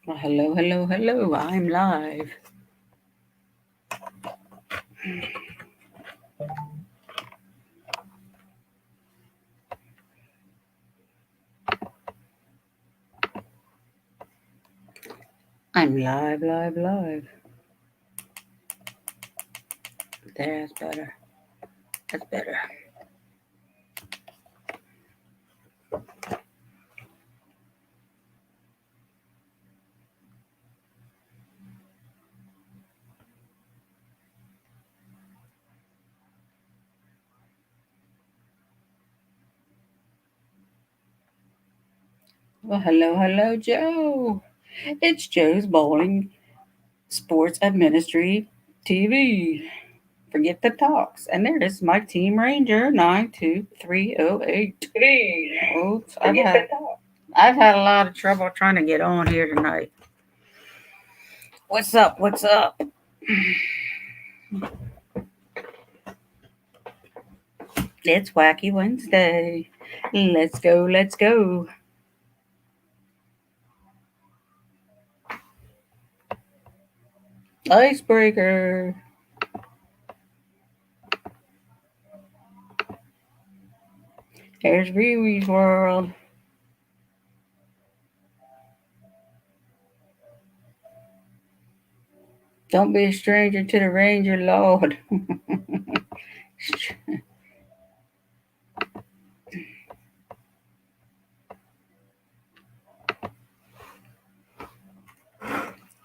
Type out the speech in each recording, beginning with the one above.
Well, hello, hello, hello. I'm live. I'm live, live, live. That's better. That's better. Well, hello, hello, Joe. It's Joe's Bowling Sports Administrative TV. Forget the talks. And there is my Team Ranger 92308. Oops, I've had a lot of trouble trying to get on here tonight. What's up? What's up? It's Wacky Wednesday. Let's go, let's go. Icebreaker. There's Riri's World. Don't be a stranger to the Ranger, Lord.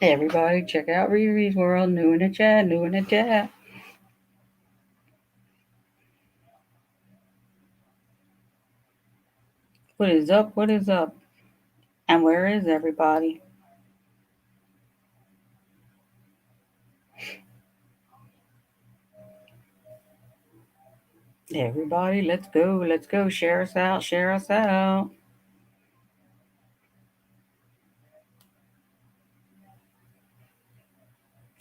Everybody, check out Riri's World. New in the chat, new in the chat. What is up? What is up? And where is everybody? Everybody, let's go. Let's go. Share us out. Share us out.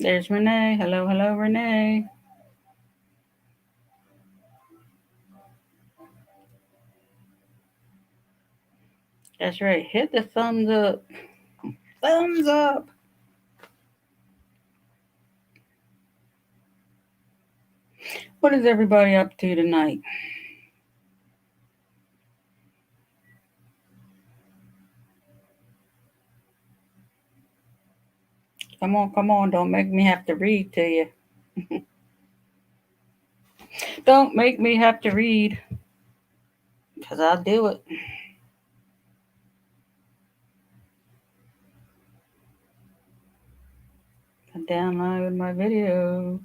There's Renee. Hello, hello, Renee. That's right. Hit the thumbs up. Thumbs up. What is everybody up to tonight? Come on, come on. Don't make me have to read to you. Don't make me have to read. Because I'll do it. I download my video.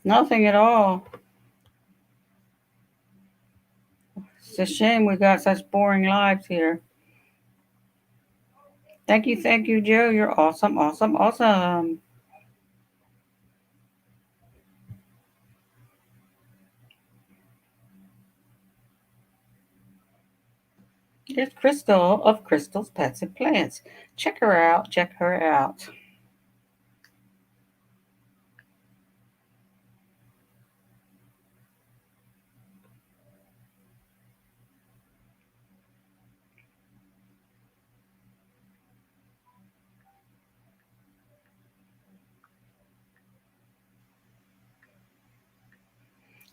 Nothing at all. It's a shame we got such boring lives here. Thank you, Joe. You're awesome, awesome, awesome. Here's Crystal of Crystal's Pets and Plants. Check her out. Check her out.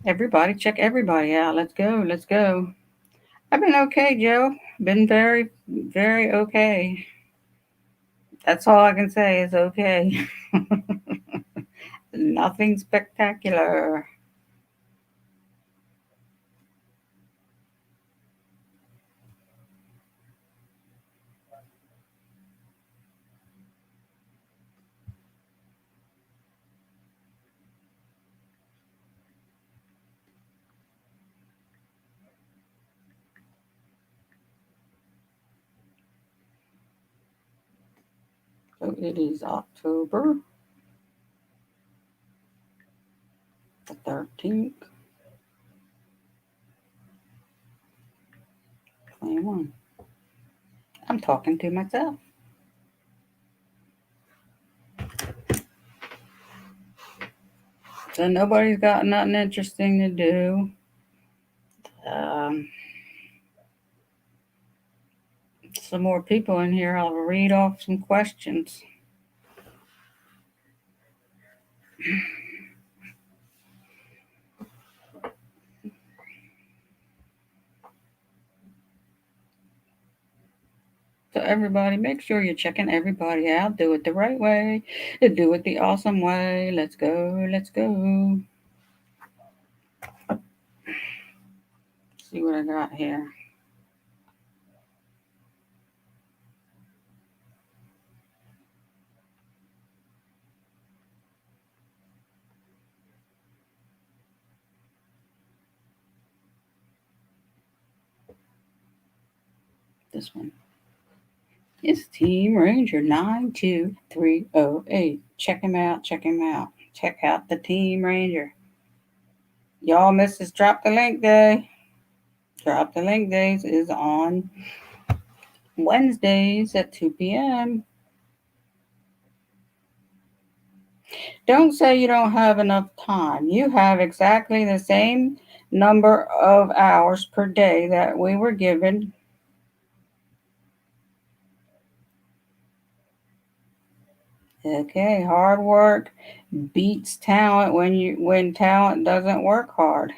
Everybody, check everybody out. Let's go. Let's go. I've been okay, Joe. Been very, very okay. That's all I can say is okay. Nothing spectacular. So it is October the 13th, 21. I'm talking to myself. So nobody's got nothing interesting to do. Um, some more people in here, I'll read off some questions. So everybody, make sure you're checking everybody out. Do it the right way. Do it the awesome way. Let's go. Let's go. See what I got here. This one. It's Team Ranger 92308. Check him out. Check him out. Check out the Team Ranger. Y'all miss his Drop the Link Day. Drop the Link Days is on Wednesdays at 2 p.m. Don't say you don't have enough time. You have exactly the same number of hours per day that we were given. Okay, hard work beats talent when talent doesn't work hard.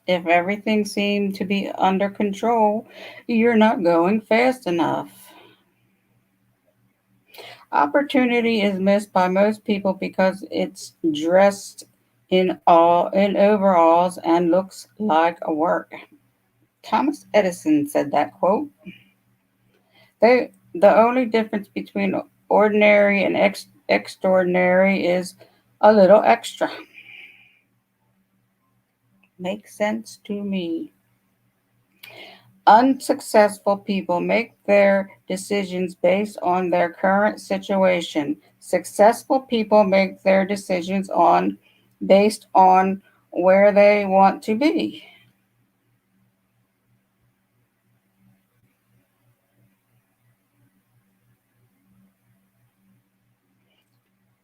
If everything seemed to be under control, you're not going fast enough. Opportunity is missed by most people because it's dressed in overalls and looks like a work. Thomas Edison said that quote. The only difference between ordinary and extraordinary is a little extra. Makes sense to me. Unsuccessful people make their decisions based on their current situation. Successful people make their decisions on based on where they want to be.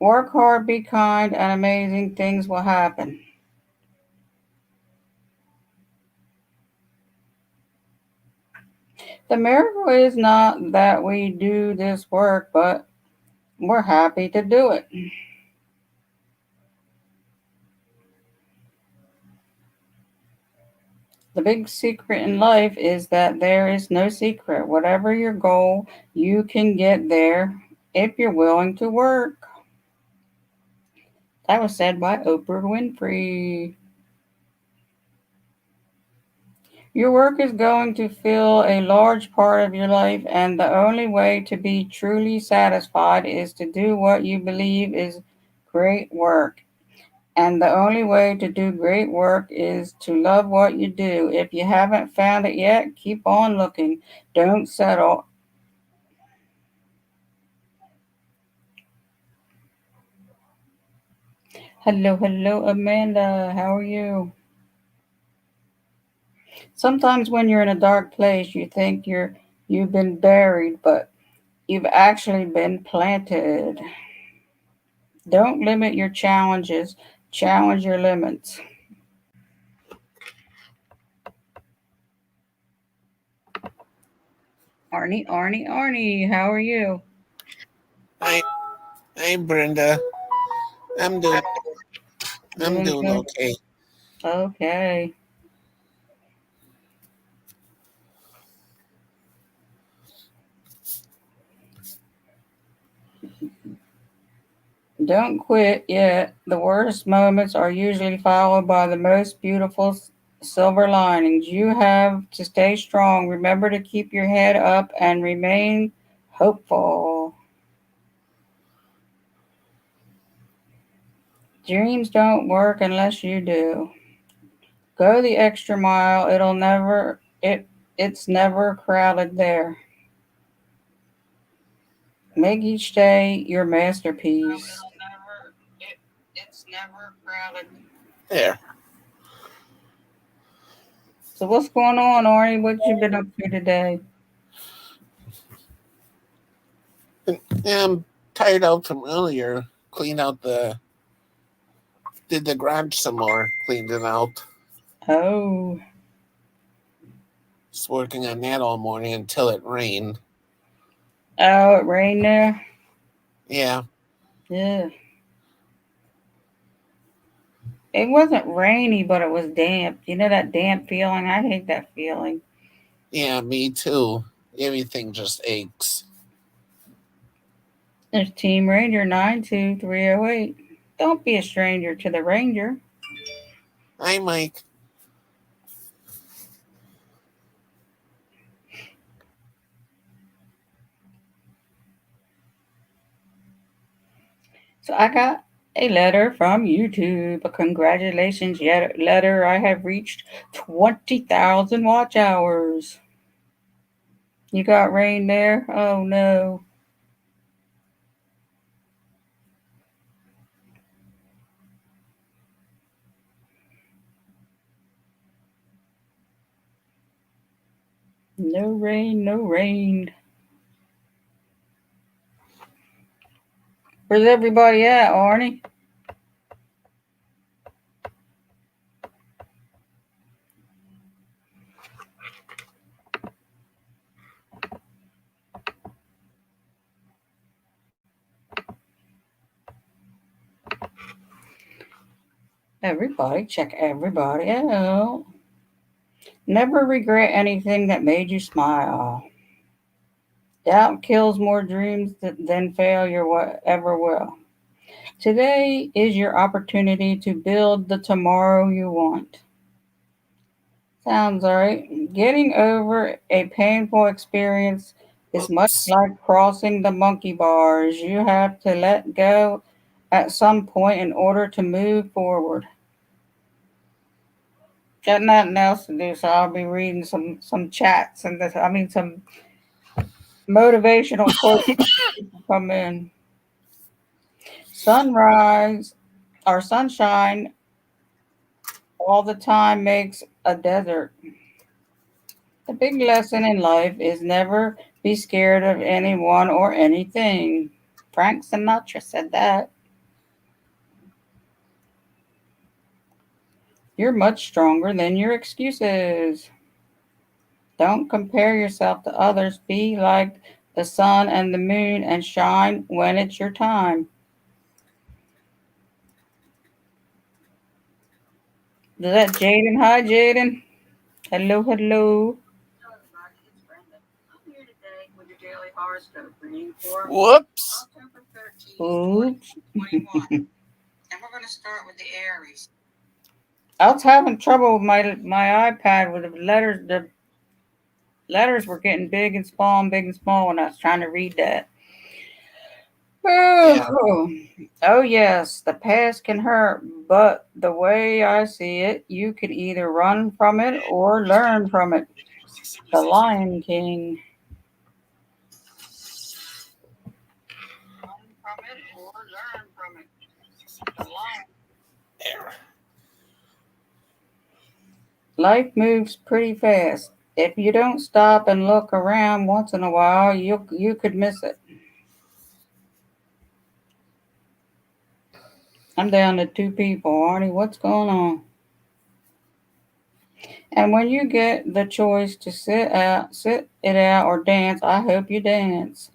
Work hard, be kind, and amazing things will happen. The miracle is not that we do this work, but we're happy to do it. The big secret in life is that there is no secret. Whatever your goal, you can get there if you're willing to work. That was said by Oprah Winfrey. Your work is going to fill a large part of your life, and the only way to be truly satisfied is to do what you believe is great work. And the only way to do great work is to love what you do. If you haven't found it yet, keep on looking. Don't settle. Hello, hello, Amanda. How are you? Sometimes when you're in a dark place, you think you've been buried, but you've actually been planted. Don't limit your challenges. Challenge your limits. Arnie, Arnie, Arnie, how are you? Hi, hi, Brenda. I'm doing, I'm Doing doing good. okay. Okay. Don't quit yet. The worst moments are usually followed by the most beautiful silver linings. You have to stay strong. Remember to keep your head up and remain hopeful. Dreams don't work unless you do. Go the extra mile. It's never crowded there. Make each day your masterpiece. It's never crowded. There. So what's going on, Arnie? What you been up to today? Yeah, I'm tired out from earlier. Cleaned out did the garage some more. Cleaned it out. Oh, Just working on that all morning until it rained. oh, it rained there. Yeah, Yeah, it wasn't rainy, but it was damp. You know that damp feeling? I hate that feeling. yeah, me too. Everything just aches. There's Team Ranger 92308. Don't be a stranger to the Ranger. Hi, Mike. So I got a letter from YouTube. A congratulations letter. I have reached 20,000 watch hours. You got rain there? Oh no. No rain, no rain. Where's everybody at, Arnie? Everybody, check everybody out. Never regret anything that made you smile. Doubt kills more dreams than failure ever will. Today is your opportunity to build the tomorrow you want. Sounds alright. Getting over a painful experience is much Whoops. like crossing the monkey bars. You have to let go at some point in order to move forward. Got nothing else to do, so I'll be reading some chats and some motivational quotes come in. Sunrise or sunshine all the time makes a desert. The big lesson in life is never be scared of anyone or anything. Frank Sinatra said that. You're much stronger than your excuses. Don't compare yourself to others. Be like the sun and the moon and shine when it's your time. Is that Jaden? Hi, Jaden. Hello, hello. Hello, everybody. It's Brenda. I'm here today with your daily horoscope reading for Whoops. October 13th, oops, 2021. And we're going to start with the Aries. I was having trouble with my iPad with the letters. The letters were getting big and small when I was trying to read that. Yeah. Oh, oh yes, the past can hurt, but the way I see it, you could either run from it or learn from it. The Lion King. Run from it or learn from it. The Lion. There. Life moves pretty fast. If you don't stop and look around once in a while, you could miss it. I'm down to two people, Arnie. What's going on? And when you get the choice to sit it out, or dance, I hope you dance.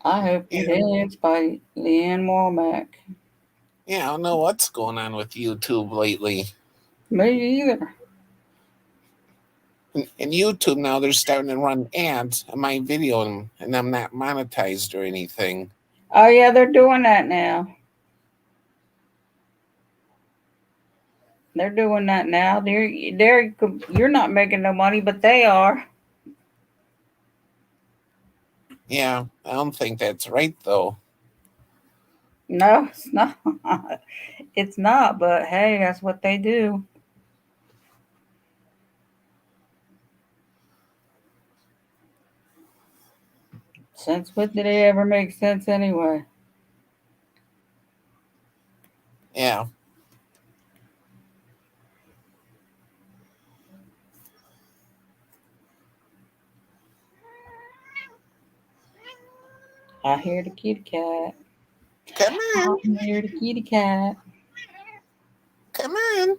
I hope you Yeah. dance by Leanne Womack. Yeah, I don't know what's going on with YouTube lately. Me either. And YouTube now, they're starting to run ads on my video, and I'm not monetized or anything. Oh yeah, they're doing that now. They're doing that now. You're not making no money, but they are. Yeah, I don't think that's right, though. No, it's not. It's not. But hey, that's what they do. Since when did it ever make sense anyway? Yeah. I hear the kitty cat. Come on. I hear the kitty cat. Come on.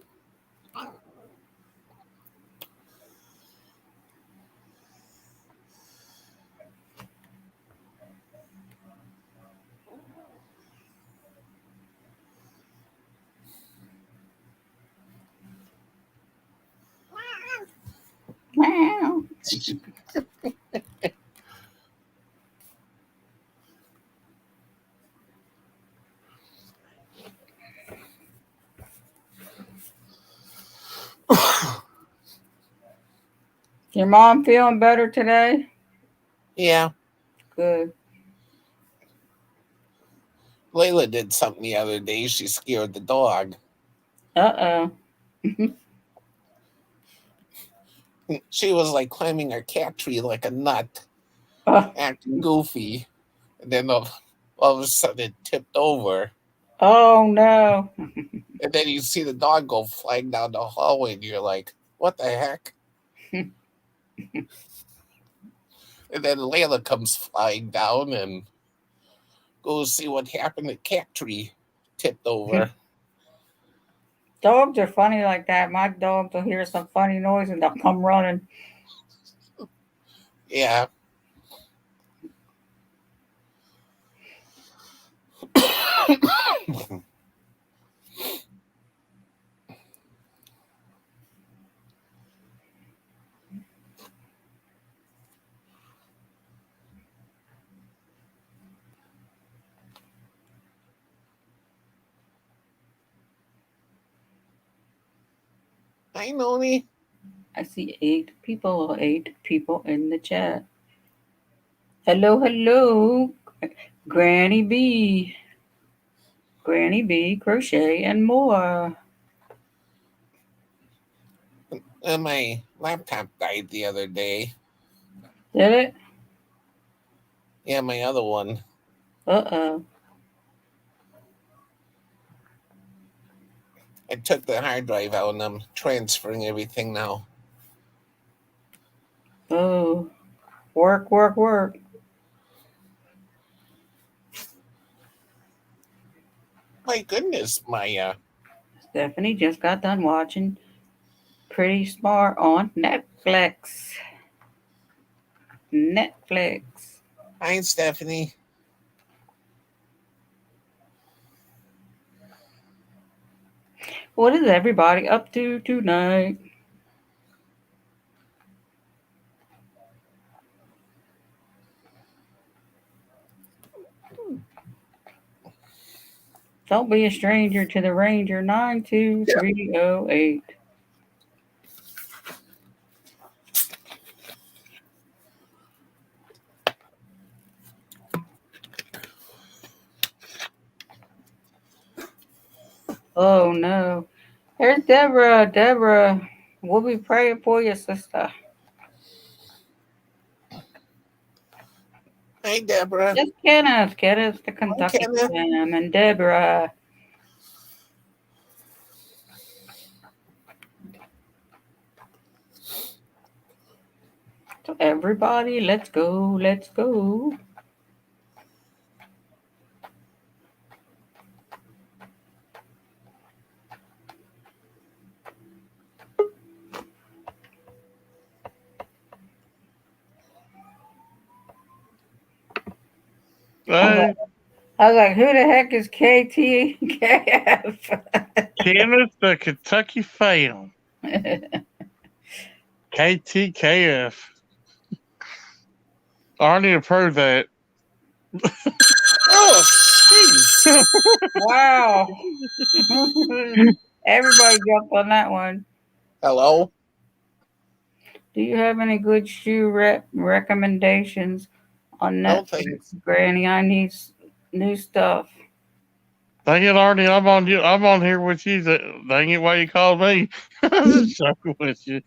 Your mom feeling better today? Yeah, Good. Layla did something the other day. She scared the dog. Uh She was like climbing a cat tree like a nut, oh. acting goofy. And then all of a sudden it tipped over. Oh no. And then you see the dog go flying down the hallway, and you're like, what the heck? And then Layla comes flying down and goes see what happened. The cat tree tipped over. Dogs are funny like that. My dogs will hear some funny noise and they'll come running. Yeah. Hi, Noni. I see 8 people in the chat. Hello, hello, Granny B, Granny B, crochet and more. My laptop died the other day. Did it? Yeah, my other one. Uh I took the hard drive out and I'm transferring everything now. oh. Work, work, work. My goodness, my Stephanie just got done watching Pretty Smart on Netflix. Netflix. hi Stephanie. What is everybody up to tonight? Don't be a stranger to the Ranger 92308. Oh no. There's Deborah. Deborah, we'll be praying for you, sister. Hi Deborah. Just Kenneth. Kenneth, the Hi Kentucky Kenneth. Sam, and Deborah. So everybody, let's go. Let's go. I was Hey, like, who the heck is KTKF? Kenneth, the Kentucky Fan, KTKF. Arnie approved that. Oh, jeez. Wow. Everybody jumped on that one. Hello. Do you have any good shoe recommendations on No Netflix, thanks. Granny? I need new stuff. Dang it, Arnie, I'm on you. I'm on here with you. Dang it, why you called me? I'm just joking with you.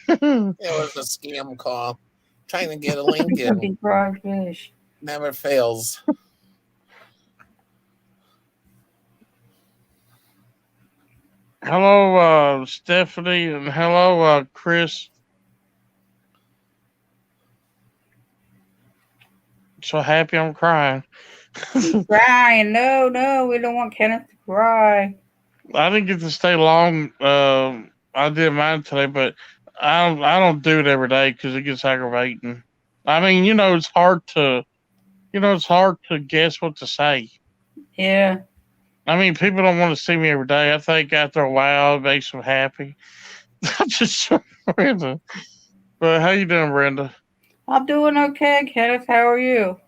It was a scam call. Trying to get a link in Deep fried fish. never fails. Hello, Stephanie, and hello, Chris. So happy I'm crying. He's crying. No, no, we don't want Kenneth to cry. I didn't get to stay long. I did mine today, but I don't do it every day because it gets aggravating. I mean, it's hard to guess what to say. Yeah. I mean, people don't want to see me every day. I think after a while, it makes them happy. I'm just random. But how you doing, Brenda? I'm doing okay, Kenneth. How are you?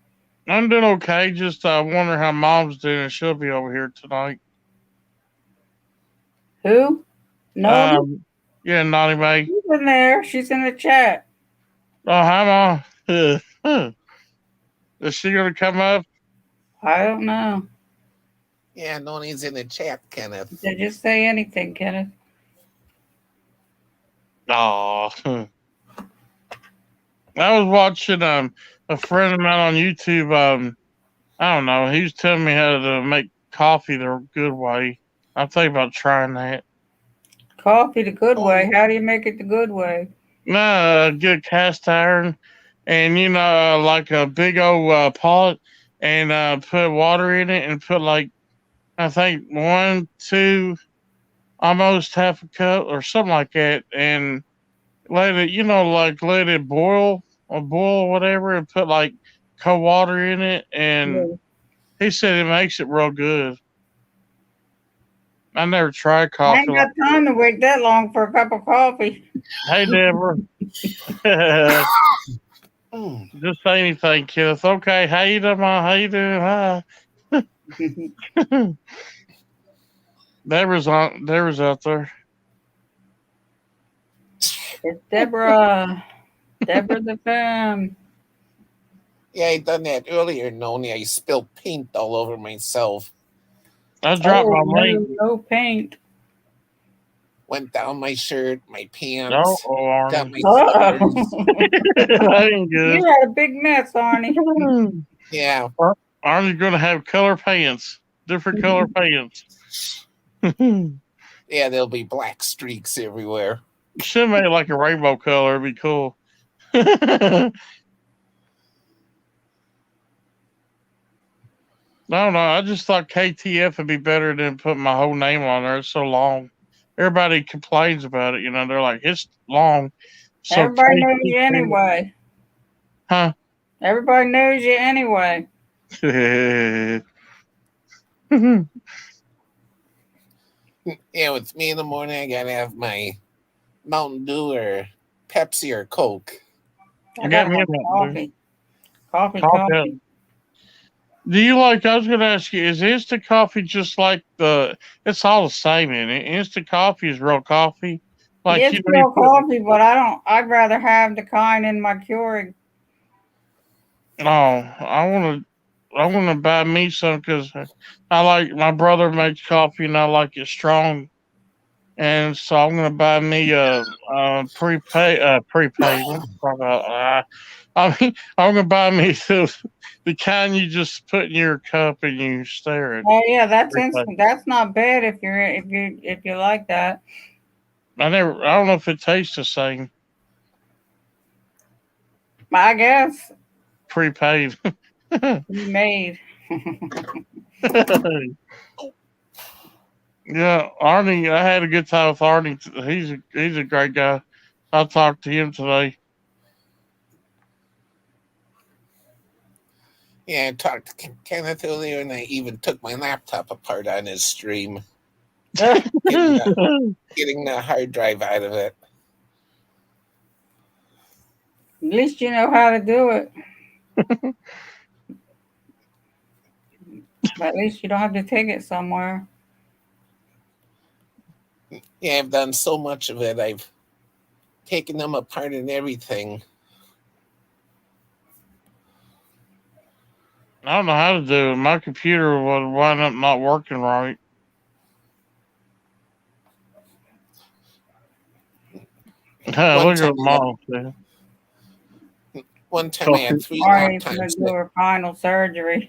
I'm doing okay. Just wonder how Mom's doing. She'll be over here tonight. Who? Noni? Um, yeah, Naughty May. She's in there. She's in the chat. Oh, hi, Mom. Is she gonna come up? I don't know. Yeah, Noni's in the chat, Kenneth. Did you say anything, Kenneth? Oh, I was watching a friend of mine on YouTube. I don't know. He was telling me how to make coffee the good way. I'm thinking about trying that. Coffee the good Oh, way. How do you make it the good way? No, get a cast iron, and like a big old pot, and put water in it, and put like I think one, two, almost half a cup or something like that, and let it, like let it boil or whatever, and put like cold water in it, and Yeah. he said it makes it real good. I never tried I coffee ain't like got time to wait that long for a cup of coffee. Hey, Deborah. mm. Just say anything, Kenneth. Okay, how you doing, Ma? How you doing? Hi. Deborah's out there. It's Deborah. Deborah the femme. Yeah, I done that earlier, Noni. I spilled paint all over myself. I dropped Oh my link. no, no paint. Went down my shirt, my Oh, pants, got Arnie. my slippers. Oh, That ain't you good. had a big mess, Arnie. Yeah, Arnie's gonna have color pants. Different color pants. yeah, there'll be black streaks everywhere. Should make it like a rainbow color. It'd be cool. I don't know. I just thought KTF would be better than putting my whole name on there. It's so long. Everybody complains about it. They're like, it's long. So Everybody knows you KTF. anyway. Huh? Everybody knows you anyway. Yeah, with me in the morning, I gotta have my Mountain Dew or Pepsi or Coke. I Got gotta me have a Mountain Dew. coffee. Coffee, Coffee. coffee. Do you like? I was going to ask you. Is instant coffee just like the? It's all the same in it. Instant coffee is real coffee. Yeah, Like it's you real put. coffee, but I don't. I'd rather have the kind in my Keurig. Oh, I want to buy me some because I like my brother makes coffee and I like it strong, and so I'm gonna buy me a prepaid. What am I talking about? I mean, I'm gonna buy me the kind you just put in your cup and you stare at. Oh yeah, that's Prepaid. instant. That's not bad if you like that. I don't know if it tastes the same. I guess Prepaid. made. Yeah, Arnie. I had a good time with Arnie. He's a great guy. I talked to him today. Yeah, I talked to Kenneth earlier, and I even took my laptop apart on his stream, At getting the hard drive out of it. least you know how to do it. At least you don't have to take it somewhere. Yeah, I've done so much of it. I've taken them apart and everything. I don't know how to do it. My computer would wind up not working right. One Look at time, what Mom said. I had Coffee. three Arnie's gonna laptops. do her final surgery.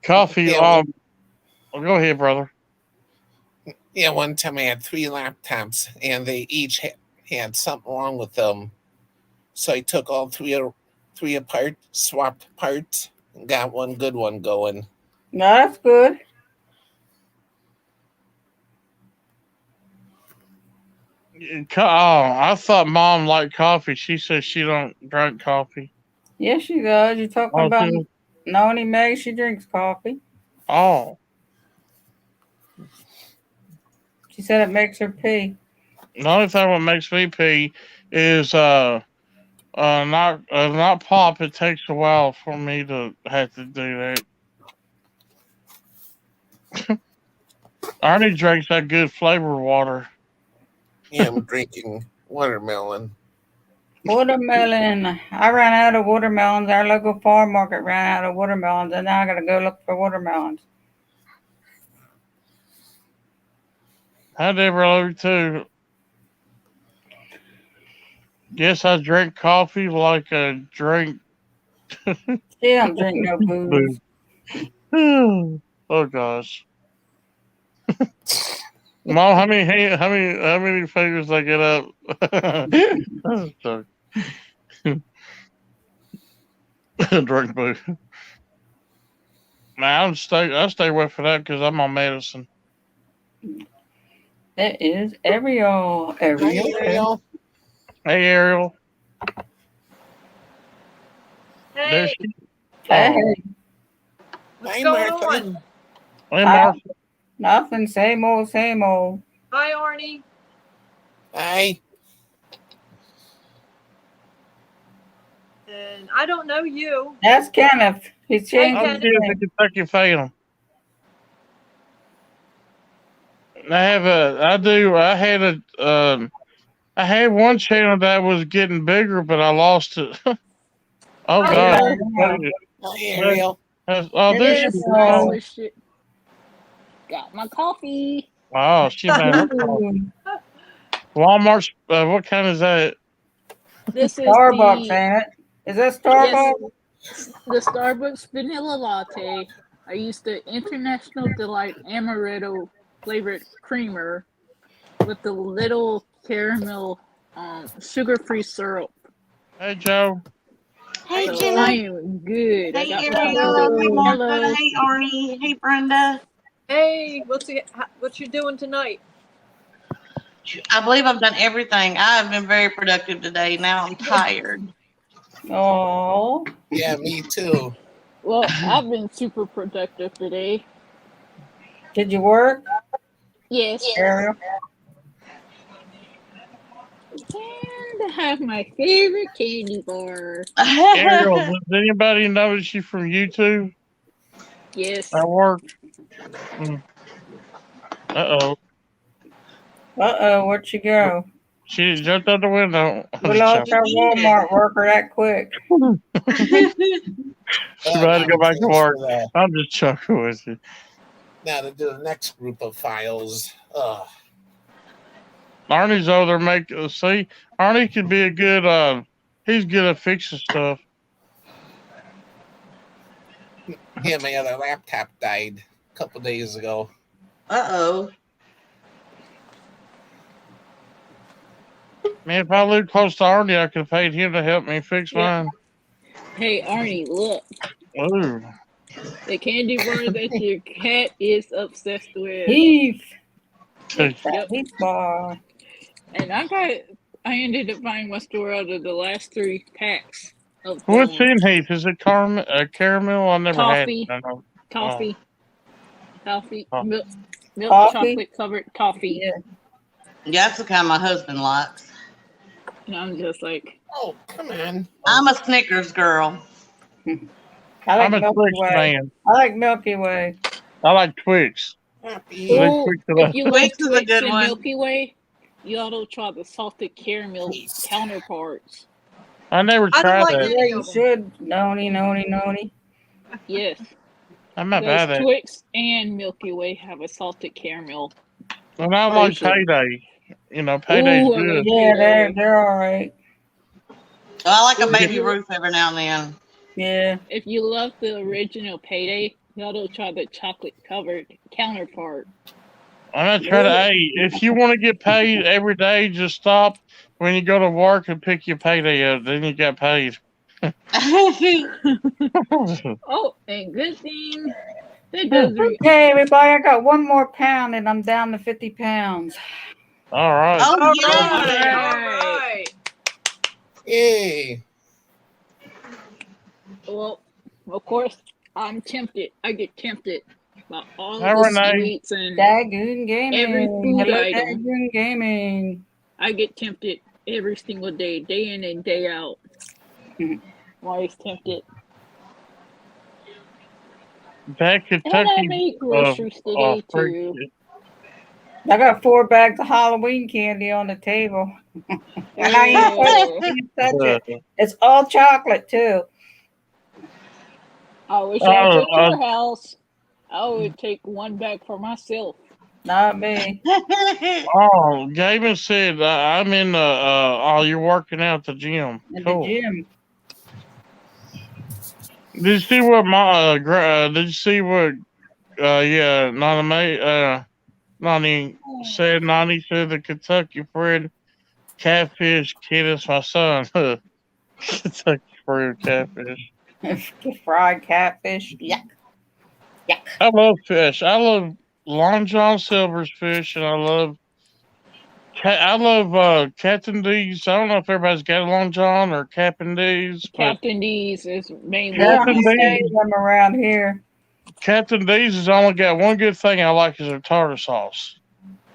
Coffee. Yeah, one, Go ahead, brother. yeah, one time I had three laptops, and they each had something wrong with them. So I took all three apart, swapped parts, and got one good one going. No, that's good. I thought Mom liked coffee. She says she don't drink coffee. Yes, she does. You're talking Oh, about she, Noni May. She drinks coffee. oh, She said it makes her pee. The only thing what makes me pee is not pop. It takes a while for me to have to do that. Arnie drinks that good flavored water. Yeah, I'm drinking watermelon. Watermelon. I ran out of watermelons. Our local farm market ran out of watermelons, and now I gotta go look for watermelons. I never learned too. Guess I drink coffee like I drink She don't drink no booze. booze. Oh gosh. Mom, how many fingers I get up? Sorry. Drink booze. Now I stay away from that because I'm on medicine. It is Ariel. Hi, Ariel. Ariel. Hey Ariel. There Hey, she. Hey, Oh, what's Hi, going Martha. on? hey hi. Martha. Nothing. Same old, same old. Hi, Arnie. Hi. And I don't know you. That's Kenneth. He's Hi, changed I'm his Kenneth. here name. the Kentucky Phantom. I had one channel that was getting bigger, but I lost it. Oh Hi, gosh. Kenneth. Yeah. Hi, Ariel. Oh, there she It is. is. Yes, I switched it. Got my coffee. Wow, she made her call. Ooh, Walmart's, what kind is that? This is Starbucks, the ain't it? Is that yes, Starbucks? the Starbucks vanilla latte. I used the International Delight Amaretto flavored creamer with the little caramel sugar-free syrup. Hey, Joe. Hey, So I Kenneth. am good. I Hey, got my coffee Ariel. with Hey, me. Hello. Martha. Hello. Hey, Arnie. Hey, Brenda. Hey, what you doing tonight? I believe I've done everything. I have been very productive today. Now I'm tired. Oh, Yeah, me too. Well, I've been super productive today. did you work, Yes. Ariel? And I have my favorite candy bar. Ariel, does anybody notice you from YouTube Yes. at work? Mm. Uh-oh. Where'd she go? She jumped out the window. I'm We just lost joking. our Did. Walmart worker that quick. She might have to Now, go back to thanks work. for that. I'm just joking with you. Now to do the next group of files. Arnie's over there see, Arnie could be a good, he's good at fixing stuff. Yeah, my other laptop died a couple days ago. Uh-oh. Man, if I lived close to Arnie, I could have paid him to help me fix Yep. mine. Hey, Arnie, look. Ooh. The candy bar that your cat is obsessed with. Heath. Hey, Get that Yep. Heath bar. And I ended up buying my store out of the last 3 packs of what's them. in Heath? Is it caramel? I never had it. Toffee, I know. Oh, toffee, toffee, oh. milk Coffee. chocolate covered toffee. Yeah. Yeah, that's the kind my husband likes. And I'm just like, Oh, come on. I'm a Snickers girl. I like I'm a Milky Twix Way. man. I like Milky Way. I like Twix. Happy. They oh, Twix it if up. you love Twix is a Twix good and one. Milky Way, you ought to try the salted caramel Taste. counterparts. I never I don't tried like that. Yeah, any you of them. should. Noni, noni, noni. Yes, I might buy because that. Twix and Milky Way have a salted caramel And I like version. Payday. You know, Payday's Ooh, I good. love Yeah, they're payday. they're all right. I like a Ooh, Yeah. Baby Ruth every now and then. Yeah. if you love the original payday, you ought to try the chocolate covered counterpart. I'm not trying to. Yeah. Hey, if you want to get paid every day, just stop when you go to work and pick your payday up. Then you got paid. Oh, and good thing that does Okay, everybody, I got one more pound and I'm down to 50 pounds. All right. Oh, All yay. right, all Alright. right. Yay. Well, of course, I'm tempted. I get tempted by all Hi, the Renee. sweets and Dagoon every Gaming. food Hello, item. Dagoon Gaming. I get tempted every single day, day in and day out. Mhm. I'm always tempted. That And I Kentucky made groceries today freak. too. I got 4 bags of Halloween candy on the table. And I ain't touch Uh, it. It's all chocolate too. I wish I was oh, at your house. I would take one bag for myself. Not me. oh, Gavin said I'm in the. Oh, you're working out at the gym. In the Cool. gym. Did you see what did you see what? Yeah, Nani said. Nani said the Kentucky Fried Catfish kid is my son. Kentucky Fried Catfish. Fried catfish. Yuck. Yuck. I love fish. I love Long John Silver's fish, and I love Captain D's. I don't know if everybody's got a Long John or Captain D's, but Captain D's is We mainly don't Captain have any D's of them around here. Captain D's has only got one good thing I like is their tartar sauce.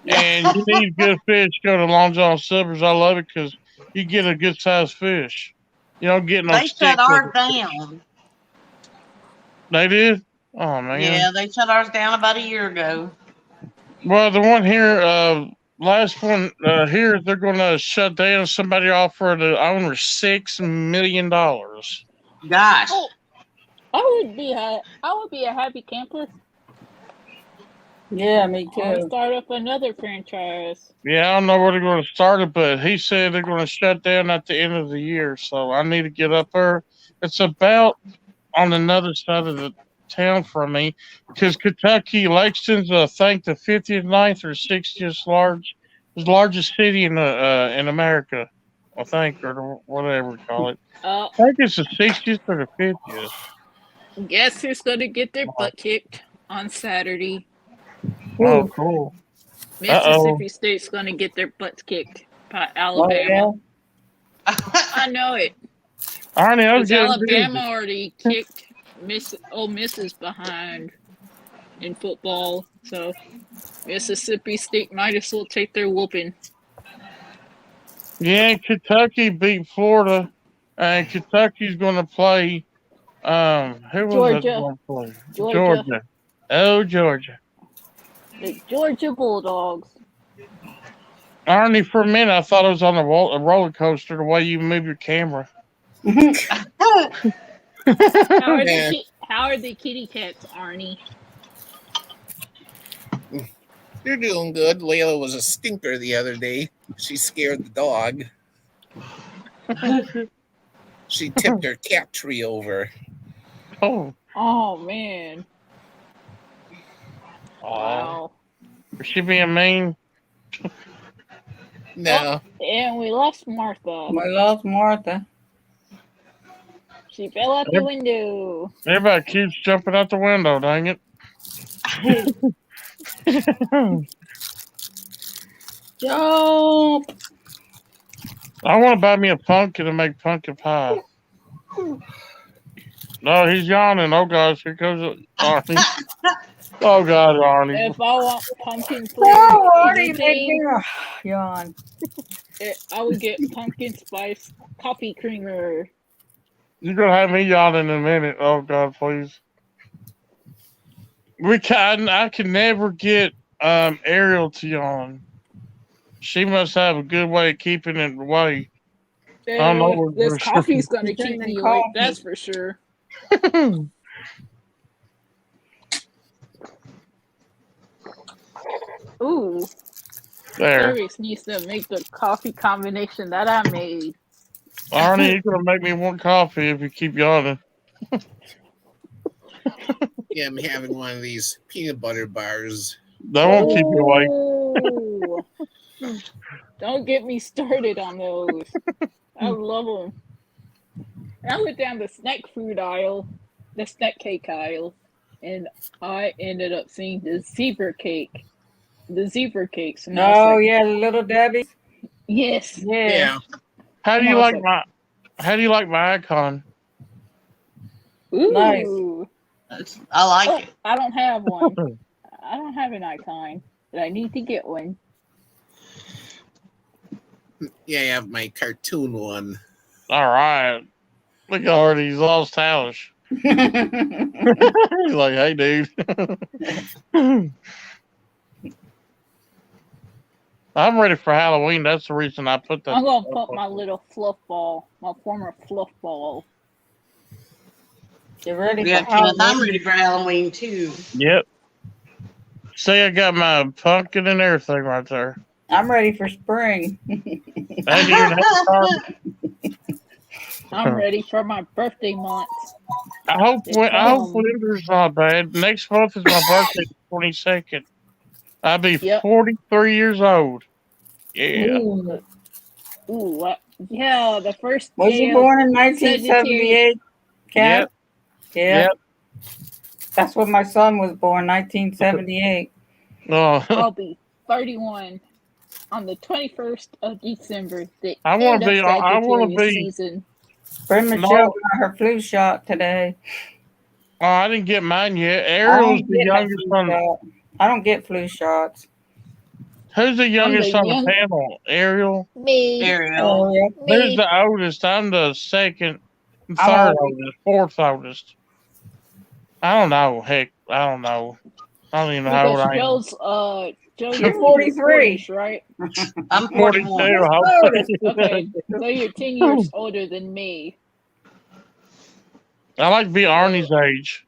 Yeah. And you need good fish, go to Long John Silver's. I love it because you get a good sized fish. You don't get no They stick shut ours with it. down. They did? Oh man. Yeah, they shut ours down about a year ago. Well, the one here, last one here, they're going to shut down. Somebody offered the owner $6 million. Gosh. Oh, I would be a happy camper. Yeah, me I would too. start up another franchise. Yeah, I don't know where they're going to start it, but he said they're going to shut down at the end of the year. So I need to get up there. It's about on another side of the town from me because Kentucky, Lexington's, I think, the 50th, 9th, or 60th largest city in America, I think, or whatever we call it. Uh, I think it's the 60th or the 50th. guess who's gonna get their butt kicked on Saturday? Oh, Ooh. cool. Uh oh. Mississippi State's gonna get their butts kicked by Oh, yeah. Alabama. I know it. Arnie, I was Because getting Alabama busy. already kicked Ole Miss's behind in football, so Mississippi State might as well take their whooping. Yeah, Kentucky beat Florida, and Kentucky's going to play. Who was it Georgia. going to play? Georgia. Georgia. Oh, Georgia. The Georgia Bulldogs. Arnie, for a minute, I thought it was on a roller coaster the way you move your camera. How are Yeah. the kitty cats, Arnie? You're doing good. Layla was a stinker the other day. She scared the dog. She tipped her cat tree over. Oh, Oh man. Wow. is she being mean? No. And we lost Martha. We lost Martha. She fell out the window. Everybody keeps jumping out the window, dang it. Jump. I want to buy me a pumpkin and make pumpkin pie. No, he's yawning. Oh, gosh, here comes Arnie. Oh, God, Arnie. If I want pumpkin Oh, flavored Artie, make anything, me yawn. I would get pumpkin spice coffee creamer. You're going to have me yawning in a minute. Oh, God, please. I can never get Ariel to yawn. She must have a good way of keeping it away. I don't know. This coffee's gonna She's keep drinking me awake, coffee. that's for sure. Ooh, There. Aries needs to make the coffee combination that I made. Arnie, you're going to make me want coffee if you keep yawning. Yeah, I'm having one of these peanut butter bars. That won't keep you awake. Ooh. Don't get me started on those. I love them. I went down the snack food aisle, the snack cake aisle, and I ended up seeing the zebra cake. The zebra cakes. And I was Oh, like, yeah, the little Debbie. yes. Yeah. Yeah. How do you Come on, like my icon? Ooh. Nice. I like Oh, it. I don't have one. I don't have an icon, but I need to get one. Yeah, I have my cartoon one. All right. Look, already he's lost Talish. He's like, hey, dude. I'm ready for Halloween. That's the reason I put that. I'm gonna put my little fluff ball, my former fluff ball. You ready Yeah, for Kenneth, I'm Halloween? ready for Halloween too. Yep. See, I got my pumpkin and everything right there. I'm ready for spring. I didn't even have a car. I'm ready for my birthday month. I hope It's I hope come. winter's not bad. Next month is my birthday, 22nd. I'll be Yep. 43 years old. Yeah. Ooh. Ooh, yeah, the first Was day you of born in Sagittarius. 1978, Cat? Yep. Yeah. Yep. That's when my son was born, 1978. Oh, I'll be 31 on the 21st of December, the I want end to of be. I want to Sagittarius be. season. Bring Michelle No, got her flu shot today. oh, I didn't get mine yet. I Ariel's don't the get no youngest flu on. shot. I don't get flu shots. Who's the I'm the youngest on the young panel? Ariel. me. Ariel. Oh, yeah. Who's Me. the oldest? I'm the second, I'm third old. oldest, fourth oldest. I don't know. Heck, I don't know. I don't even know how old Because I am. Joe, You're you're 43. 40s, right? I'm 42. 41. That's oldest. Okay, so you're 10 years older than me. I like to be Arnie's age.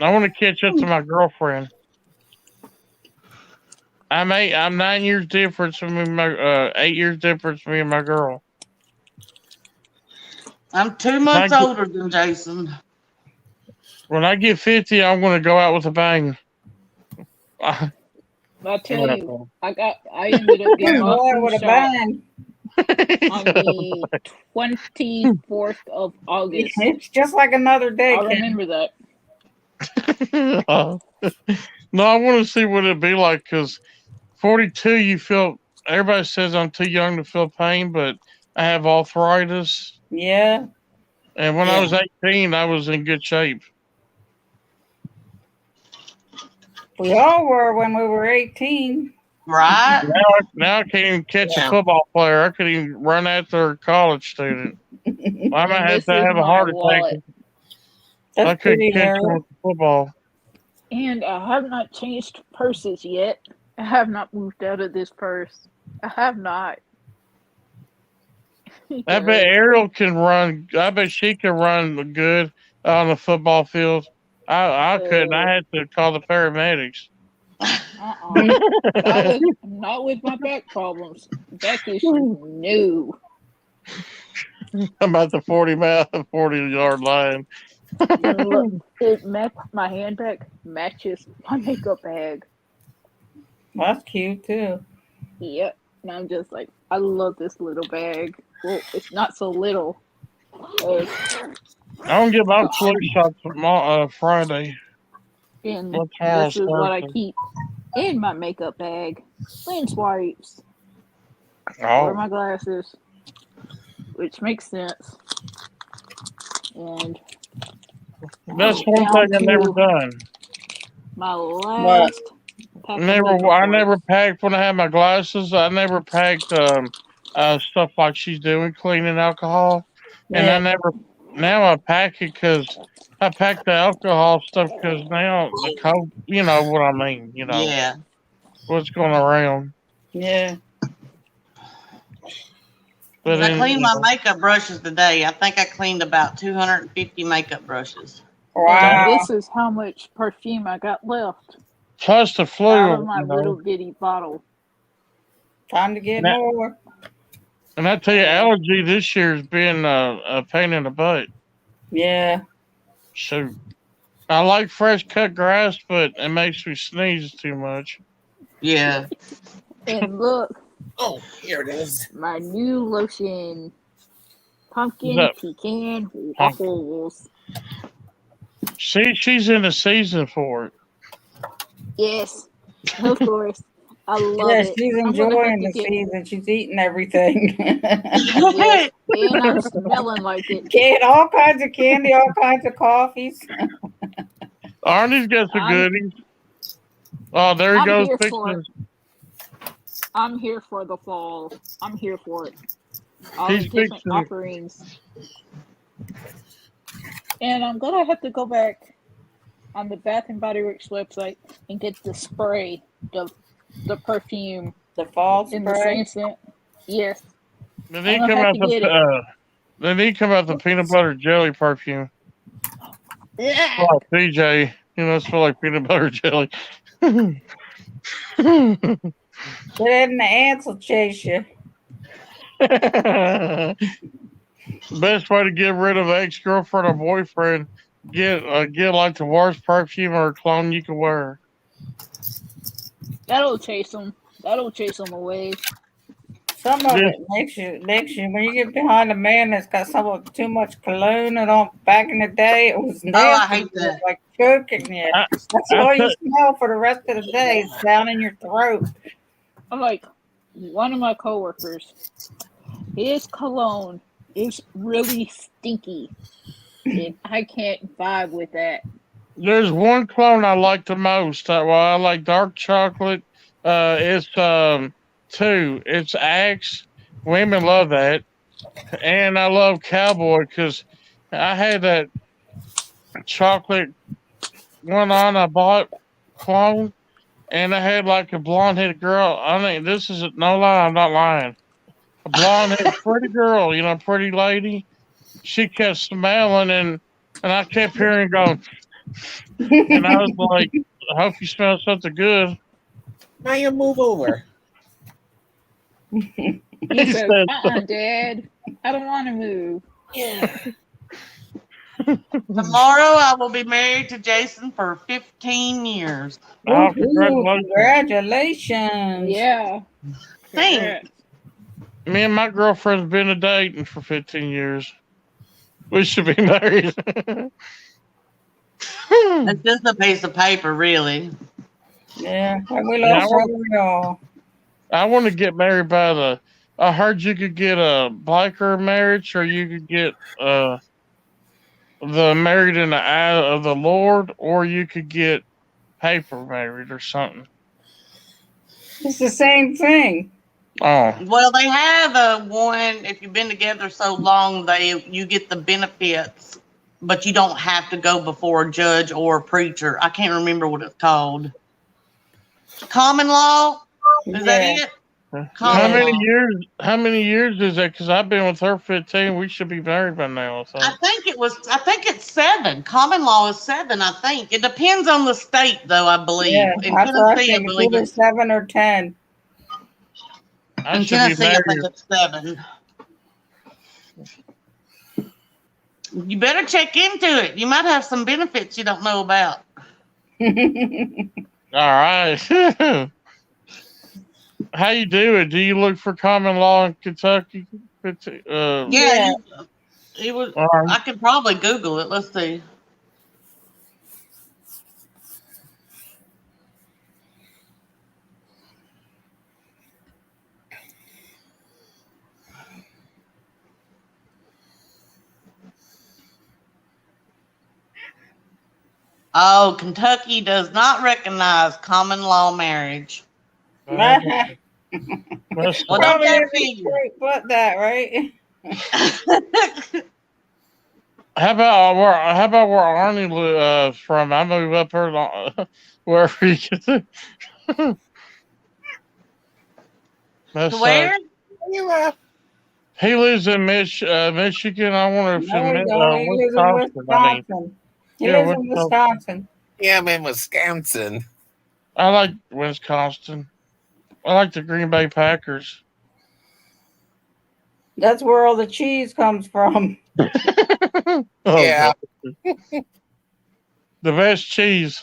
I want to catch up to my girlfriend. I'm 9 years difference from me, and my 8 years difference from me and my girl. I'm 2 When I months get, older than Jason. when I get 50, I'm going to go out with a bang. I tell you, I ended up getting my Boy, flu with a shot bang. on the 24th of August. It's just like another day, I Cat. remember that. No, I want to see what it'd be like because 42, you feel. Everybody says I'm too young to feel pain, but I have arthritis. Yeah. And when I Yeah. was 18, I was in good shape. We all were when we were 18. Right? Now I can't even catch a Yeah. football player. I could even run after a college student. I might And have this to is have a my heart attack. wallet. I That's couldn't pretty, catch him Ariel. with the football. And I have not changed purses yet. I have not moved out of this purse. I have not. I bet Ariel can run. I bet she can run good on the football field. I couldn't. I had to call the paramedics. Not with my back problems. Back issues, no. I'm at the 40-yard line. And look, my handbag matches my makeup bag. That's cute, too. Yep. And I'm just like, I love this little bag. Well, it's not so little. I don't get my flu shots Friday. And Well, this tomorrow's is what I Thursday. keep in my makeup bag. Lens wipes. Oh, Or my glasses. Which makes sense. And that's one down thing I never to done. my last pack of I makeup never wipes. packed when I had my glasses. I never packed stuff like she's doing, cleaning alcohol, and Yeah. now I pack it because I pack the alcohol stuff because now the cold. You know what I mean? You know Yeah. what's going around. Yeah. But I then cleaned my makeup brushes today. I think I cleaned about 250 makeup brushes. And Wow. this is how much perfume I got left plus the out flu, of my little bitty bottle. Time to get Now- more. and I tell you, allergy this year has been a pain in the butt. Yeah. Shoot. I like fresh cut grass, but it makes me sneeze too much. Yeah. And look, Oh, here it is. my new lotion. Pumpkin That- pecan waffles. She's in the season for it. Yes, of course. I love Yeah, it. she's I'm gonna have enjoying to the get season. She's eating everything. yes, and I'm smelling like it. All kinds of candy, all kinds of coffees. Arnie's got some I'm- goodies. Oh, there he I'm goes here fixing for his, I'm here for the fall. I'm here for it. All the He's different fixing. offerings. And I'm gonna have to go back on the Bath and Body Works website and get the spray, the perfume The fall in the spray. same scent. Yes, Then I'm he gonna come have out to get it. the peanut butter jelly perfume. Yeah. Oh, PJ, it smell like peanut butter jelly. Then the ants will chase you. Best way to get rid of an ex-girlfriend or boyfriend, get like the worst perfume or cologne you can wear. That'll chase them. That'll chase them away. Some of Just it makes you when you get behind a man that's got too much cologne and on back in the day it was Oh, I nasty. hate It was that. like choking you. I, That's I all you t- smell for the rest of the day. It's down in your throat. I'm like, one of my coworkers, his cologne is really stinky, and I can't vibe with that. there's one clone I like the most. I like dark chocolate. It's two. It's Axe. Women love that, and I love Cowboy because I had that chocolate one on. I bought clone, and I had like a blonde headed girl. I mean, this is no lie. I'm not lying. A blonde headed pretty girl, pretty lady. She kept smiling, and I kept hearing going, and I was like, I hope you smell something good. Now you move over. He He says, said, Dad, I don't want to move. Yeah. Tomorrow I will be married to Jason for 15 years. oh, Woohoo, congratulations. congratulations. Yeah. Thanks. Congrats. Me and my girlfriend's been dating for 15 years. We should be married. It's just a piece of paper, really. Yeah, and we Yeah, love y'all. I want to get married by the. I heard you could get a biker marriage, or you could get the married in the eye of the Lord, or you could get paper married or something. It's the same thing. Oh, Well, they have a one. If you've been together so long, you get the benefits, but you don't have to go before a judge or a preacher. I can't remember what it's called. Common law, is that Yeah. it? how Common many law. years? How many years is that? Because I've been with her 15. We should be married by now. I So think it was. I think it's 7. Common law is 7. I think it depends on the state, though. I Yeah, believe in that's what I Tennessee, I think. It's believe either it's 7 or 10. I in should be Tennessee. I think married. it's 7. You better check into it. You might have some benefits you don't know about. All right. How you do it? Do you look for common law in Kentucky? Yeah, Yeah. it was. All right. I could probably Google it. Let's see. Oh, Kentucky does not recognize common law marriage. That's Well, don't Probably that every figure? state but that, right? how about where Arnie from? I move up here wherever you get. That To where? sucks. You left. He lives in Michigan. I wonder if No, in he don't. He lives in Wisconsin. I mean, Wisconsin. He yeah, lives in Wisconsin. Wisconsin. Yeah, I'm in Wisconsin. I like Wisconsin. I like the Green Bay Packers. That's where all the cheese comes from. Oh, Yeah. God. The best cheese.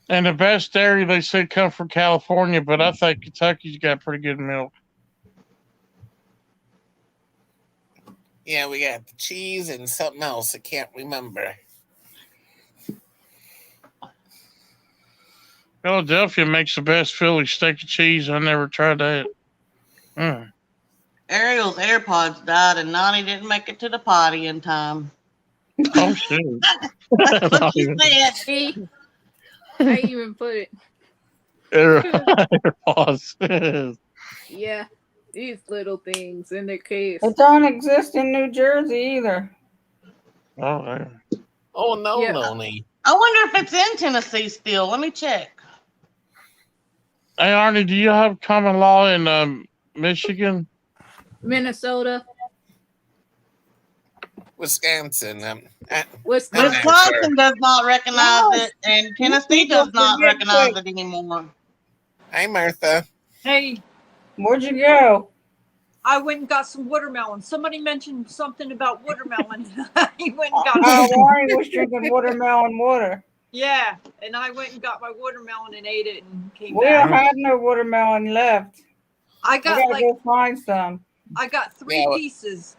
And the best dairy they say come from California, but I think Kentucky's got pretty good milk. Yeah, we got the cheese and something else I can't remember. Philadelphia makes the best Philly steak and cheese. I never tried that. Ariel's AirPods died, and Nani didn't make it to the potty in time. Oh, shit. That's what she said. See, I even put it. It was. Yeah, these little things in their case. It don't exist in New Jersey either. Oh, man. Oh no, Yeah. Noni. I wonder if it's in Tennessee still. Let me check. Hey, Arnie, do you have common law in Michigan? Minnesota, Wisconsin. I'm Wisconsin. not sure. Wisconsin does not recognize Gosh, it, and you Tennessee people does not forget recognize quick. it anymore. Hi, Martha. Hey, Where'd you go? I went and got some watermelon. Somebody mentioned something about watermelon. I went and got Warren was drinking watermelon water. Yeah, and I went and got my watermelon and ate it and came We don't back. have no watermelon left. I We got gotta like go find some. I got 3 Yeah. pieces.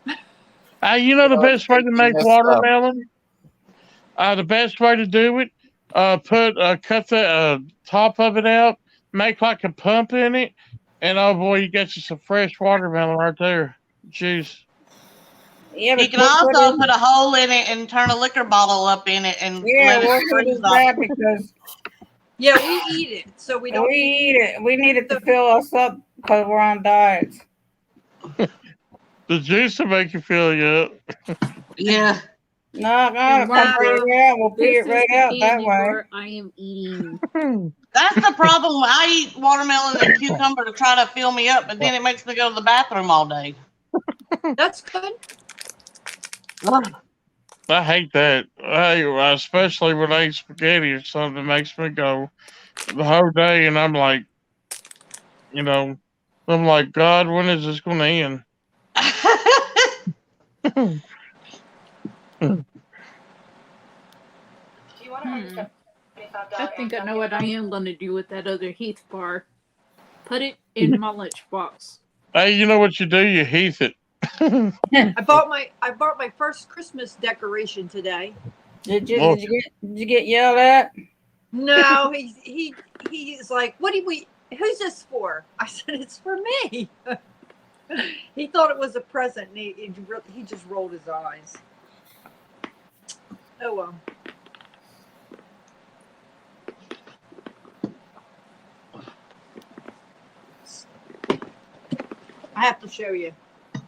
You know the best way to make Messed up. watermelon? The best way to do it, cut the top of it out, make like a pump in it, and oh boy, you get you some fresh watermelon right there. Juice. Yeah, You but can quit also putting. put a hole in it and turn a liquor bottle up in it and Yeah, let it we'll do freeze this off. that because Yeah, we eat it, so we don't we eat it. We need it to fill us up because we're on diets. The juice will make you feel good. Yeah. No, no, And come wow, right out. We'll pee this it is right the out that candy way. bar I am eating. That's the problem. I eat watermelon and cucumber to try to fill me up, but then it makes me go to the bathroom all day. That's good. I hate that. Especially when I eat spaghetti or something, it makes me go the whole day, and I'm like, God, when is this going to end? I think I know what I am going to do with that other Heath bar. Put it in my lunchbox. Hey, you know what you do? You heath it. I bought my first Christmas decoration today. Did Well, you get yelled at? No, he's like, who's this for? I said, it's for me. He thought it was a present, and he just rolled his eyes. Oh well. I have to show you.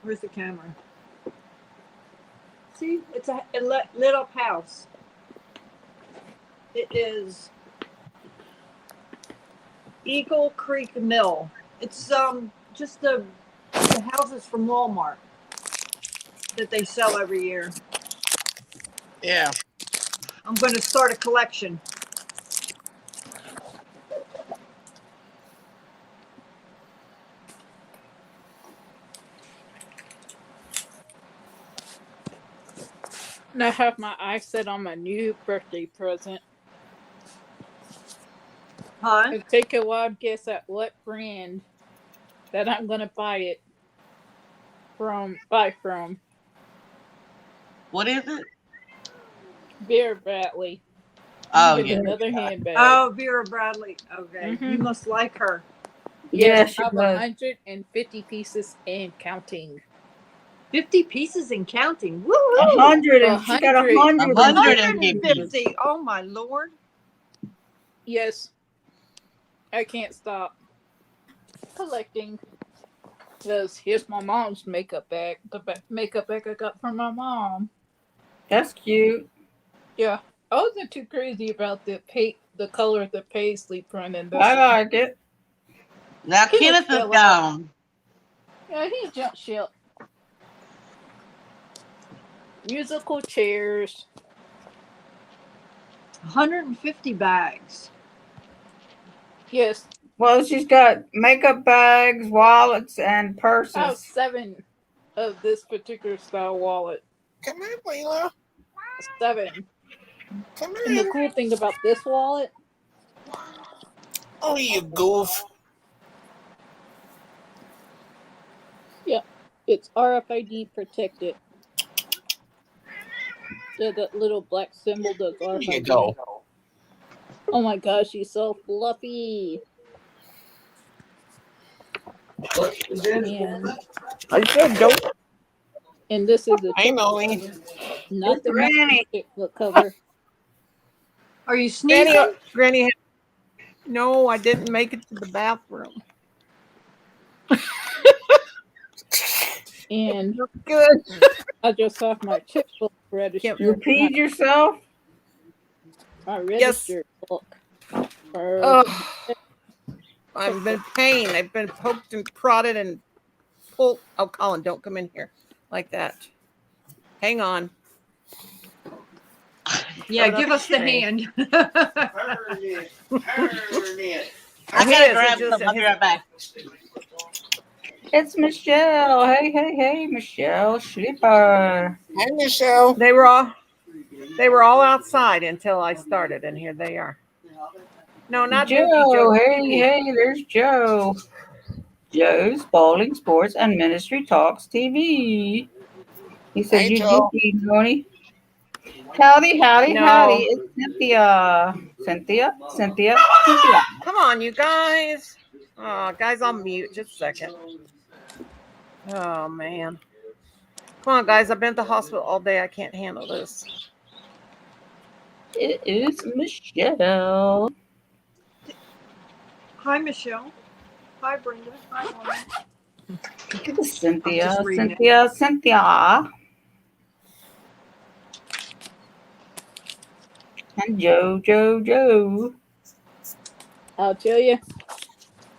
Where's the camera? See, it's a lit up house. It is Eagle Creek Mill. It's just the houses from Walmart that they sell every year. Yeah. I'm going to start a collection. And I have my eyes set on my new birthday present. Huh? And take a wild guess at what brand that I'm going to buy from. What is it? Vera Bradley. Oh, Get yeah. another handbag. Oh, Vera Bradley. Okay. Mhm. You must like her. Yes, she I have does. 150 pieces and counting. 50 pieces and counting. Woo! 100, and she got 100. 150. Oh my lord. Yes. I can't stop collecting. Because here's my mom's makeup bag. The makeup bag I got from my mom. That's cute. Yeah. I wasn't too crazy about the color of the paisley print in this I one. like it. Now Kenneth is gone. Yeah, he jumped ship. Musical chairs. 150 bags. Yes. Well, she's got makeup bags, wallets, and purses. I have 7 of this particular style wallet. Come on, Layla. 7. Come And the on. cool thing about this wallet, Oh, you goof. it's RFID protected. So that little black symbol does RFID. Here you go. Oh my gosh, she's so fluffy. And I said, don't. and this is a I know. not the Granny. book cover. Are you sneezing? Granny. No, I didn't make it to the bathroom. And Good. I just have my checkbook registered. You peed yourself? My Yes. registered book. For Oh, I'm in pain. I've been poked and prodded and pulled. Oh, Colin, don't come in here like that. Hang on. Yeah, Showed give up us the today. hand. I He gotta is, grab it just- some. I'll be right back. It's Michelle. Hey, hey, hey, Michelle Schipper. Hi, Michelle. They were all outside until I started, and here they are. No, not Dookie, Joe. Joe. Hey, hey, there's Joe. Joe's Bowling Sports and Ministry Talks TV. He said Hey, you Joe. did peed, Tony. Howdy, howdy, No. howdy. It's Cynthia. Cynthia. Come on, you guys. Oh, guys, I'll mute just a second. Oh, man. Come on, guys. I've been at the hospital all day. I can't handle this. It is Michelle. Hi, Michelle. Hi, Brenda. Hi, Lauren. Cynthia. just reading it. Cynthia. And Joe. I'll tell you,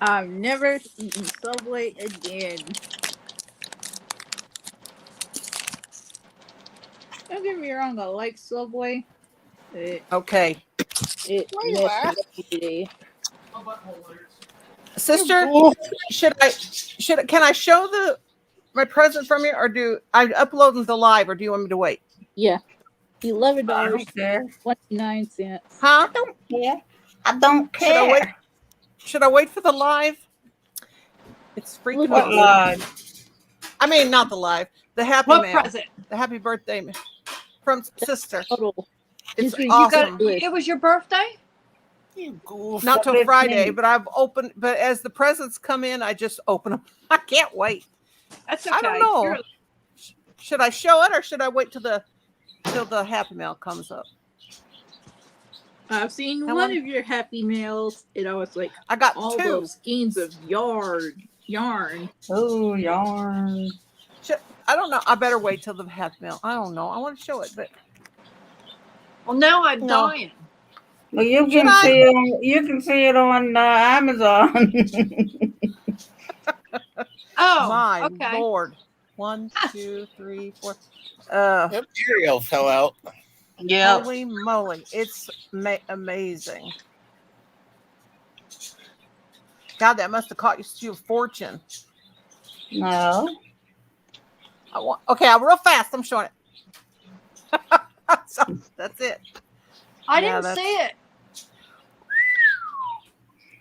I'm never eating Subway again. Don't get me wrong, I like Subway. Okay. It Why you messes laugh? up my day. Sister, can I show my present from you, or do I upload the live, or do you want me to wait? Yeah. I $11.29. Huh? I don't care. Should I wait for the live? It's freaking What awesome. live? I mean, not the live. The happy What mail. present? The happy birthday from sister. Total. It's You awesome. It was your birthday? You goof. Not till 15. Friday, but I've opened. But as the presents come in, I just open them. I can't wait. That's okay. I don't know. Should I show it, or should I wait till the happy mail comes up? I've seen one of your happy mails, and I was like, I got all 2. those skeins of yarn. Oh, yarn. I don't know. I better wait till the happy mail. I don't know. I want to show it, but Well, now I'm No. dying. Well, you can see it on Amazon. Oh, my okay. Lord. 1, 2, 3, 4. Yep, Ariel fell out. Yeah. Holy moly. It's amazing. God, that must have cost you a fortune. No. Okay, real fast. I'm showing it. So, that's it. I didn't see it.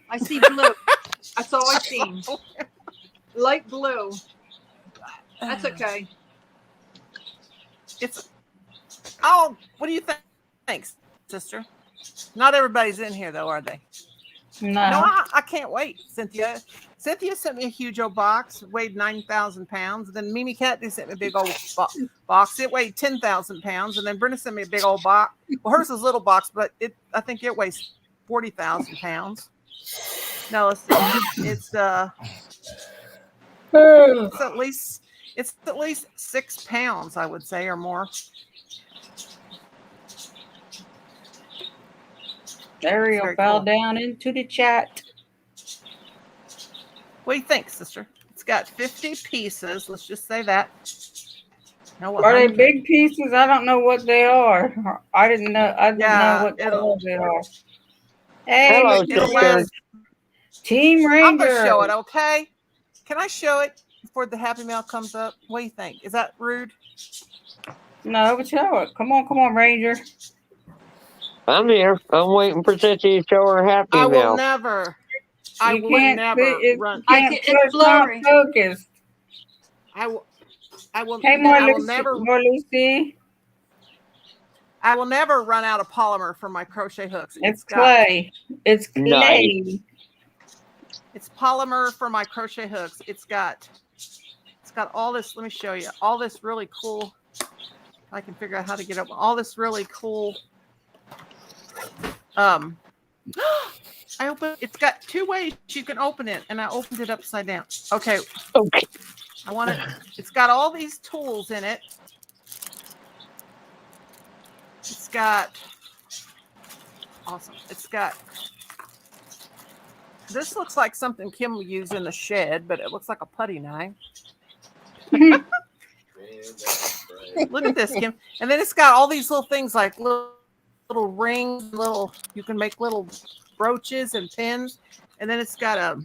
I see blue. That's all I see. Light blue. That's okay. What do you think? Thanks, sister. Not everybody's in here, though, are they? No. I can't wait, Cynthia. Cynthia sent me a huge old box, weighed 9,000 pounds. Then Mimi Cat sent me a big old box. It weighed 10,000 pounds. And then Brenda sent me a big old box. Well, hers is a little box, but I think it weighs 40,000 pounds. No, let's see. It's at least 6 pounds, I would say, or more. Ariel fell down into the chat. What do you think, sister? It's got 50 pieces. Let's just say that. No, Are they big pieces? I don't know what they are. I didn't know what color they are. Hey, Hello, Team Ranger. I'm gonna show it, okay? Can I show it before the happy mail comes up? What do you think? Is that rude? No, but show it. Come on, Ranger. I'm here. I'm waiting for Cynthia to show her happy I mail. will never. I will can't never run. It's blurry. Not focused. I will. Hey, I will never. Lucy. I will never run out of polymer for my crochet hooks. It's clay. It's clay. Nice. It's polymer for my crochet hooks. It's got all this. Let me show you. All this really cool. I can figure out how to get up. All this really cool. I open. It's got two ways you can open it, and I opened it upside down. Okay, Okay. I want it. It's got all these tools in it. It's got awesome. It's got. This looks like something Kim will use in the shed, but it looks like a putty knife. Look at this, Kim. And then it's got all these little things like little rings, you can make little brooches and pins. And then it's got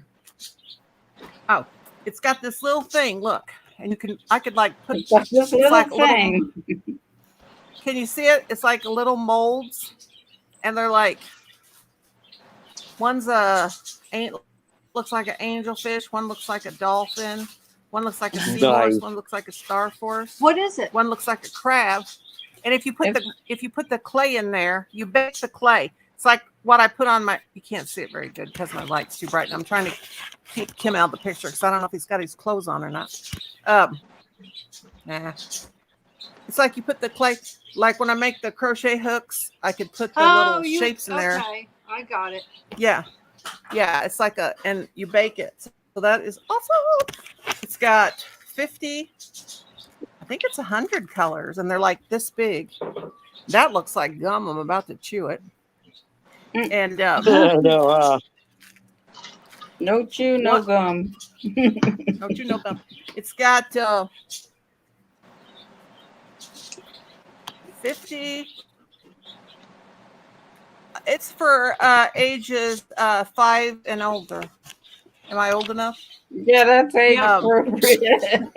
it's got this little thing. Look, and I could like put this little like thing. Can you see it? It's like little molds, and they're like one's looks like an angelfish, one looks like a dolphin, one looks like a seahorse, one looks like a starforce. What is it? One looks like a crab. And if you put the clay in there, you bake the clay. It's like what I put on my. You can't see it very good because my light's too bright. And I'm trying to keep Kim out of the picture because I don't know if he's got his clothes on or not. Nah. It's like you put the clay. Like when I make the crochet hooks, I could put the little shapes in there. Okay, I got it. Yeah. It's like and you bake it. So that is awesome. It's got 50. I think it's 100 colors, and they're like this big. That looks like gum. I'm about to chew it. And No, no chew, no gum. No chew, no gum. It's got 50. It's for ages 5 and older. Am I old enough? Yeah, that's age appropriate.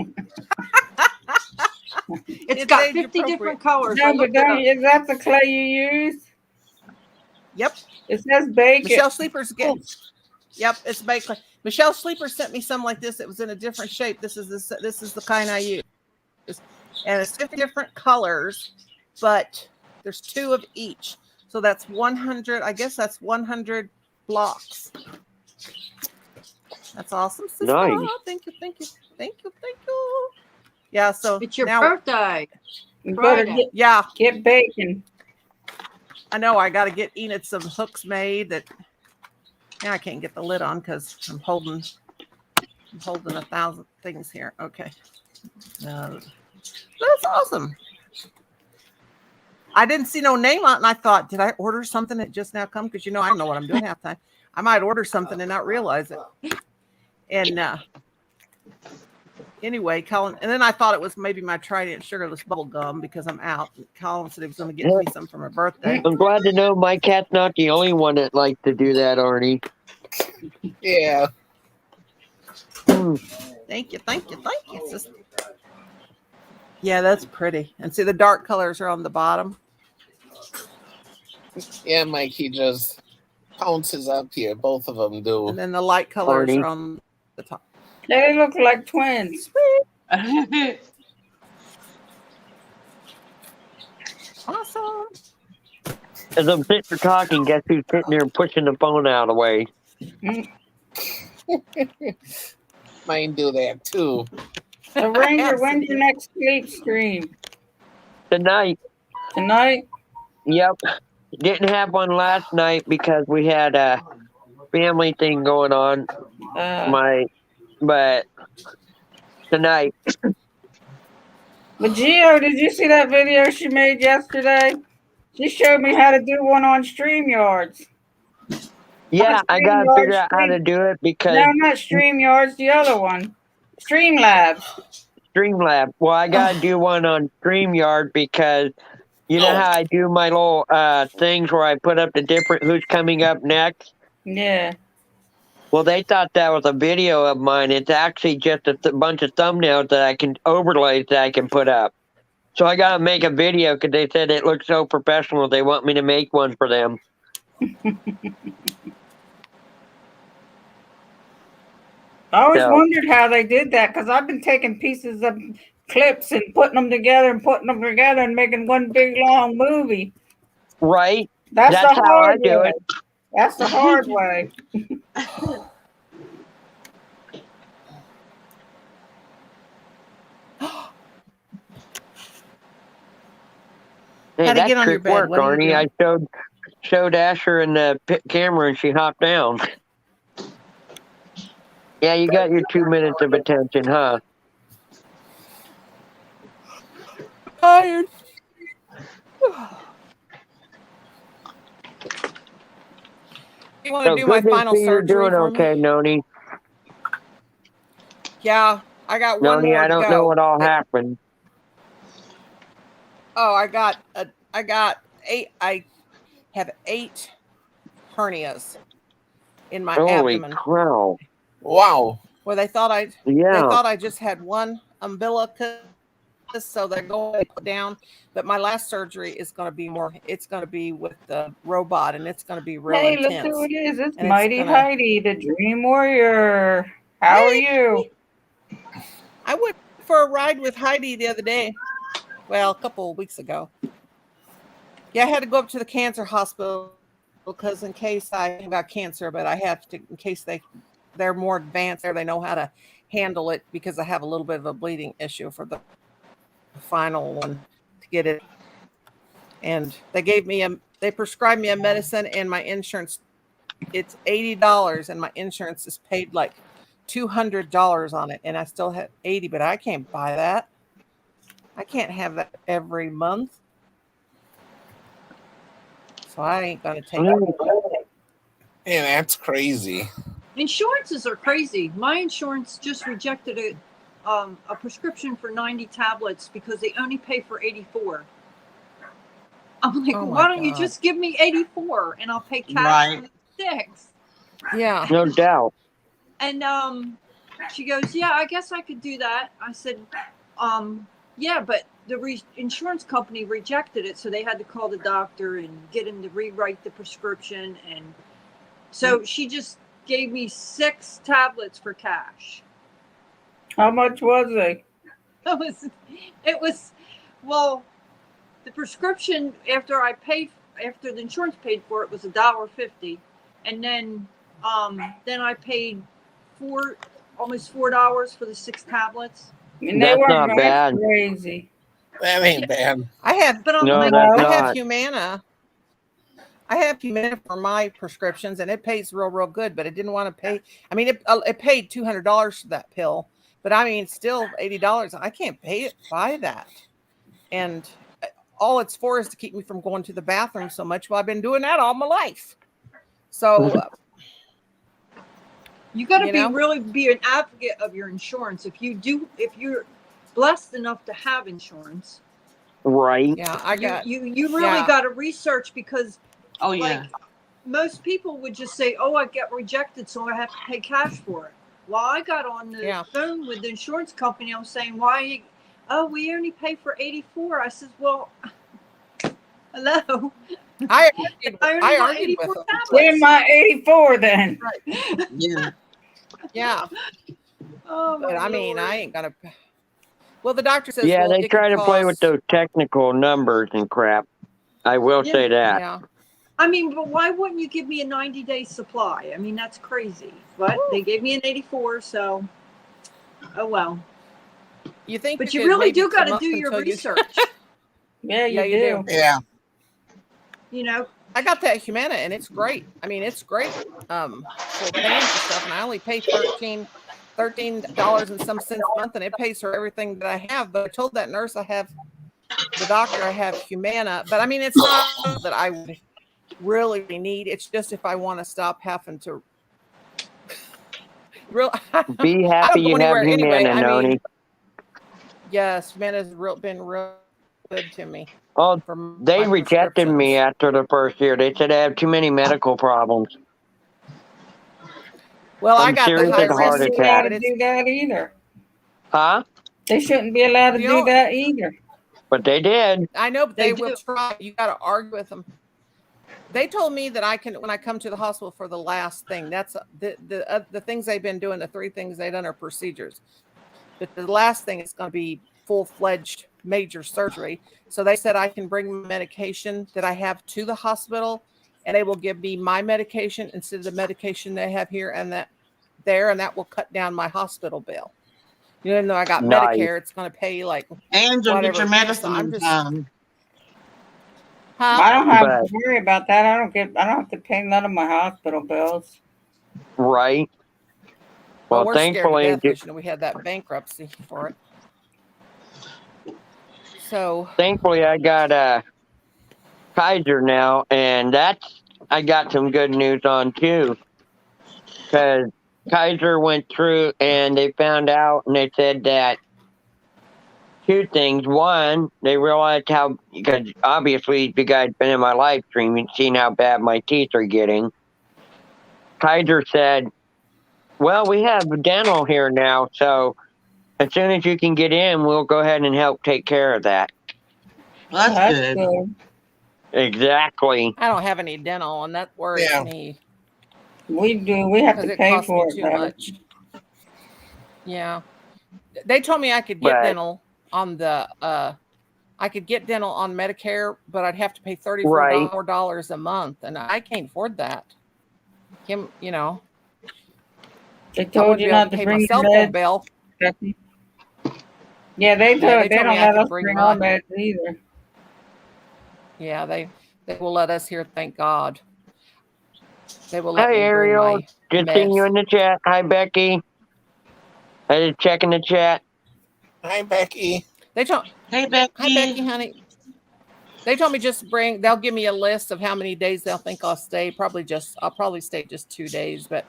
It's got 50 different colors. No, but is that the clay you use? Yep. It says bake. Michelle Sleeper's getting. Yep, it's baked clay. Michelle Sleeper sent me some like this. It was in a different shape. This is the kind I use, and it's 50 different colors, but there's 2 of each. So that's 100. I guess that's 100 blocks. That's awesome. Sister. Nice. Thank you. Yeah. So it's your birthday. Friday. Get baking. I know. I got to get Enid some hooks made. That now I can't get the lid on because I'm holding 1,000 things here. Okay. That's awesome. I didn't see no name on it, and I thought, did I order something that just now come? Because I don't know what I'm doing half the time. I might order something and not realize it. And anyway, Colin, and then I thought it was maybe my Trident sugarless bubble gum because I'm out. Colin said he was going to get me some for my birthday. I'm glad to know my cat's not the only one that likes to do that, Arnie. Yeah. Thank you, sister. Yeah, that's pretty. And see, the dark colors are on the bottom. Yeah, Mike, he just pounces up here. Both of them do. And then the light colors are on the top. They look like twins. Awesome. As I'm sitting there talking, guess who's sitting there pushing the phone out of the way? Mine do that too. So, Ranger, when's your next sleep stream? Tonight. Tonight? Yep. Didn't have one last night because we had a family thing going on. But tonight. But Gio, did you see that video she made yesterday? She showed me how to do one on StreamYards. Yeah, I gotta figure out how to do it because no, not StreamYards, the other one. Streamlab. Well, I gotta do one on StreamYard because you know how I do my little things where I put up the different who's coming up next? Yeah. Well, they thought that was a video of mine. It's actually just a bunch of thumbnails that I can overlays that I can put up. So I gotta make a video because they said it looks so professional. They want me to make one for them. I always wondered how they did that because I've been taking pieces of clips and putting them together and making one big long movie. Right. That's the how I hard do way. it. That's the hard way. Hey, How to that get on your trick bed? worked, What are you Arnie. I showed Asher in the camera and she hopped down. Yeah, you got your 2 minutes of attention, huh? Tired. You want to So do my good to final see you're surgery doing for me? okay, Noni. Yeah, I got one Noni, more I to don't go. know what all happened. Oh, I have 8 hernias in my Holy abdomen. cow. Wow. Well, they thought I Yeah. just had one umbilicus, so they're going to put down. But my last surgery is going to be more. It's going to be with the robot, and it's going to be real Hey, look intense. who it is. It's And Mighty it's gonna. Heidi, the Dream Warrior. How are you? I went for a ride with Heidi the other day. Well, a couple of weeks ago. Yeah, I had to go up to the cancer hospital because in case I got cancer, but I have to in case they're more advanced there, they know how to handle it because I have a little bit of a bleeding issue for the final one to get it. And they prescribed me a medicine and my insurance, it's $80 and my insurance is paid like $200 on it. And I still have 80, but I can't buy that. I can't have that every month. So I ain't going to take it. Yeah, that's crazy. Insurances are crazy. My insurance just rejected a prescription for 90 tablets because they only pay for 84. I'm like, Oh well, my why don't you God. just give me 84 and I'll pay cash Right. for 6? Yeah. No doubt. And she goes, yeah, I guess I could do that. I said, yeah, but the insurance company rejected it, so they had to call the doctor and get him to rewrite the prescription. And so she just gave me 6 tablets for cash. How much was it? It was, well, the prescription after the insurance paid for it was $1.50, and then I paid almost $4 for the 6 tablets. And they That's weren't not bad. crazy. That ain't bad. But I'm No, like, that's I have not. Humana. I have Humana for my prescriptions, and it pays real good. But it didn't want to pay. I mean, it paid $200 for that pill, but I mean, still $80. I can't buy that, and all it's for is to keep me from going to the bathroom so much. Well, I've been doing that all my life, so you got to really be an advocate of your insurance. If you're blessed enough to have insurance, Right. Yeah, you really got to research, because most people would just say, oh, I get rejected, so I have to pay cash for it. Well, I got on the phone with the insurance company. I'm saying, why? Oh, we only pay for 84. I said, well, hello. I only want argued 84 with them. tablets. Where's my 84 then? Right. Yeah. Yeah. Oh, But I mean, I ain't gonna. Well, the doctor says, Yeah, well, they it try could to play with cause- those technical numbers and crap. I will say that. Yeah. I mean, but why wouldn't you give me a 90-day supply? I mean, that's crazy. But they gave me an 84, so oh well. You think? But you really do got to do your until you- research. Yeah, Yeah, you do. Yeah. You know, I got that Humana, and it's great. I mean, it's great for paying for stuff, and I only pay $13 and some cents a month, and it pays for everything that I have. But I told that nurse I have Humana, but I mean, it's not that I would really need. It's just if I want to stop having to. Be I happy don't go you have anywhere anyway. Humana, I Noni. mean, yes, Humana's been real good to me. Oh, they my rejected me prescriptions. after the first year. They said I have too many medical problems. Well, I I'm got the serious high at heart risk, attack. but to it's do that either. Huh? They shouldn't be allowed to You do know- that either. But they did. I know, but They they will try. You got to argue with them. They told me that I can, when I come to the hospital for the last thing. That's the things they've been doing. The 3 things they've done are procedures, but the last thing is going to be full-fledged major surgery. So they said I can bring medication that I have to the hospital, and they will give me my medication instead of the medication they have here and that will cut down my hospital bill. Even though I got Nice. Medicare, it's going to pay like And you'll get whatever your it is. So medicine I'm in just, time. Huh? I don't have But to worry about that. I don't have to pay none of my hospital bills. right. Well, Well, we're scared to thankfully, death because we had that bankruptcy for it. So I got Kaiser now, and I got some good news on too, because Kaiser went through and they found out, and they said that two things. One, they realized how, because obviously if you guys been in my live stream, you've seen how bad my teeth are getting. Kaiser said, "Well, we have dental here now, so as soon as you can get in, we'll go ahead and help take care of that." Well, that's That's good. good. Exactly. I don't have any dental, and that worries Yeah. me We do. We have because to it pay costs me for it too though. much. Yeah, they told me I could get But dental on the I could get dental on Medicare, but I'd have to pay right. $34 a month, and I can't afford that. Kim, They I told wouldn't you be able to not to pay my bring your cell phone meds, bill. Stephanie. Yeah, they Yeah, they they told me don't I let could us bring bring our my. meds either. Yeah, they will let us here. Thank God. They will let Hi, me bring Ariel. my Just seeing you meds. in the chat. Hi, Becky. I just checking the chat. Hi, Becky. They told. Hey, Becky. Hi, Becky, honey. They told me just bring. They'll give me a list of how many days they'll think I'll stay. I'll probably stay just 2 days, but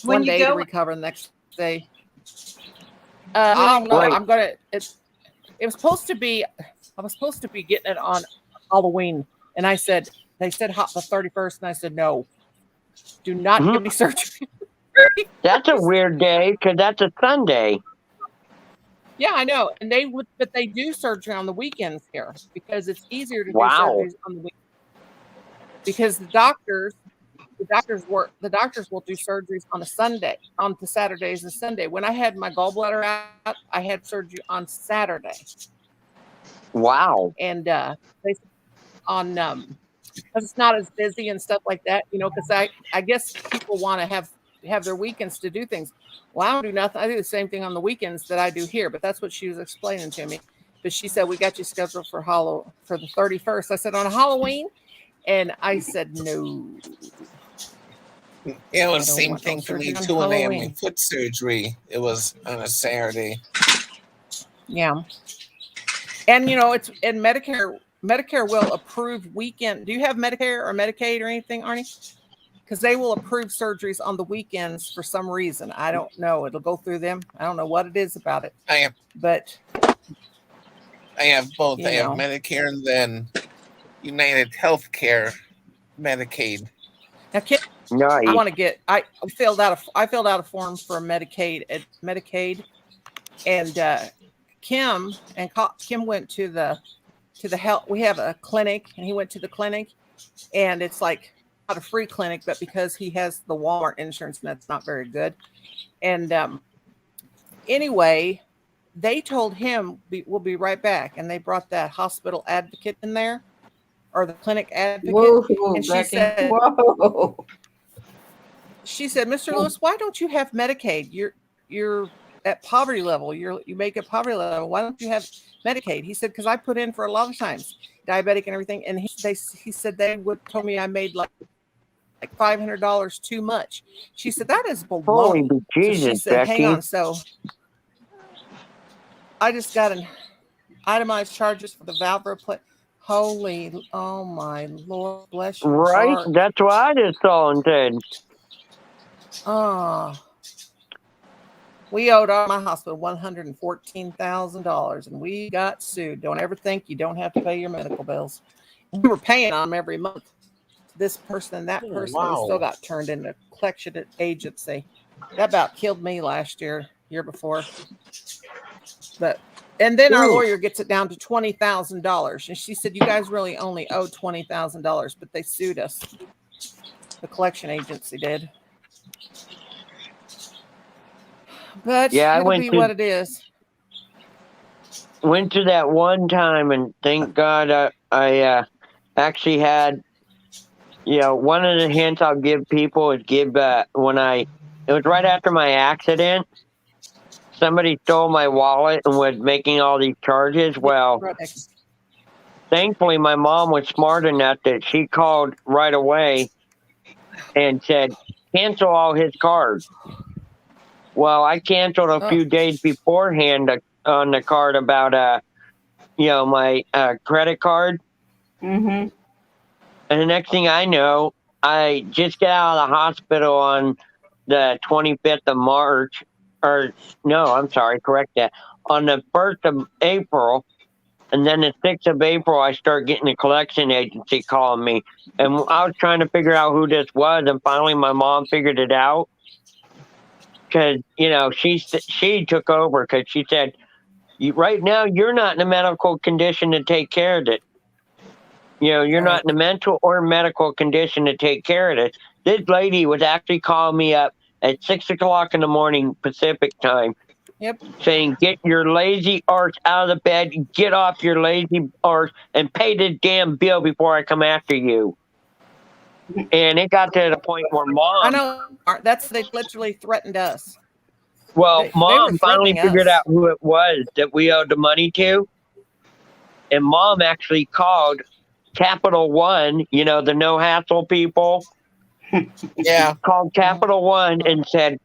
When one you day to go, recover. The next day, when I you don't know. Right. I'm gonna. It was supposed to be. I was supposed to be getting it on Halloween, and I said they said the 31st, and I said no. Do not Mhm. give me surgery. That's a weird day because that's a Sunday. Yeah, I know. And but they do surgery on the weekends here because it's easier to do Wow. surgeries on the weekends because the doctors will do surgeries on a Sunday, on the Saturdays and Sunday. When I had my gallbladder out, I had surgery on Saturday, Wow. and they on because it's not as busy and stuff like that, because I guess people want to have their weekends to do things. Well, I don't do nothing. I do the same thing on the weekends that I do here, but that's what she was explaining to me. But she said, we got you scheduled for the 31st. I said, on Halloween? And I said, no, Yeah, it was I the don't same want no thing for me surgery on too when I had my Halloween. foot surgery. It was on a Saturday. Yeah. And it's in Medicare will approve weekend. Do you have Medicare or Medicaid or anything, Arnie? Because they will approve surgeries on the weekends for some reason. I don't know. It'll go through them. I don't know what it is about it. But I have both. you I have know, Medicare and then United Healthcare Medicaid. now Kim, I Nice. want to get. I filled out a form for Medicaid, and Kim went to the health. We have a clinic, and he went to the clinic, and it's like not a free clinic, but because he has the Walmart insurance, and that's not very good. And anyway, they told him we'll be right back, and they brought that hospital advocate in there, or the clinic advocate, Whoa, and Becky. Whoa. she said, Mr. Lewis, why don't you have Medicaid? You're at poverty level. You make it poverty level. Why don't you have Medicaid? He said, because I put in for a lot of times, diabetic and everything. And he said they would told me I made like $500 too much. She said, that is Holy baloney. be So she Jesus, said, hang Becky. on. So I just got an itemized charges for the valve replacement. Holy, oh my Lord, bless your Right? heart. That's what I just saw and said. Oh, we owed my hospital $114,000, and we got sued. Don't ever think you don't have to pay your medical bills. We were paying on them every month. This person and that person, and we still got turned into collection agency. That about killed me last year before. And then our lawyer gets it down to $20,000, and she said, "You guys really only owe $20,000, but they sued us. The collection agency did." But Yeah, it'll be what it is. Went to that one time, and thank God I actually had. One of the hints I'll give people is it was right after my accident. Somebody stole my wallet and was making all these charges. Well, Thankfully, my mom was smart enough that she called right away and said, cancel all his cards. Well, I canceled a few days beforehand on the card about, my credit card. Mm-hmm. And the next thing I know, I just got out of the hospital on the 25th of March. Or, no, I'm sorry, correct that. On the 1st of April. And then the 6th of April, I start getting a collection agency calling me. And I was trying to figure out who this was. And finally, my mom figured it out. Because, she took over because she said, right now, you're not in a medical condition to take care of it. You're not in a mental or medical condition to take care of it. This lady was actually calling me up at 6 o'clock in the morning Pacific time. Yep. Saying, get your lazy arse out of the bed, get off your lazy arse, and pay the damn bill before I come after you. And it got to the point where I Mom, know. They literally threatened us. well, They were Mom finally threatening figured us. out who it was that we owed the money to. And Mom actually called Capital One, the no hassle people. Yeah. Called Capital One and said,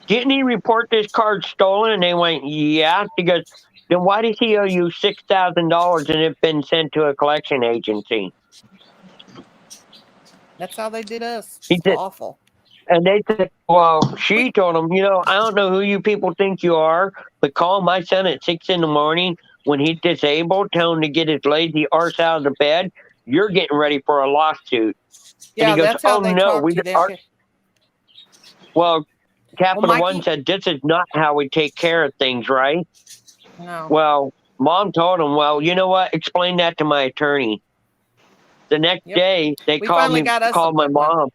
didn't he report this card stolen? And they went, yeah. She goes, then why does he owe you $6,000 and it's been sent to a collection agency? That's how they did us. He It's said, awful. and they said, well, she told him, I don't know who you people think you are, but call my son at 6 in the morning when he's disabled, tell him to get his lazy arse out of the bed. You're getting ready for a lawsuit. Yeah, and he goes, that's how oh, they no, talk to you. Well, Capital Mikey, One said, this is not how we take care of things, right? No. Well, Mom told him, well, you know what? Explain that to my attorney. The next day, they called my mom.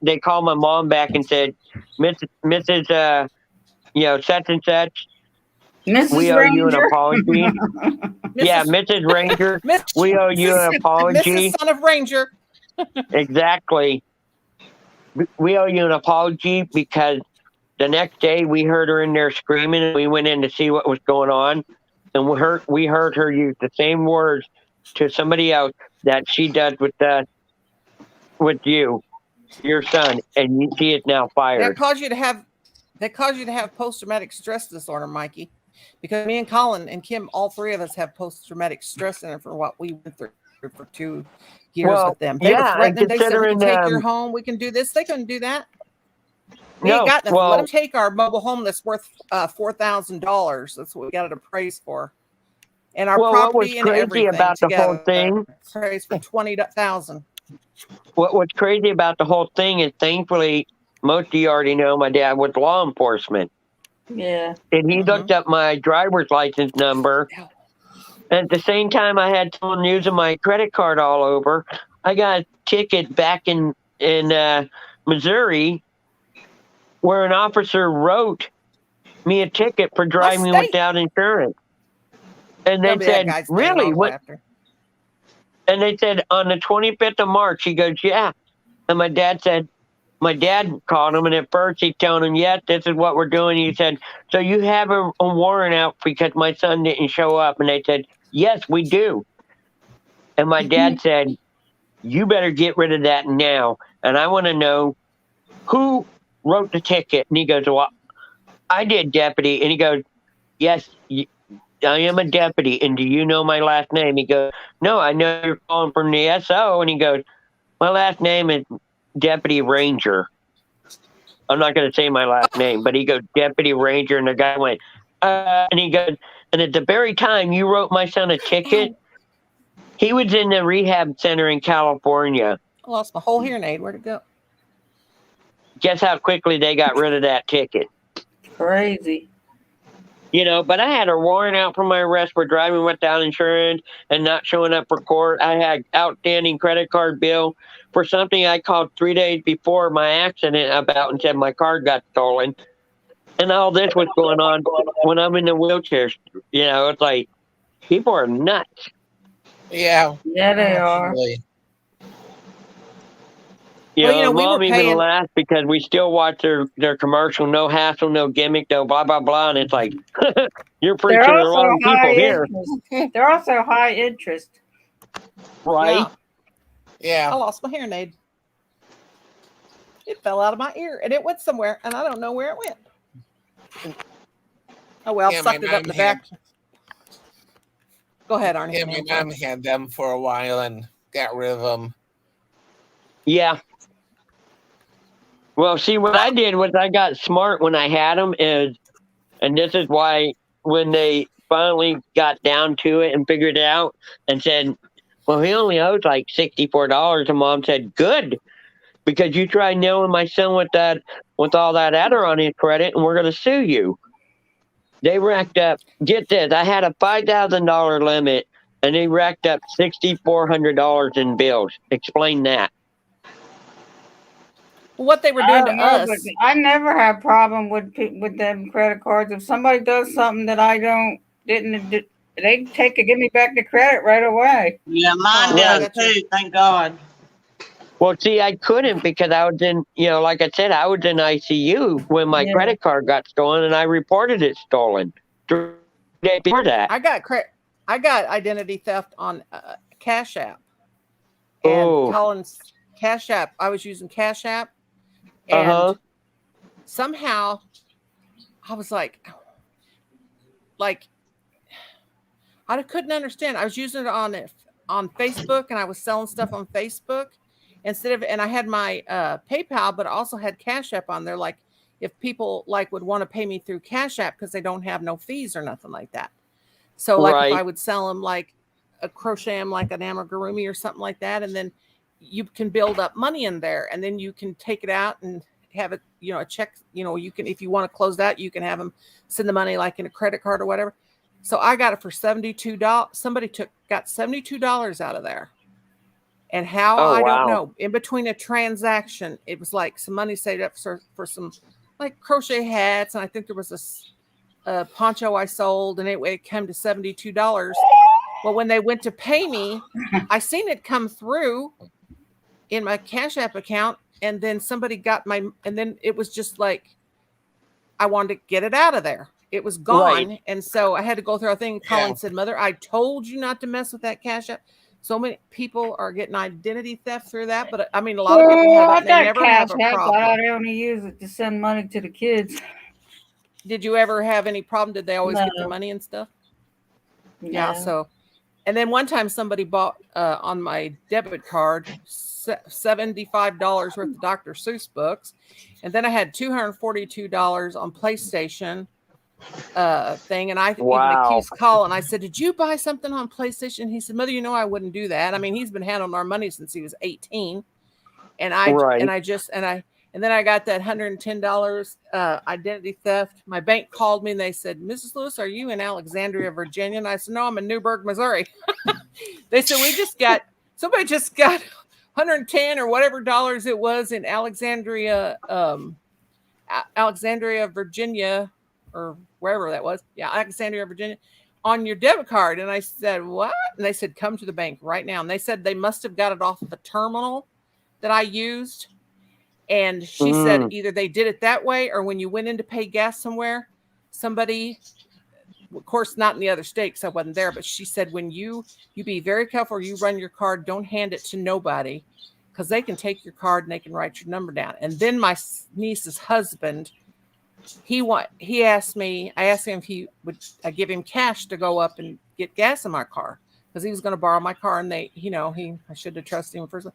They called my mom back and said, Mrs. Such and such, Mrs. we owe you an Ranger. apology. Yeah, Mrs. Ranger, we owe you an apology. Mrs. Son of Ranger. Exactly. We owe you an apology because the next day we heard her in there screaming and we went in to see what was going on. And we heard her use the same words to somebody else that she does with you, your son, and she is now fired. That caused you to have post-traumatic stress disorder, Mikey. Because me and Colin and Kim, all three of us have post-traumatic stress in it for what we went through for 2 years with them. They were threatening. They said, we can take your home. We can do this. They couldn't do that. We ain't got nothing. Let them take our mobile home that's worth $4,000. That's what we got it appraised for. And our property and everything about together. The whole thing? Appraised for $20,000. What's crazy about the whole thing is, thankfully, most of you already know my dad was law enforcement. Yeah. And he looked up my driver's license number. And at the same time, I had someone using my credit card all over. I got a ticket back in Missouri where an officer wrote me a ticket for driving without insurance. And they said, really? What? And they said, on the 25th of March, he goes, yeah. And my dad called him, and at first he's telling him, yes, this is what we're doing. He said, so you have a warrant out because my son didn't show up? And they said, yes, we do. And my dad said, you better get rid of that now. And I want to know who wrote the ticket. And he goes, well, I did, deputy. And he goes, yes, I am a deputy. And do you know my last name? He goes, no, I know you're calling from the SO. And he goes, my last name is Deputy Ranger. I'm not going to say my last name, but he goes, Deputy Ranger. And the guy went, and he goes, and at the very time you wrote my son a ticket, he was in the rehab center in California. I lost my whole hearing aid. Where'd it go? Guess how quickly they got rid of that ticket? Crazy. But I had a warrant out for my arrest for driving without insurance and not showing up for court. I had outstanding credit card bill for something I called 3 days before my accident about and said my car got stolen. And all this was going on when I'm in the wheelchair. It's like people are nuts. Yeah. Yeah, they are. You Well, know, we were mom even paying. laughs because we still watch their commercial, no hassle, no gimmick, no blah blah blah, and it's like you're They're preaching to the also wrong high people here, interest. They're also high interest. right? Yeah, I Yeah. lost my hearing aid. It fell out of my ear and it went somewhere, and I don't know where it went. Oh well, Yeah, my sucked it up mom in the had back. Go ahead, Arnie. yeah, my mom had them for a while and got rid of them. Yeah. Well, see, what I did was I got smart when I had them, and this is why when they finally got down to it and figured it out and said, "Well, he only owes like $64," and mom said, "Good, because you tried nailing my son with all that adder on his credit, and we're going to sue you." They racked up. Get this, I had a $5,000 limit, and they racked up $6,400 in bills. Explain that. What they were I doing to don't know, but us. I never have problem with them credit cards. If somebody does something that I didn't, they give me back the credit right away. Yeah, mine Oh, I does Right. got you. too. Thank God. Well, see, I couldn't because I was in, like I said, I was in ICU when my Yeah. credit card got stolen, and I reported it stolen 3 days before that. I got identity theft on Cash App, and Oh, Colin's Cash App. I was using Cash App, uh and huh. somehow I was like I couldn't understand. I was using it on Facebook, and I was selling stuff on Facebook and I had my PayPal, but I also had Cash App on there. Like if people would want to pay me through Cash App because they don't have no fees or nothing like that. So like if Right. I would sell them like a crochet them like an amigurumi or something like that, and then you can build up money in there, and then you can take it out and have it, a check. You can, if you want to close that, you can have them send the money like in a credit card or whatever. So I got it for $72. Somebody got $72 out of there. And how, Oh, I don't wow. know. In between a transaction, it was like some money saved up for some like crochet hats, and I think there was a poncho I sold, and it came to $72. Well, when they went to pay me, I seen it come through in my Cash App account, and then somebody got and then it was just like I wanted to get it out of there. It was gone. Right. And so I had to go through a thing. Colin Yeah. said, "Mother, I told you not to mess with that Cash App." So many people are getting identity theft through that. But I mean, a lot of people have Well, it I and they got never Cash have a App, but problem. I only use it to send money to the kids. Did you ever have any problem? Did they always get their No. money and stuff? Yeah. So, and then one time somebody bought on my debit card $75 worth of Dr. Seuss books. And then I had $242 on PlayStation thing, and I even Wow. accused Colin. I said, "Did you buy something on PlayStation?" He said, "Mother, I wouldn't do that. I mean, he's been handling our money since he was 18." And Right. and then I got that $110 identity theft. My bank called me and they said, "Mrs. Lewis, are you in Alexandria, Virginia?" And I said, "No, I'm in Newburgh, Missouri." They said, somebody just got 110 or whatever dollars it was in Alexandria, Virginia, or wherever that was. Yeah, Alexandria, Virginia, on your debit card. And I said, "What?" And they said, "Come to the bank right now." And they said they must have got it off of a terminal that I used. And she said either they did it that way, or when you went in to pay gas somewhere, somebody, of course, not in the other state because I wasn't there, but she said, when you be very careful, or you run your card, don't hand it to nobody, because they can take your card and they can write your number down. And then my niece's husband, I asked him if I give him cash to go up and get gas in my car, because he was going to borrow my car, and I should have trusted him first.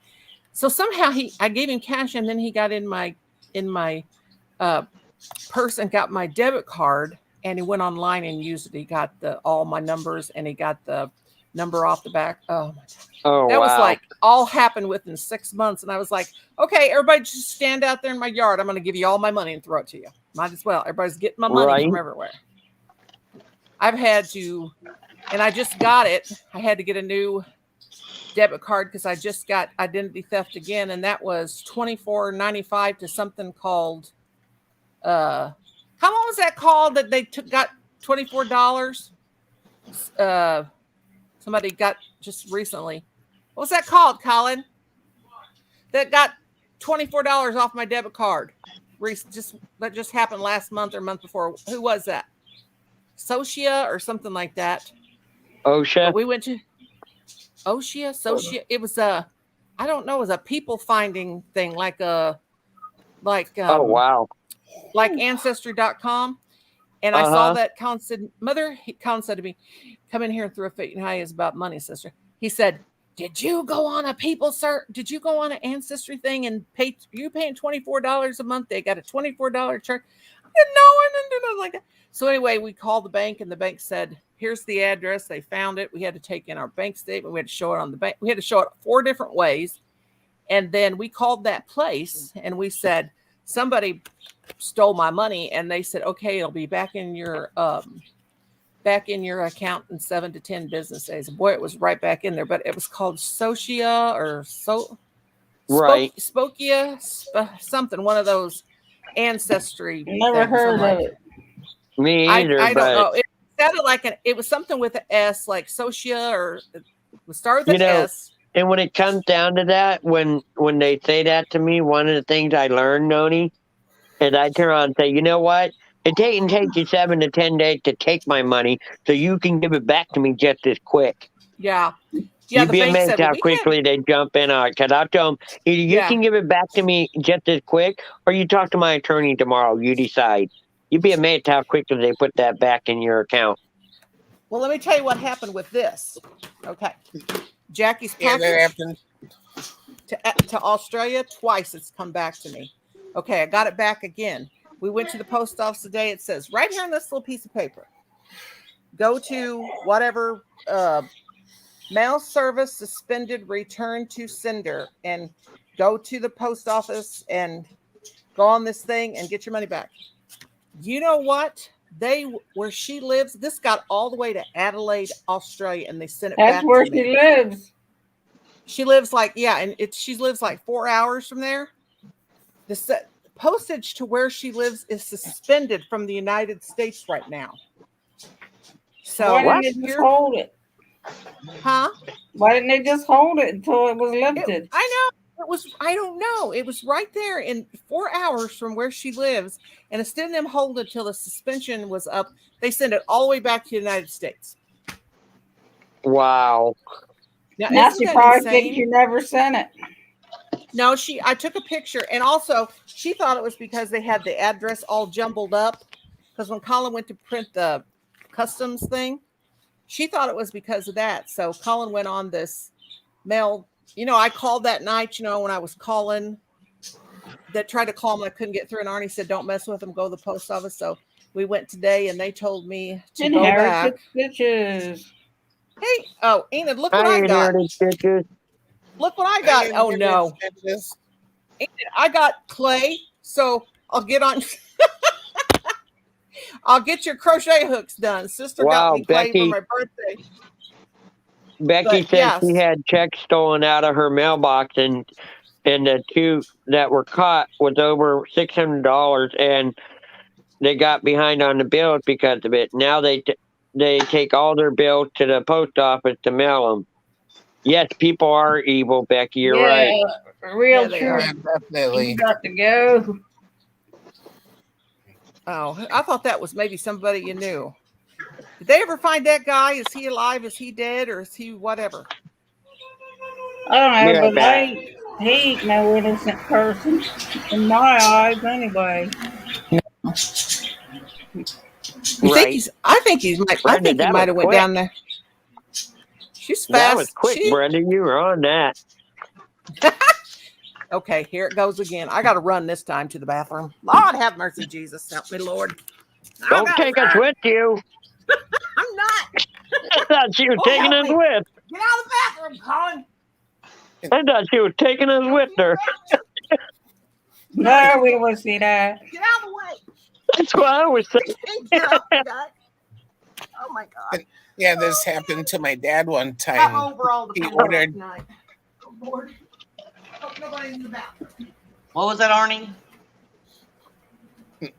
So somehow I gave him cash, and then he got in my purse and got my debit card, and he went online and used it. He got all my numbers, and he got the number off the back. Oh my God. Oh, That was wow. like all happened within 6 months. And I was like, "Okay, everybody just stand out there in my yard. I'm going to give you all my money and throw it to you. Might as well. Everybody's getting my money from Right. everywhere." I've had to, and I just got it. I had to get a new debit card because I just got identity theft again. And that was $24.95 to something called, how long was that called that they got $24? Somebody got just recently. What was that called, Colin? That got $24 off my debit card. That just happened last month or month before. Who was that? Socia or something like that. OSHA. But we went to Socia. It was I don't know, it was a people finding thing like Oh wow. like ancestry.com. And I saw that Colin said, Colin said to me, come in here and throw a fit. You know how he is about money, sister. He said, did you go on a people search? Did you go on an ancestry thing and you paying $24 a month? They got a $24 charge. I said, no, I didn't do nothing like that. So anyway, we called the bank and the bank said, here's the address. They found it. We had to take in our bank statement. We had to show it on the bank. We had to show it 4 different ways. And then we called that place and we said, somebody stole my money. And they said, okay, it'll be back in your account in 7 to 10 business days. Boy, it was right back in there, but it was called Socia or Spokia, something, one of those ancestry. Never heard of it. Me either. I don't know. It sounded like it was something with an S, like Socia, or it would start with an S. And when it comes down to that, when they say that to me, one of the things I learned, Noni, is I turn around and say, you know what? It can take you 7 to 10 days to take my money, so you can give it back to me just as quick. Yeah. You'd be amazed how quickly they jump in on it. Because I'll tell them, either you can give it back to me just as quick, or you talk to my attorney tomorrow. You decide. You'd be amazed how quickly they put that back in your account. Well, let me tell you what happened with this. Okay. Jackie's package to Australia twice. It's come back to me. Okay, I got it back again. We went to the post office today. It says right here on this little piece of paper, go to whatever mail service suspended, return to sender, and go to the post office and go on this thing and get your money back. You know what? Where she lives, this got all the way to Adelaide, Australia, and they sent it back. That's where she lives. She lives she lives like 4 hours from there. The postage to where she lives is suspended from the United States right now. So why didn't they just hold it? Huh? Why didn't they just hold it until it was lifted? I know. I don't know. It was right there in 4 hours from where she lives. And instead of them hold it till the suspension was up, they sent it all the way back to the United States. Wow. Now she probably thinks you never sent it. No, I took a picture, and also she thought it was because they had the address all jumbled up. Because when Colin went to print the customs thing, she thought it was because of that. So Colin went on this mail. I called that night, when I was calling, that tried to call him. I couldn't get through. And Arnie said, don't mess with him. Go to the post office. So we went today and they told me to go back. Bitches. Hey, Enid, look what I got. Look what I got. Oh, no. Enid, I got clay. So I'll get on. I'll get your crochet hooks done. Sister got me clay for my birthday. Becky said she had checks stolen out of her mailbox, and the 2 that were caught was over $600, and they got behind on the bills because of it. Now they take all their bills to the post office to mail them. Yes, people are evil, Becky. You're right. Real true. Definitely. You got to go. Oh, I thought that was maybe somebody you knew. Did they ever find that guy? Is he alive? Is he dead? Or is he whatever? I don't know, but he ain't no innocent person in my eyes anyway. I think he might have went down there. She's fast. That was quick, Brenda. You were on that. Okay, here it goes again. I got to run this time to the bathroom. Lord have mercy, Jesus. Help me, Lord. Don't take us with you. I'm not. I thought she was taking us with. Get out of the bathroom, Colin. I thought she was taking us with her. No, we don't want to see that. Get out of the way. That's what I was saying. Oh, my God. Yeah, this happened to my dad one time. He ordered. Oh, Lord. Hope nobody's in the bathroom. What was that, Arnie?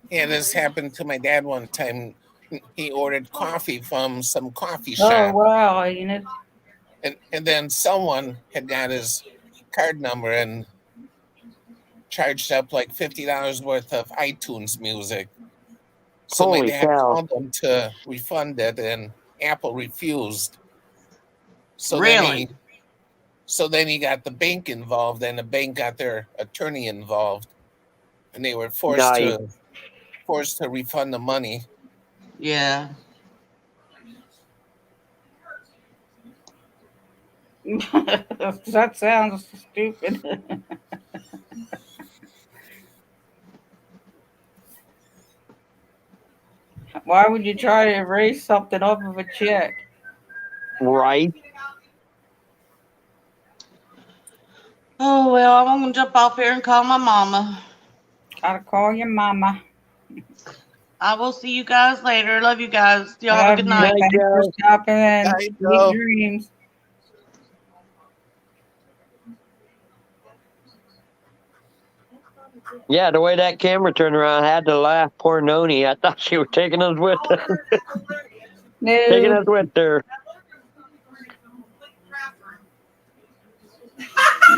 Yeah, this happened to my dad one time. He ordered coffee from some coffee shop. Oh, wow, Enid. And then someone had got his card number, and charged up like $50 worth of iTunes music. So Holy they had cow. called them to refund it, and Apple refused. So Really? then he got the bank involved, and the bank got their attorney involved, and they were forced Nice. to refund the money. Yeah. That sounds stupid. Why would you try to erase something off of a check? Right? Oh, well, I'm going to jump off here and call my mama. Gotta call your mama. I will see you guys later. Love you guys. Y'all have a Love good you. night. Night, Thanks for Joe. stopping in. Night, Sweet Joe. dreams. Yeah, the way that camera turned around, I had to laugh. Poor Noni. I thought she was taking us with her. Taking No. us with her.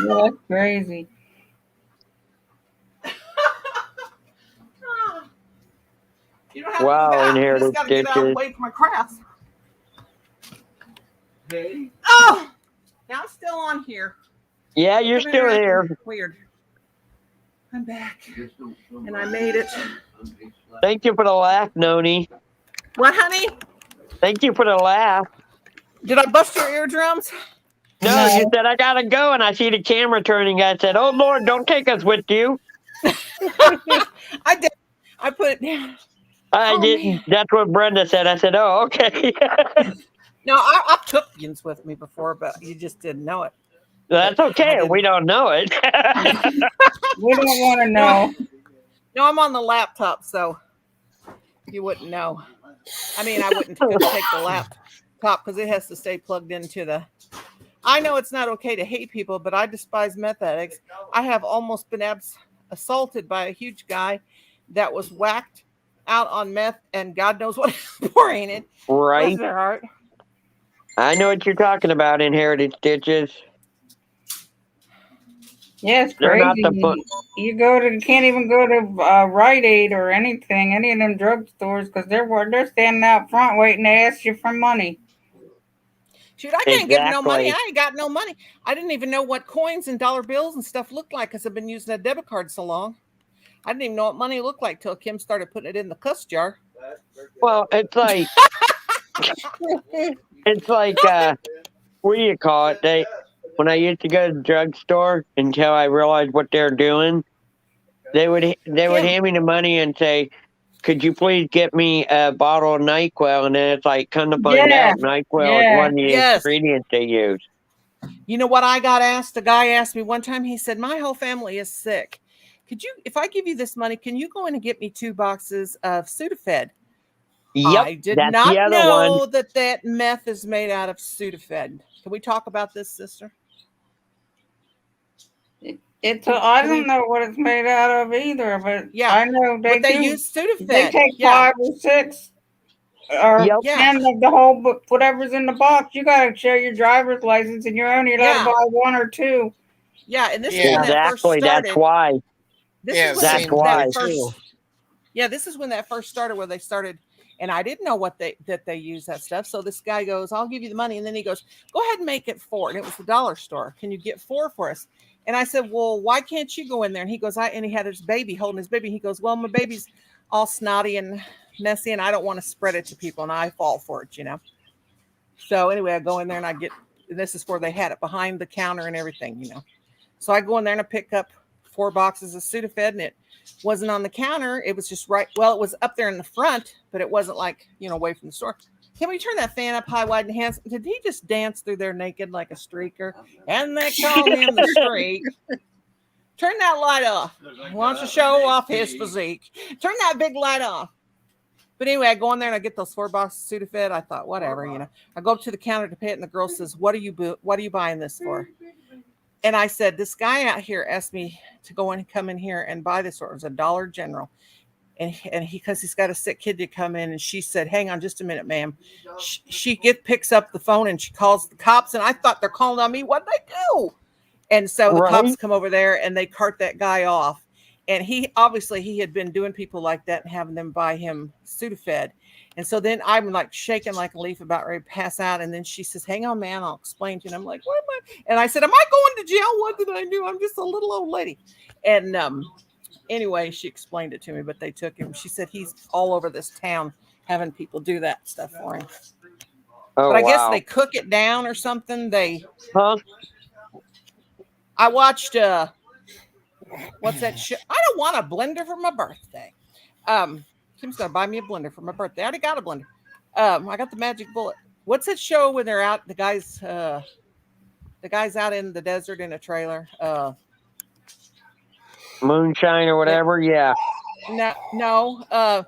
Yeah, that's crazy. You don't have to Wow, move out. You inherited just got to get out of the stitches. way for my crafts. Oh, now I'm still on here. Yeah, you're Come still interacting. here. Weird. I'm back, and I made it. Thank you for the laugh, Noni. What, honey? Thank you for the laugh. Did I bust your eardrums? No, No. you said I gotta go, and I see the camera turning. I said, "Oh Lord, don't take us with you." I did. I put it down. I Oh, didn't. man. That's what Brenda said. I said, "Oh, okay." No, I took yins with me before, but you just didn't know it. That's okay. We don't know it. We don't want to know. No, I'm on the laptop, so you wouldn't know. I mean, I couldn't take the laptop because it has to stay plugged into the. I know it's not okay to hate people, but I despise meth addicts. I have almost been assaulted by a huge guy that was whacked out on meth, and God knows what is pouring it. Right. Bless their heart. I know what you're talking about. Inherited stitches. Yeah, it's They're not crazy. the fun. You can't even go to Rite Aid or anything, any of them drugstores, because they're standing out front waiting to ask you for money. Shoot, I can't give no money. Exactly. I ain't got no money. I didn't even know what coins and dollar bills and stuff looked like because I've been using that debit card so long. I didn't even know what money looked like till Kim started putting it in the cuss jar. Well, it's like what do you call it? When I used to go to the drugstore until I realized what they're doing, they would hand me the money and say, "Could you please get me a bottle of NyQuil?" And then it's like, come to find Yeah, out, NyQuil is yeah. one of the Yes. ingredients they use. You know what I got asked? The guy asked me one time, he said, my whole family is sick. Could you, if I give you this money, can you go in and get me 2 boxes of Sudafed? Yep, I did that's not the other know one. that meth is made out of Sudafed. Can we talk about this, sister? I don't know what it's made out of either, but Yeah, I know but they use Sudafed. They take Yeah. 5 or 6 or Yep. 10 of the whole book, whatever's in the box. You got to show your driver's license, and you're only allowed to Yeah. buy 1 or 2. Yeah, and this is Yeah. when that first Exactly. started. That's why. This Yeah, is when That's same why. here, first. too. Yeah, this is when that first started, where they started, and I didn't know that they use that stuff. So this guy goes, "I'll give you the money," and then he goes, "Go ahead and make it 4." And it was the dollar store. "Can you get 4 for us?" And I said, "Well, why can't you go in there?" And he goes, and he had his baby holding his baby. He goes, "Well, my baby's all snotty and messy, and I don't want to spread it to people, and I fall for it, you know." So anyway, I go in there and and this is where they had it behind the counter and everything, you know. So I go in there and I pick up 4 boxes of Sudafed, and it wasn't on the counter. It was just it was up there in the front, but it wasn't like, away from the store. Can we turn that fan up high, wide, and handsome? Did he just dance through there naked like a streaker? And they call him the streak. Turn that light off. He wants to show off his physique. Turn that big light off. But anyway, I go in there and I get those 4 boxes of Sudafed. I thought, whatever, I go up to the counter to pay it, and the girl says, "What are you buying this for?" And I said, "This guy out here asked me to come in here and buy this." Or it was a Dollar General. And because he's got a sick kid to come in. And she said, "Hang on just a minute, ma'am." She picks up the phone and she calls the cops. And I thought they're calling on me. What'd they do? And so the cops come over there and they cart that guy off. And he obviously he had been doing people like that and having them buy him Sudafed. And so then I'm like shaking like a leaf about ready to pass out. And then she says, hang on, man, I'll explain to you. And I'm like, what am I? And I said, am I going to jail? What did I do? I'm just a little old lady. And anyway, she explained it to me, but they took him. She said he's all over this town having people do that stuff for him. Oh, But I guess wow. they cook it down or something. Huh? I watched what's that show? I don't want a blender for my birthday. Kim's gonna buy me a blender for my birthday. I already got a blender. I got the magic bullet. What's that show when they're out? The guys out in the desert in a trailer. Moonshine or whatever. Yeah. No. Colin,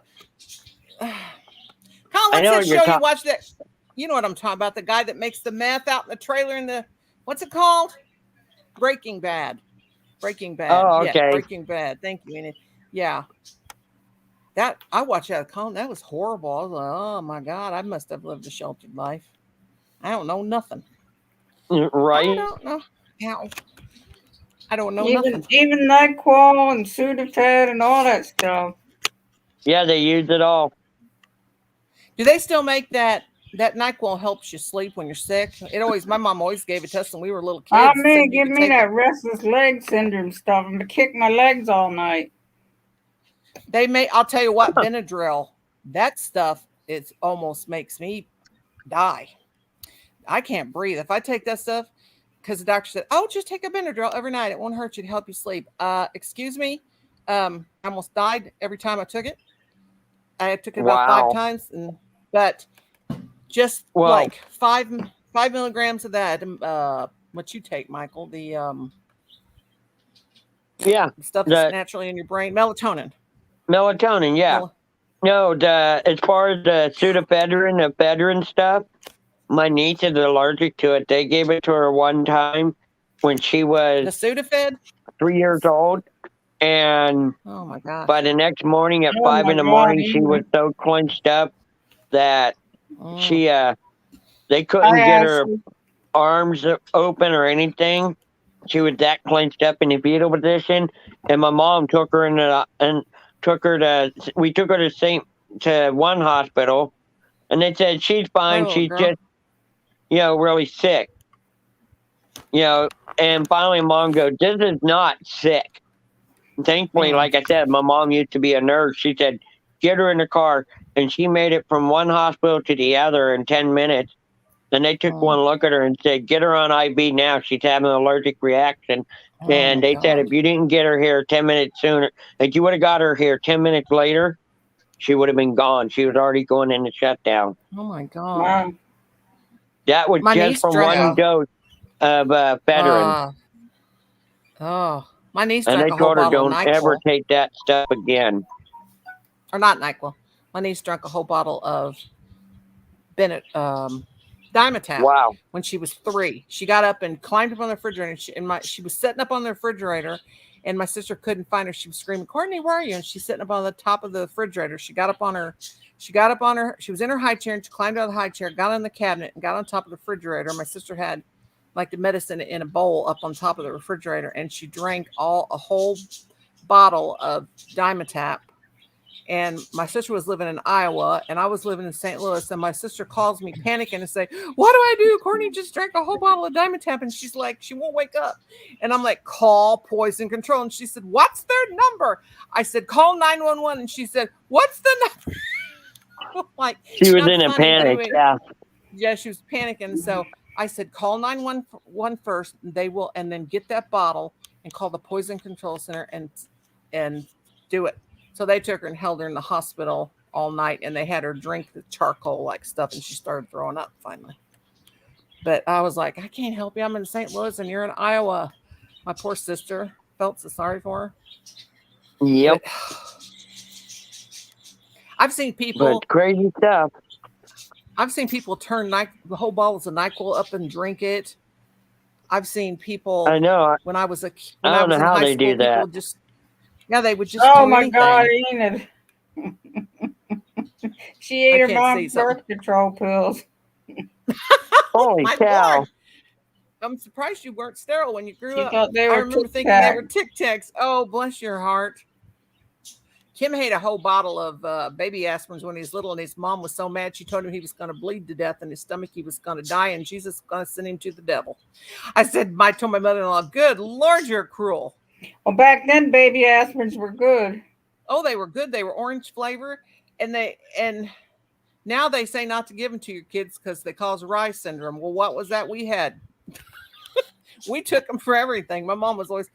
I what's know that what you're show you talking. watch? That you know what I'm talking about? The guy that makes the meth out in the trailer in the what's it called? Breaking Bad. Breaking Bad. Oh, Yeah, okay. Breaking Bad. Thank you, Enid. Yeah. That I watched that, Colin. That was horrible. I was like, oh my God, I must have lived a sheltered life. I don't know nothing. Right. I don't know. How. I don't know Even nothing. even NyQuil and Sudafed and all that stuff. Yeah, they use it all. Do they still make that NyQuil helps you sleep when you're sick? My mom always gave it to us when we were little kids. Oh Said man, you give could me take that it. restless leg syndrome stuff. I'm gonna kick my legs all night. I'll tell you what, Benadryl, that stuff almost makes me die. I can't breathe. If I take that stuff, because the doctor said, oh, just take a Benadryl every night. It won't hurt you to help you sleep. Excuse me. I almost died every time I took it. I took it about 5 times, but just like 5 milligrams of that. What you take, Michael? The stuff that's naturally in your brain, melatonin. Melatonin, yeah. No, as far as the pseudoephedrine, the ephedrine stuff, my niece is allergic to it. They gave it to her one time when she was the Sudafed 3 years old, and oh my gosh! By the next morning at 5 in the morning, she was so clenched up that they couldn't get her arms open or anything. She was that clenched up in the fetal position, and my mom took her we took her to one hospital, and they said she's fine. She's just, really sick. And finally mom goes, this is not sick. Thankfully, like I said, my mom used to be a nurse. She said, get her in the car. And she made it from one hospital to the other in 10 minutes. And they took one look at her and said, get her on IV now. She's having an allergic reaction. And they said, if you didn't get her here 10 minutes sooner, if you would have got her here 10 minutes later, she would have been gone. She was already going into shutdown. Oh, my God. Wow. That was just from one dose of ephedrine. My niece and drank they a whole told her, bottle of don't NyQuil. ever take that stuff again. Or not NyQuil. My niece drank a whole bottle of Dimetap when she was 3. She got up and climbed up on the refrigerator, she was sitting up on the refrigerator, and my sister couldn't find her. She was screaming, Courtney, where are you? And she's sitting up on the top of the refrigerator. She was in her high chair, and she climbed out of the high chair, got on the cabinet, and got on top of the refrigerator. My sister had like the medicine in a bowl up on top of the refrigerator, and she drank a whole bottle of Dimetap. And my sister was living in Iowa, and I was living in St. Louis. And my sister calls me panicking and say, what do I do? Courtney just drank a whole bottle of Dimetap. And she's like, she won't wake up. And I'm like, call poison control. And she said, what's their number? I said, call 911. And she said, what's the number? Like, she was in a panic. Anyway, yeah, she was panicking. So I said, call 911 first. And then get that bottle and call the poison control center and do it. So they took her and held her in the hospital all night, and they had her drink the charcoal like stuff, and she started throwing up finally. But I was like, I can't help you. I'm in St. Louis, and you're in Iowa. My poor sister. Felt so sorry for her. Yep. But I've seen people. But crazy stuff. I've seen people turn the whole bottles of NyQuil up and drink it. I've seen people. I know. When I was a kid, I don't know how they do that. They would just. Oh do my anything. God, Enid! She ate her mom's birth control pills. Holy cow! Lord. I'm surprised you weren't sterile when you grew up. Thought they were I remember thinking they were Tic Tacs. Oh, bless your heart. Kim ate a whole bottle of baby aspirins when he was little, and his mom was so mad she told him he was going to bleed to death in his stomach. He was going to die, and Jesus was going to send him to the devil. I told my mother-in-law, "Good Lord, you're cruel." Well, back then, baby aspirins were good. Oh, they were good. They were orange flavor, and now they say not to give them to your kids because they cause Rye syndrome. Well, what was that we had? We took them for everything. My mom was always,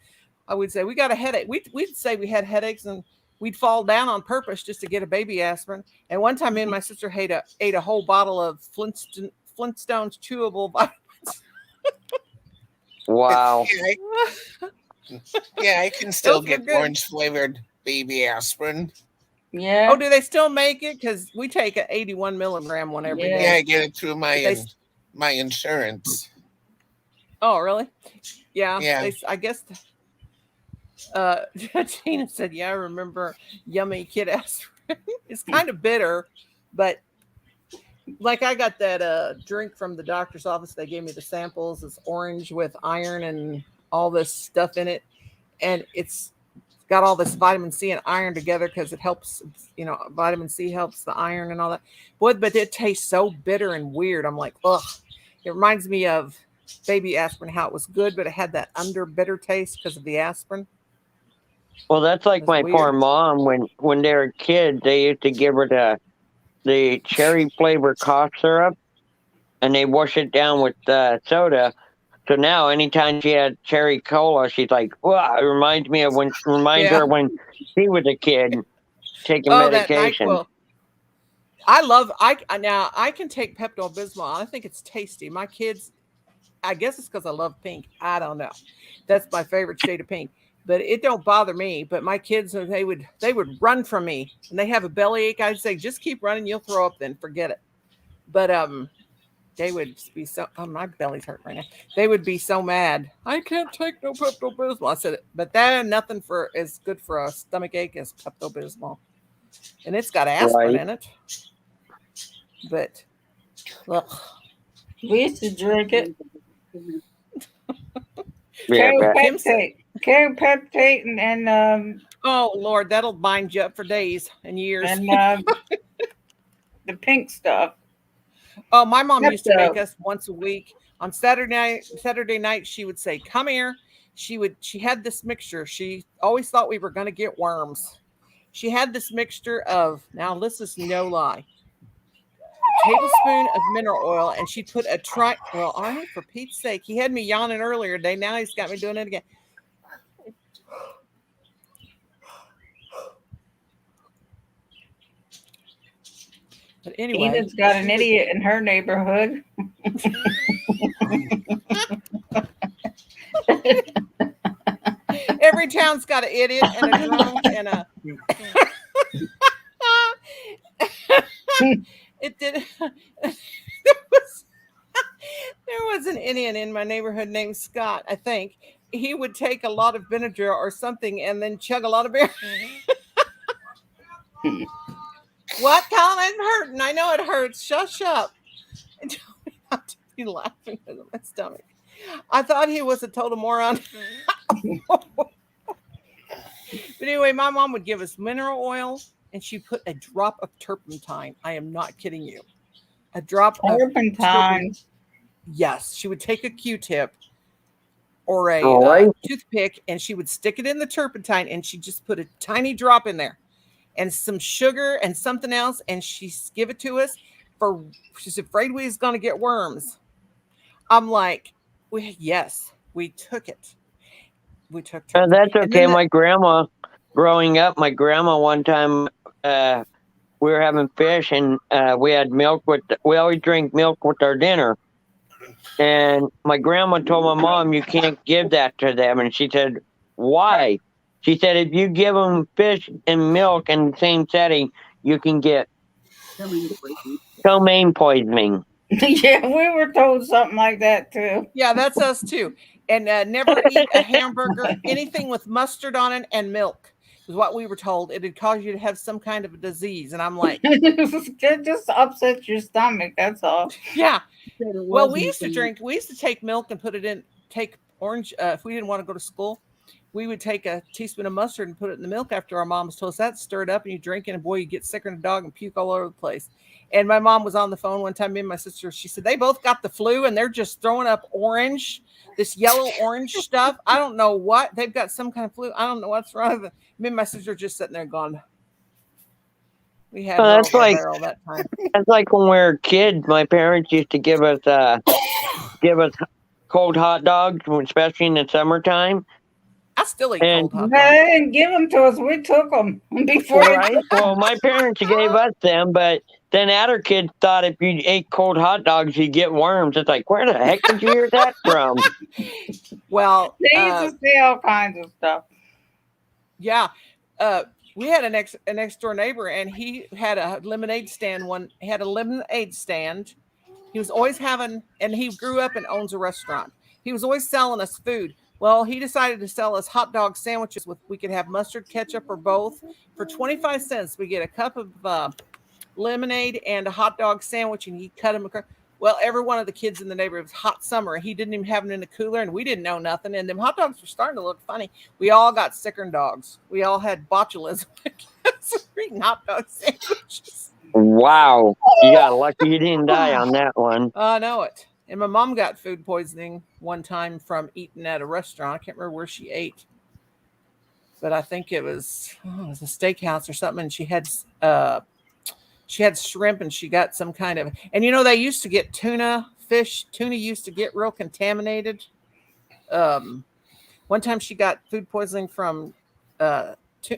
I would say, we got a headache. We'd say we had headaches, and we'd fall down on purpose just to get a baby aspirin. And one time, me and my sister ate a whole bottle of Flintstones chewable vitamins. Wow. Yeah, I can still Those were get good. orange flavored baby aspirin. Yeah. Oh, do they still make it? Because we take an 81 milligram one every Yeah. day. Yeah, I get it through my But my insurance. Oh, really? Yeah. Yeah. I guess. Gina said, "Yeah, I remember yummy kid aspirin." It's kind of bitter, but like I got that drink from the doctor's office. They gave me the samples. It's orange with iron and all this stuff in it, and it's got all this vitamin C and iron together because it helps. Vitamin C helps the iron and all that. Boy, but it tastes so bitter and weird. I'm like, ugh. It reminds me of baby aspirin, how it was good, but it had that under bitter taste because of the aspirin. Well, that's like That's my weird. poor mom. When they were kids, they used to give her the cherry flavor cough syrup, and they wash it down with soda. So now, anytime she had cherry cola, she's like, "Wow!" It reminds Yeah. her when she was a kid taking Oh, that medication. NyQuil. Now I can take Pepto-Bismol. I think it's tasty. My kids, I guess it's because I love pink. I don't know. That's my favorite shade of pink. But it don't bother me. But my kids, they would run from me, and they have a bellyache. I'd say, just keep running. You'll throw up. Then forget it. But they would be so. Oh, my belly's hurt right now. They would be so mad. I can't take no Pepto-Bismol. I said, but that nothing for as good for a stomach ache as Pepto-Bismol, and it's got aspirin Right. in it. But ugh. We used to drink it. Yeah, but Kim said, Carapeptate and "Oh Lord, that'll bind you up for days and years." the pink stuff. Oh, my mom used to make Pepto. us once a week on Saturday night. She would say, "Come here." She had this mixture. She always thought we were going to get worms. She had this mixture of, now this is no lie, tablespoon of mineral oil, and she put well, Arnie, for Pete's sake, he had me yawning earlier today. Now he's got me doing it again. But anyway, Edith's got an idiot in her neighborhood. every town's got an idiot and a drunk and a. It did. There was an Indian in my neighborhood named Scott, I think. He would take a lot of vinegar or something and then chug a lot of beer. What, Colin? I'm hurting. I know it hurts. Shush up. And tell me not to be laughing because of my stomach. I thought he was a total moron. But anyway, my mom would give us mineral oil and she put a drop of turpentine. I am not kidding you. A drop of Turpentine. Yes, she would take a Q-tip or a Right. toothpick and she would stick it in the turpentine and she just put a tiny drop in there and some sugar and something else and she'd give it to us she's afraid we was going to get worms. I'm like, yes, we took it. We took turpentine. That's And okay. then My grandma, growing up, one time we were having fish and we had milk we always drink milk with our dinner. And my grandma told my mom, "You can't give that to them." And she said, "Why?" She said, "If you give them fish and milk in the same setting, you can get ptomaine poisoning." Yeah, we were told something like that too. yeah, that's us too. And never eat a hamburger, anything with mustard on it and milk is what we were told. It'd cause you to have some kind of a disease. And I'm like, It just upsets your stomach. That's all. yeah. Well, we used to take milk and take orange if we didn't want to go to school. we would take a teaspoon of mustard and put it in the milk after our moms told us that, stir it up, and you drink it, and boy, you get sicker than a dog and puke all over the place. And my mom was on the phone one time, me and my sister, she said, they both got the flu and they're just throwing up this yellow orange stuff. I don't know what. They've got some kind of flu. I don't know what's wrong with it. Me and my sister are just sitting there going, we had Well, her that's over a like barrel that time. that's like when we were kids. My parents used to give us cold hot dogs, especially in the summertime. I still eat And cold hot They dogs. didn't give them to us. We took them before. right, well, my parents gave us them, but then other kids thought if you ate cold hot dogs, you get worms. It's like, where the heck did you hear that from? Well, They used to say all kinds of stuff. yeah. We had a next door neighbor, and he had a lemonade stand. He had a lemonade stand. He was always having, and he grew up and owns a restaurant. He was always selling us food. Well, he decided to sell us hot dog sandwiches we could have mustard, ketchup, or both. For 25 cents, we get a cup of lemonade and a hot dog sandwich, and he cut them across. Well, every one of the kids in the neighborhood, it was hot summer. He didn't even have them in the cooler, and we didn't know nothing. And them hot dogs were starting to look funny. We all got sicker than dogs. We all had botulism because we're eating hot dog sandwiches. Wow, you got lucky you didn't die on that one. I know it. And my mom got food poisoning one time from eating at a restaurant. I can't remember where she ate, but I think it was a steakhouse or something. And she had shrimp, and she got some kind of. And they used to get tuna fish. Tuna used to get real contaminated. One time she got food poisoning from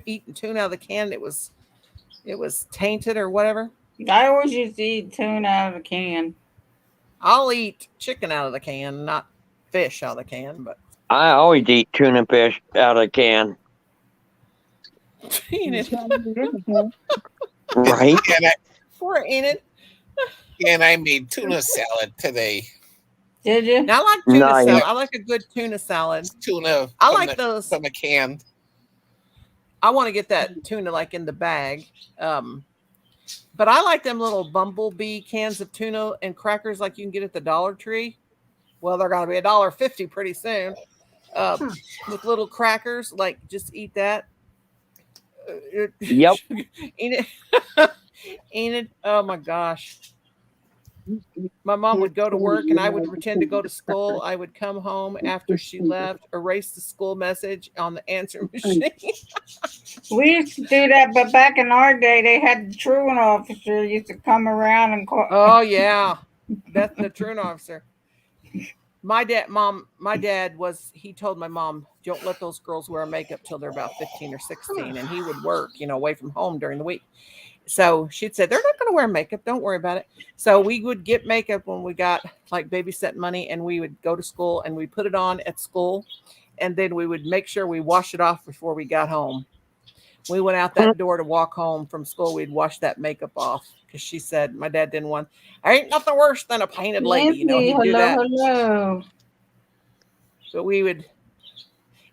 eating tuna out of the can. It was tainted or whatever. I always used to eat tuna out of a can. I'll eat chicken out of the can, not fish out of the can, but I always eat tuna fish out of a can. Right? Poor Enid. And I made tuna salad today. Did you? Now, I like tuna Nice. salad. I like a good tuna salad. Tuna. I like those. From a can. I want to get that tuna like in the bag. But I like them little bumblebee cans of tuna and crackers like you can get at the Dollar Tree. Well, they're going to be $1.50 pretty soon. With little crackers, like just eat that. Yep. Enid, oh my gosh. My mom would go to work and I would pretend to go to school. I would come home after she left, erase the school message on the answering machine. We used to do that, but back in our day, they had the truant officer used to come around and call. Oh yeah, that's the truant officer. My dad he told my mom, don't let those girls wear makeup till they're about 15 or 16, and he would work, away from home during the week. So she'd say, they're not going to wear makeup. Don't worry about it. So we would get makeup when we got like babysitting money, and we would go to school and we put it on at school. And then we would make sure we washed it off before we got home. We went out that door to walk home from school. We'd wash that makeup off because she said my dad didn't want. There ain't nothing worse than a painted lady. Nancy, He'd do that. hello. So we would.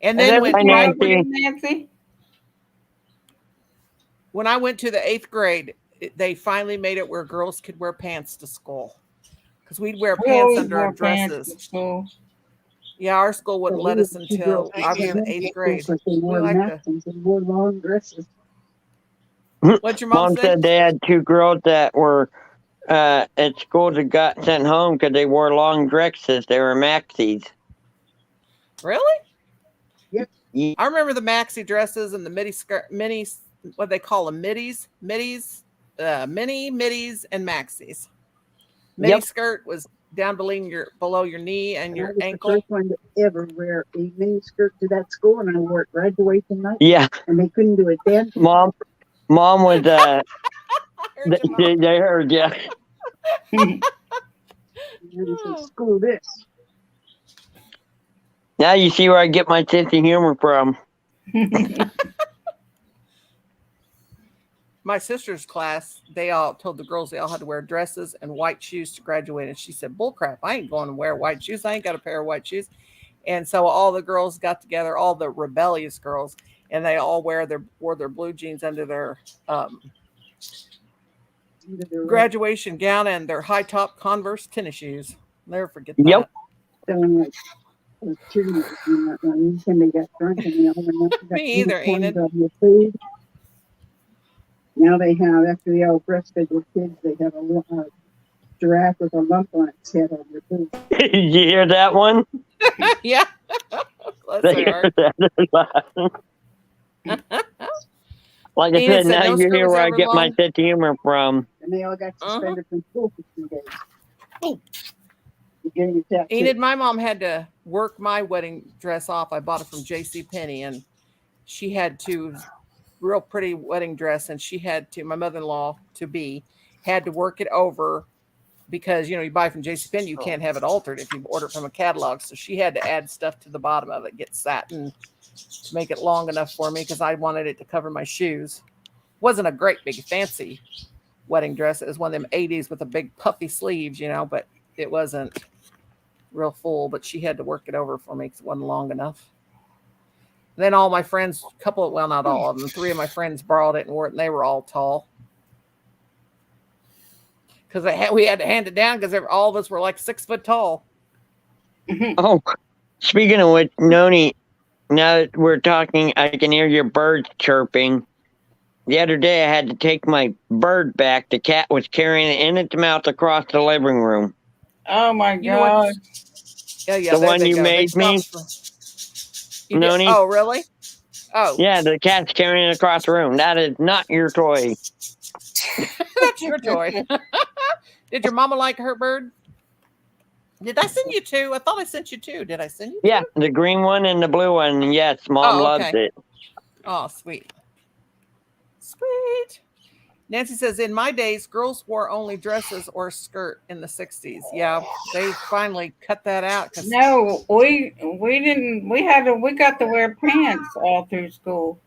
And then Nancy. When I went to the 8th grade, they finally made it where girls could wear pants to school because we'd wear pants under our dresses. Yeah, our school wouldn't let us until I was in the 8th grade. We wore long dresses. What'd your mom say? said they had 2 girls that were at school that got sent home because they wore long dresses. They were maxis. Really? Yep. Yeah. I remember the maxi dresses and the minis, what they call them, middies, mini middies, and maxis. Midi skirt was down below your knee and your ankle. I was the first one to ever wear a mini skirt to that school, and I wore it graduation night. Yeah. And they couldn't do it then. Mom was they heard you. School this. Now you see where I get my sense of humor from. My sister's class, they all told the girls they all had to wear dresses and white shoes to graduate. And she said, bull crap, I ain't going to wear white shoes. I ain't got a pair of white shoes. And so all the girls got together, all the rebellious girls, and they all wore their blue jeans under their graduation gown and their high top Converse tennis shoes. Never forget that. Yep. was cheerleaders in that one. And they got drunk and they all went out and got Me either, uniforms Enid. on their food. Now they have, after they all breastfed their kids, they have a giraffe with a lump on its head on their food. You hear that one? Yeah. Bless They their hear heart. that. Like I Enid said, said now no you skirt hear was where I ever get my long. sense of humor from. And they all got suspended from school for 2 days. Oh. You're getting a tattoo. Enid, my mom had to work my wedding dress off. I bought it from JCPenney, and she had to, real pretty wedding dress, and she had to, my mother-in-law to be, had to work it over because, you know, you buy from JCPenney, you can't have it altered if you order it from a catalog. So she had to add stuff to the bottom of it, get satin to make it long enough for me because I wanted it to cover my shoes. Wasn't a great big fancy wedding dress. It was one of them 80s with a big puffy sleeves, you know, but it wasn't real full, but she had to work it over for me because it wasn't long enough. Then all my friends, well, not all of them, 3 of my friends borrowed it and wore it, and they were all tall. Because we had to hand it down because all of us were like 6 foot tall. Oh, speaking of which, Noni, now that we're talking, I can hear your birds chirping. The other day I had to take my bird back. The cat was carrying it in its mouth across the living room. Oh my You know what? God. Yeah, The there one they you go. They made me? stopped you did? Noni? Oh, really? Oh. Yeah, the cat's carrying it across the room. That is not your toy. That's your toy. Did your mama like her bird? Did I send you 2? I thought I sent you 2. Did I send you 2? Yeah, the green one and the blue one. Yes, Mom loves it. Oh, sweet. Sweet. Nancy says, in my days, girls wore only dresses or skirt in the 60s. Yeah, they finally cut that out. No, we didn't. We got to wear pants all through school.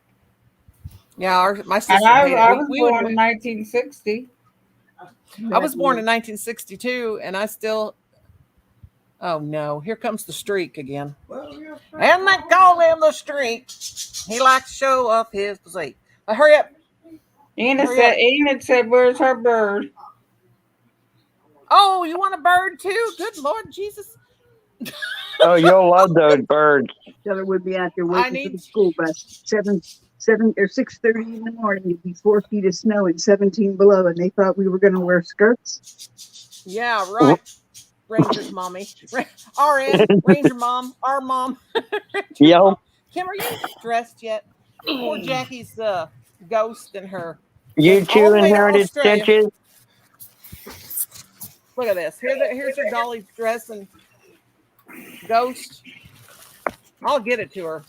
Yeah, my And sister I hated it. was born in 1960. I was born in 1962, and I still. Oh no! Here comes the streak again. And they call him the streak. He likes to show off his physique. Hurry up! Enid said, "Where's her bird?" Oh, you want a bird too? Good Lord Jesus! Oh, you'll love those birds. Taylor would be out there waiting for the school bus. 7 or 6:30 in the morning. It'd be 4 feet of snow and 17 below, and they thought we were going to wear skirts. Yeah, right. Ranger's mommy. RN, Ranger mom, our mom. Yo. Kim, are you dressed yet? Poor Jackie's ghost and her. You 2 inherited stitches. Look at this. Here's her Dolly's dress and ghost. I'll get it to her.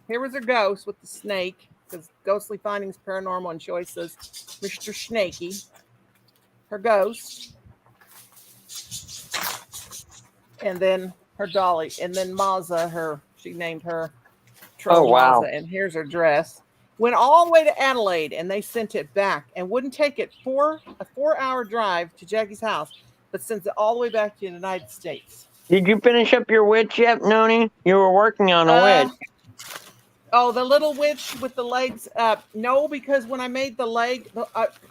Here was her ghost with the snake, because Ghostly Findings Paranormal and Choices, Mr. Snaky. Her ghost. And then her Dolly. And then Mazza, she named her Troll Mazza. And here's her dress. Went all the way to Adelaide, and they sent it back and wouldn't take it a 4-hour drive to Jackie's house, but sent it all the way back to the United States. Did you finish up your witch yet, Noni? You were working on a witch. Oh, the little witch with the legs. No, because when I made the leg,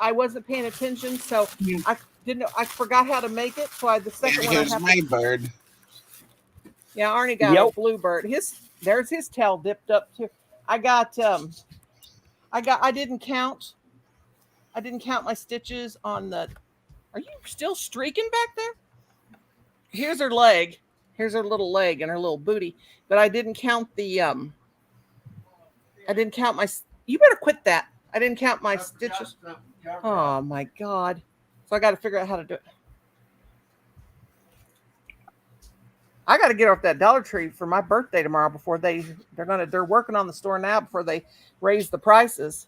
I wasn't paying attention, so I didn't. I forgot how to make it. So the second one. Here's my bird. Yeah, Arnie got a blue bird. There's his tail dipped up too. I didn't count. I didn't count my stitches on the. Are you still streaking back there? Here's her leg. Here's her little leg and her little booty. But I didn't count the. I didn't count my. You better quit that. I didn't count my stitches. Oh my God! So I got to figure out how to do it. I got to get off that Dollar Tree for my birthday tomorrow before they're working on the store now before they raise the prices.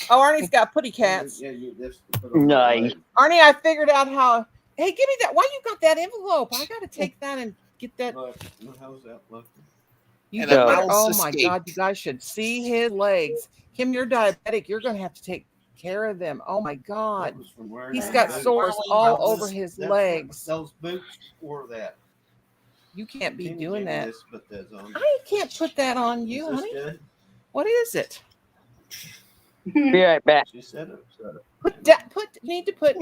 Oh, Arnie's got putty cats. Nice. Arnie, I figured out how. Hey, give me that. Why you got that envelope? I got to take that and get that. How's that looking? Oh my God, you guys should see his legs. Kim, you're diabetic. You're going to have to take care of them. Oh my God. He's got sores all over his legs. Those boots or that. You can't be doing that. I can't put that on you, honey. Good? What is it? Be right back. She said it. Need to put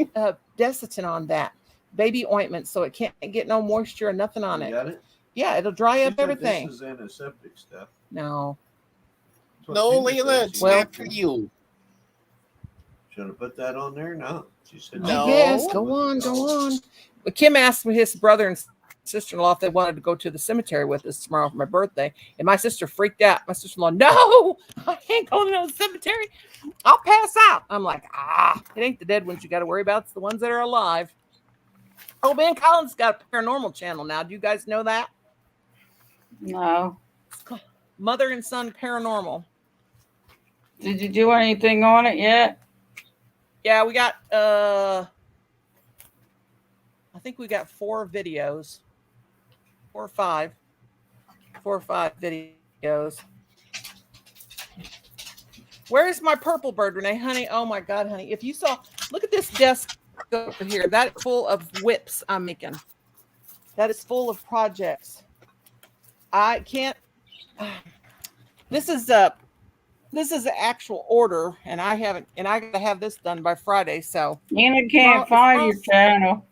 Desitin on that baby ointment so it can't get no moisture or nothing on it. Got it? Yeah, it'll dry She up said everything. This is antiseptic stuff. No. That's what No, Tina Layla, said. it's Well- not for you. Should have put that on there? No. She said I No. guess. Go on. But Kim asked me his brother and sister-in-law if they wanted to go to the cemetery with us tomorrow for my birthday. And my sister freaked out. My sister-in-law, no, I can't go to the cemetery. I'll pass out. I'm like, it ain't the dead ones you got to worry about. It's the ones that are alive. Oh, Ben Collins got a paranormal channel now. Do you guys know that? No. It's called Mother and Son Paranormal. Did you do anything on it yet? Yeah, we got I think we got 4 videos. 4 or 5. 4 or 5 videos. Where's my purple bird, Renee? Honey, oh my God, honey. If you saw, look at this desk over here. That is full of whips I'm making. That is full of projects. I can't. This is an actual order, and I got to have this done by Friday. So Nina can't find your channel.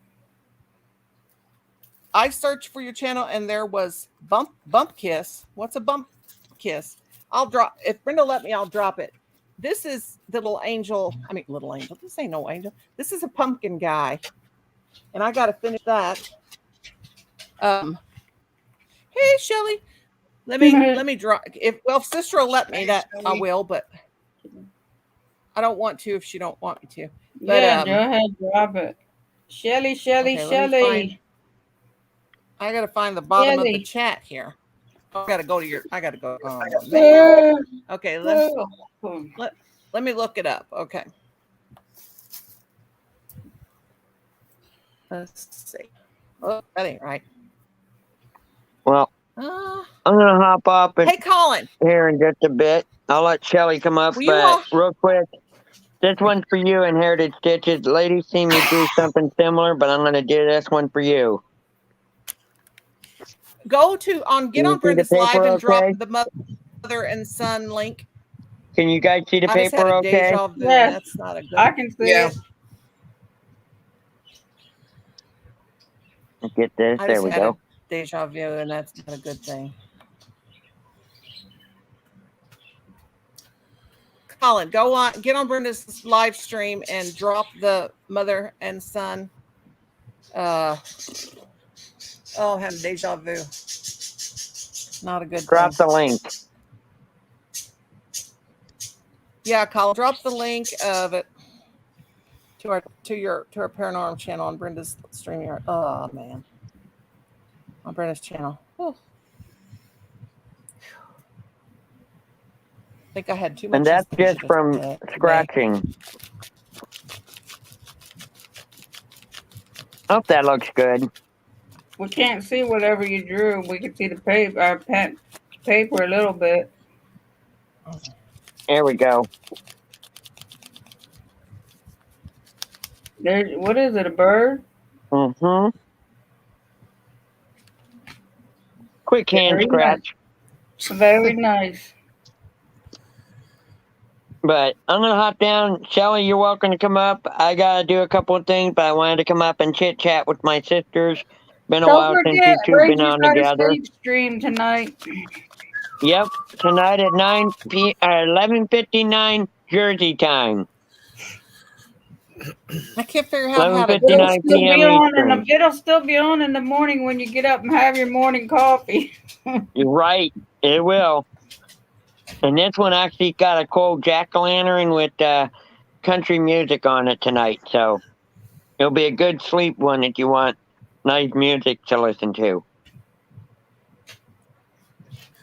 I searched for your channel, and there was bump kiss. What's a bump kiss? I'll drop if Brenda let me. I'll drop it. This is the little angel. I mean, little angel. This ain't no angel. This is a pumpkin guy, and I got to finish that. Hey, Shelly. Let me draw. If sister will let me, that I will, but I don't want to if she don't want me to. But, yeah, go ahead, drop it. Shelly. I gotta find the bottom of the chat here. I gotta go. Okay, let me look it up. Okay. Let's see. Oh, that ain't right. Well, I'm gonna hop up and hey, Colin. Here in just a bit. I'll let Shelly come up, but real quick, this one's for you, Inherited Stitches. Ladies see me do something similar, but I'm gonna do this one for you. Go to get on Brenda's live and drop the mother and son link. Can you guys see the paper? I just had a okay. deja vu. Yes. That's not a good. I can see it. Get this. There we go. Deja vu, and that's not a good thing. Colin, go on, get on Brenda's live stream and drop the mother and son. I'm having deja vu. Not a good Drop thing. the link. Yeah, Colin, drop the link of it to our paranormal channel on Brenda's streaming. Oh man, on Brenda's channel. Oh. I think I had too much. And that's just from scratching. Hope that looks good. We can't see whatever you drew. We can see the paper a little bit. There we go. What is it, a bird? Mm-hmm. Quick hand scratch. Nice. Very nice. But I'm going to hop down. Shelly, you're welcome to come up. I got to do a couple of things, but I wanted to come up and chit-chat with my sisters. Been a while since you two been on together. Stream tonight. Yep, tonight at 11:59 Jersey time. I can't figure out how to 11:59 p.m. Eastern. It'll still be on in the morning when you get up and have your morning coffee. You're right, it will. And this one actually got a cold jack-o'-lantern with country music on it tonight, so it'll be a good sleep one if you want nice music to listen to.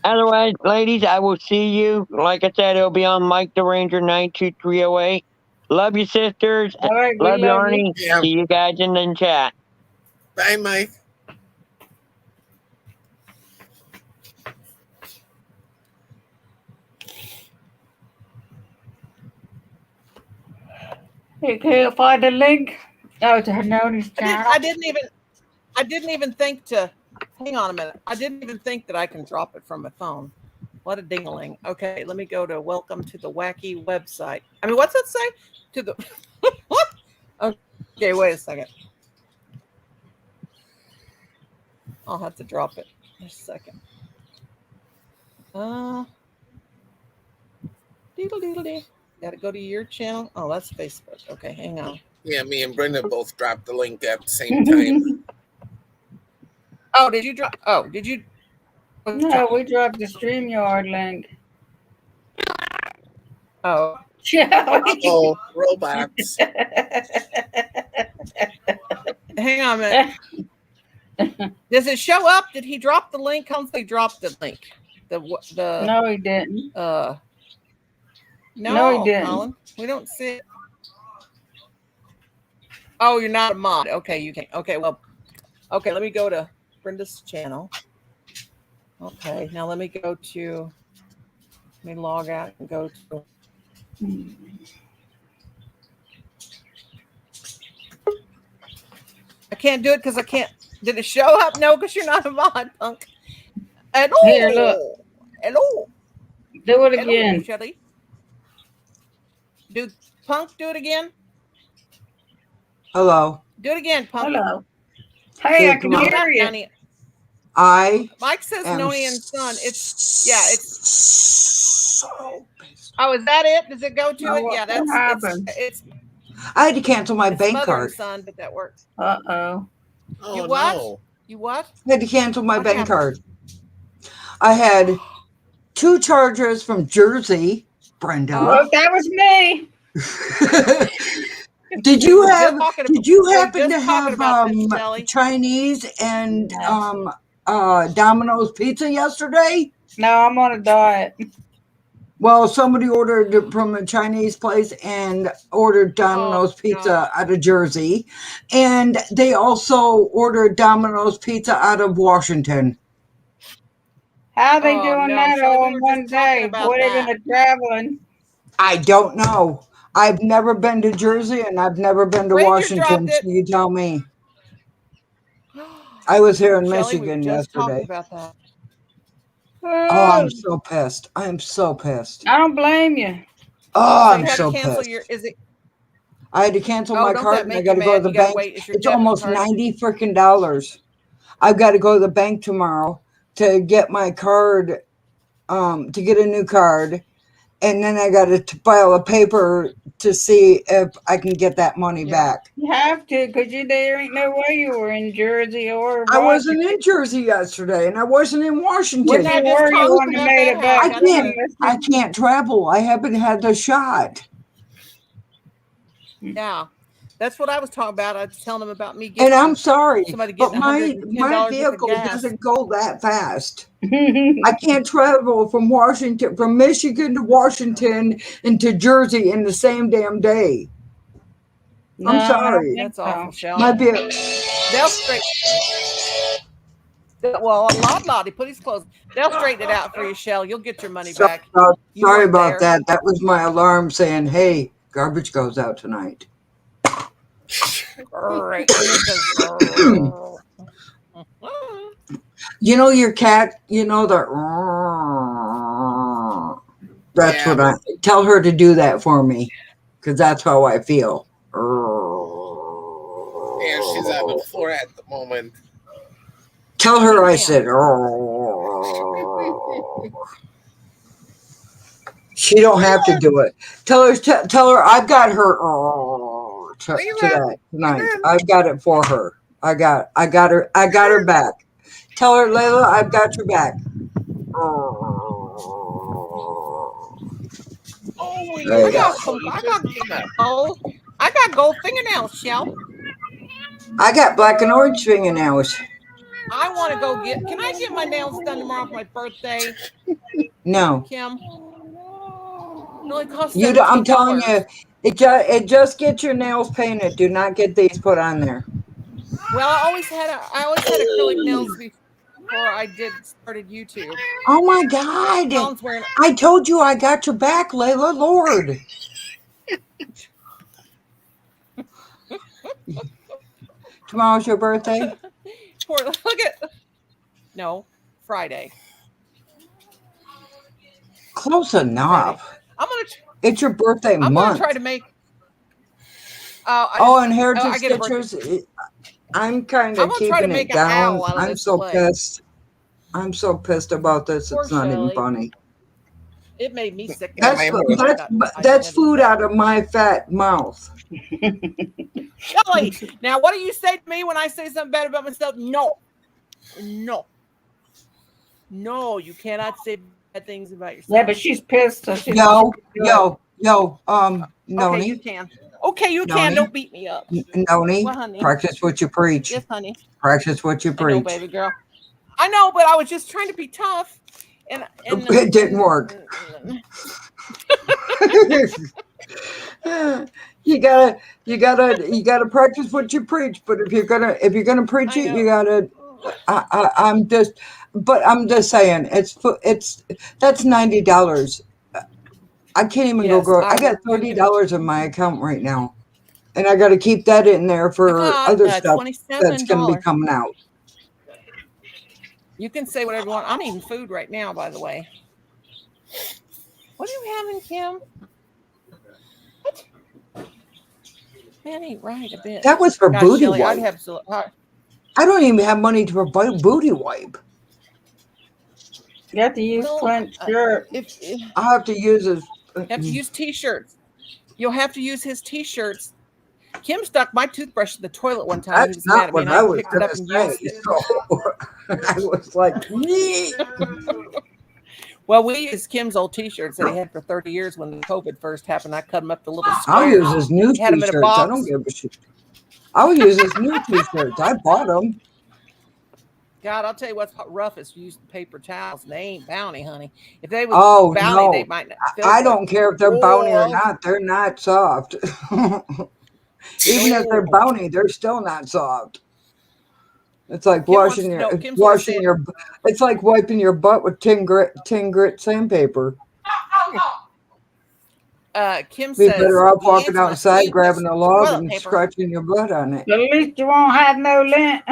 Otherwise, ladies, I will see you. Like I said, it'll be on Mike the Ranger 92308. Love you, sisters. All right, love you, Arnie. Yeah. See you guys in the chat. Bye, Mike. You can't find the link. Oh, to Hanoni's channel. I didn't even think to. Hang on a minute. I didn't even think that I can drop it from my phone. What a dingling. Okay, let me go to welcome to the Wacky website. I mean, what's that say? To the what? Okay, wait a second. I'll have to drop it. Just a second. Got to go to your channel. Oh, that's Facebook. Okay, hang on. Yeah, me and Brenda both dropped the link at the same time. Oh, did you drop? Oh, did you? No, we dropped the StreamYard link. Oh. Oh, robots. Hang on a minute. Does it show up? Did he drop the link? How they dropped the link? No, he didn't. No, he didn't. Colin, we don't see it. Oh, you're not a mod. Okay, you can't. Okay, well, okay. Let me go to Brenda's channel. Okay, now let me go to. Let me log out and go to. I can't do it because I can't. Did it show up? No, because you're not a mod, Punk. Hello. Here, look. Hello. Do it again. Hello, Shelly. Punk, do it again. Hello. Do it again, Punk. Hello. Hey, I can hear you. Noni. Mike says Noni and Son. It's Oh, is that it? Does it go to it? Yeah, that's it's. I had to cancel my bank Mother card. and Son, but that works. Uh-oh. You what? No. You what? I had to cancel my bank card. I had 2 chargers from Jersey, Brenda. Look, that was me. Did you happen to have Chinese and Domino's pizza yesterday? No, I'm on a diet. Well, somebody ordered from a Chinese place and ordered Domino's pizza out of Jersey. And they also ordered Domino's pizza out of Washington. How are they doing that all in one day? What are they going to traveling? I don't know. I've never been to Jersey and I've never been to Washington, so you tell me. I was here in Michigan yesterday. About that. Oh, I'm so pissed. I am so pissed. I don't blame you. Oh, I'm so pissed. I had to cancel my card and I got to go to the bank. It's almost $90 freaking dollars. I've got to go to the bank tomorrow to get my card, to get a new card. And then I got to file a paper to see if I can get that money back. You have to, because there ain't no way you were in Jersey or Washington. I wasn't in Jersey yesterday, and I wasn't in Washington. I can't travel. I haven't had the shot. Yeah. That's what I was talking about. I was telling them about me getting. And I'm sorry, but my vehicle doesn't go that fast. I can't travel from Michigan to Washington and to Jersey in the same damn day. I'm sorry. That's awful, Shell. They'll straighten. Well, Lottie put his clothes. They'll straighten it out for you, Shell. You'll get your money back. Sorry about that. That was my alarm saying, "Hey, garbage goes out tonight." Great. You know your cat, that's what I tell her to do that for me, because that's how I feel. Yeah, she's on the floor at the moment. Tell her I said she don't have to do it. Tell her I've got her tonight. I've got it for her. I got her back. Tell her, Layla, I've got your back. I got gold fingernails, Shell. I got black and orange fingernails. I want to go can I get my nails done tomorrow for my birthday? No. Kim. It only costs I'm telling you, it just get your nails painted. Do not get these put on there. Well, I always had acrylic nails before I started YouTube. Oh my God! I told you I got your back, Layla. Lord. Tomorrow's your birthday. Friday. Close enough. Friday. It's your birthday month. I'm gonna try to make. And Heritage Sketchers. I'm kind of keeping it down. I'm so pissed. I'm so pissed about this. Poor It's not even Shelley. funny. It made me sick. That's food out of my fat mouth. Shelley, now what do you say to me when I say something bad about myself? No, you cannot say bad things about yourself. Yeah, but she's pissed. So Yo. Okay, you can. Okay, you can. Don't beat me up. Noni, Well, honey. practice what you preach. Yes, honey. Practice what you preach. I know, baby girl. I know, but I was just trying to be tough, and it didn't work. You gotta practice what you preach. But if you're gonna preach it, you gotta. I'm just saying it's that's $90. I can't even go grow. I got $30 in my account right now, and I got to keep that in there for other stuff that's going to be coming out. You can say whatever you want. I'm eating food right now, by the way. What are you having, Kim? What? Man, ain't right a bit. That was for booty Shelley, wipe. I don't even have money to buy booty wipe. You have to use Clint's shirt. I have to use his. You have to use T-shirts. You'll have to use his T-shirts. Kim stuck my toothbrush in the toilet one time. That's not what I was going to say. I was like, well, we used Kim's old T-shirts that he had for 30 years when COVID first happened. I cut them up to little squares. I'll use his new T-shirts. I don't give a shit. I'll use his new T-shirts. I bought them. God, I'll tell you what's rough is using paper towels. They ain't Bounty, honey. If they was Bounty, they might not. I don't care if they're Bounty or not. They're not soft. Even if they're Bounty, they're still not soft. It's like washing your. It's like wiping your butt with 10 grit sandpaper. Kim Be says, better off walking outside, grabbing a log and scratching your butt on it. At least you won't have no lint.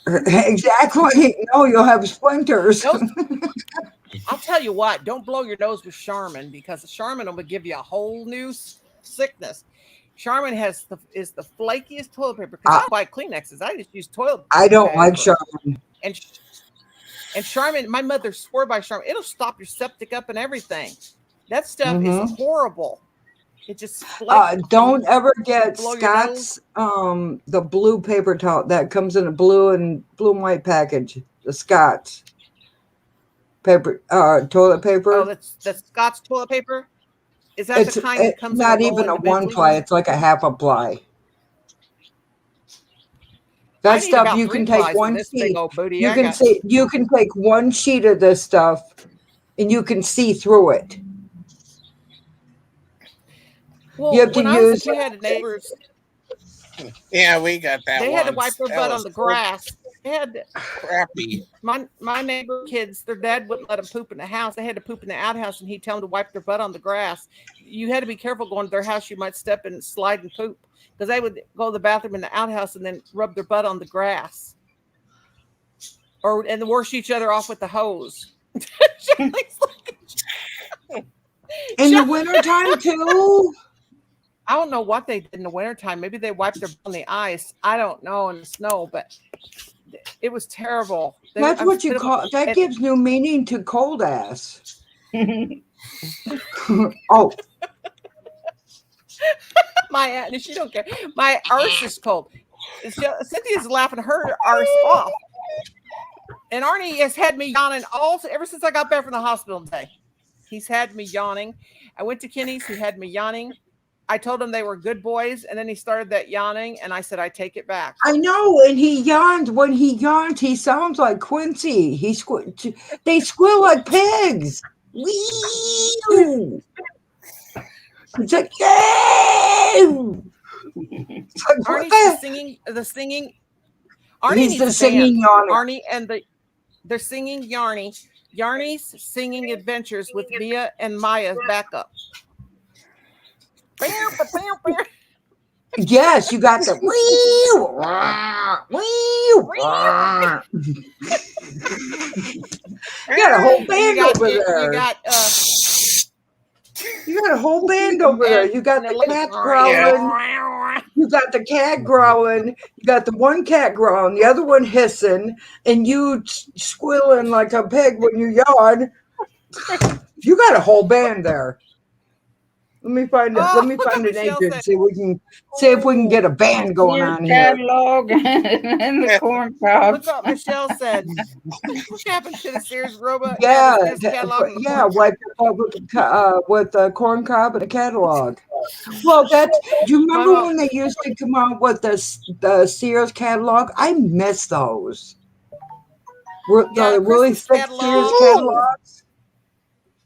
Exactly. No, you'll have splinters. I'll tell you what, don't blow your nose with Charmin because the Charmin will give you a whole new sickness. Charmin is the flakiest toilet paper because I buy Kleenexes. I just use toilet paper. I don't like Charmin. And Charmin, my mother swore by Charmin. It'll stop your septic up and everything. That stuff is horrible. It just don't ever get Scott's the blue paper towel that comes in a blue and white package. The Scott's paper toilet paper. Oh, that's Scott's toilet paper. Is that the kind that comes not even a one ply? It's like a half a ply. That stuff you can take one sheet. You can take one sheet of this stuff, and you can see through it. Well, you have to use. We had neighbors. Yeah, we got that. They had to wipe their butt on the grass. They had crappy. My neighbor kids, their dad wouldn't let them poop in the house. They had to poop in the outhouse, and he'd tell them to wipe their butt on the grass. You had to be careful going to their house. You might step and slide and poop because they would go to the bathroom in the outhouse and then rub their butt on the grass, and wash each other off with the hose. In the wintertime too. I don't know what they did in the wintertime. Maybe they wiped their butt on the ice. I don't know, in the snow, but it was terrible. That's what you call that. Gives new meaning to cold ass. Oh, and she don't care. My arse is cold. Cynthia's laughing her arse off, and Arnie has had me yawning ever since I got back from the hospital today. He's had me yawning. I went to Kenny's. He had me yawning. I told him they were good boys, and then he started that yawning, and I said, I take it back. I know, and he yawned. When he yawns, he sounds like Quincy. They squeal like pigs. Wee! It's like, Arnie's the singing. Arnie He's the singing Yarny. Arnie and they're singing Yarny. Yarny's Singing Adventures with Mia and Maya backup. Yes, you got the You got a whole band over there. You got a whole band over there. You got the cats growling. You got the cat growling. You got the one cat growling, the other one hissing, and you squealing like a pig when you yawn. You got a whole band there. Let me find it. Let me find an agent. See if we can get a band going Your on here. catalog and the corn cobs. Look what Michelle said. What happened to the Sears robot? Yeah, the Sears catalog. And the yeah. Wipe it up with a corn cob and a catalog. Well, that's. Do you remember when they used to come out with the Sears catalog? I miss those. The really thick Sears catalogs.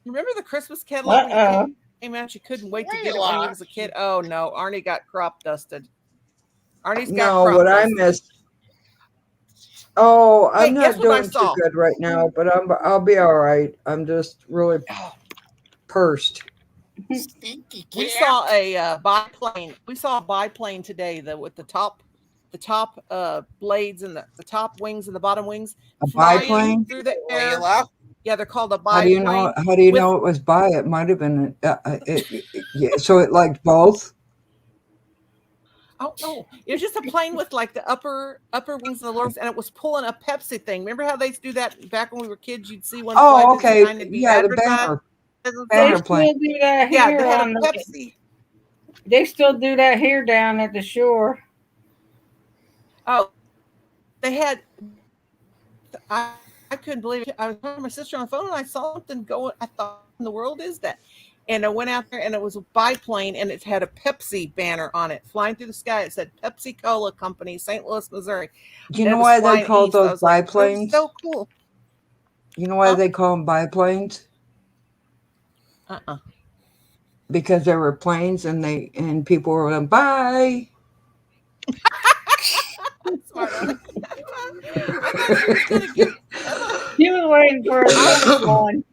Remember the Christmas catalog when Uh-oh. it came out? You couldn't wait to get it when you was a kid. Oh no, Arnie got crop dusted. Arnie's got crop dusted. I missed. Oh, I'm not doing too good right now, but I'll be all right. I'm just really pursed. We saw a biplane. We saw a biplane today with the top blades and the top wings and the bottom wings. A biplane through the air. Yeah, they're called a biplane. How do you know it was bi? It might have been. Yeah, so it liked both. Oh no! It was just a plane with like the upper wings and the lower wings, and it was pulling a Pepsi thing. Remember how they used to do that back when we were kids? You'd see one. Oh, okay. Yeah, the banner plane. Still do that here. Yeah, they had a Pepsi. They still do that here down at the shore. Oh, they had. I couldn't believe it. I was talking to my sister on the phone and I saw something going. I thought, what in the world is that? And I went out there and it was a biplane and it had a Pepsi banner on it flying through the sky. It said Pepsi Cola Company, St. Louis, Missouri. Do you know why they call those biplanes? So cool. You know why they call them biplanes? Because there were planes and people were like, bye. Smart. You were waiting for a one.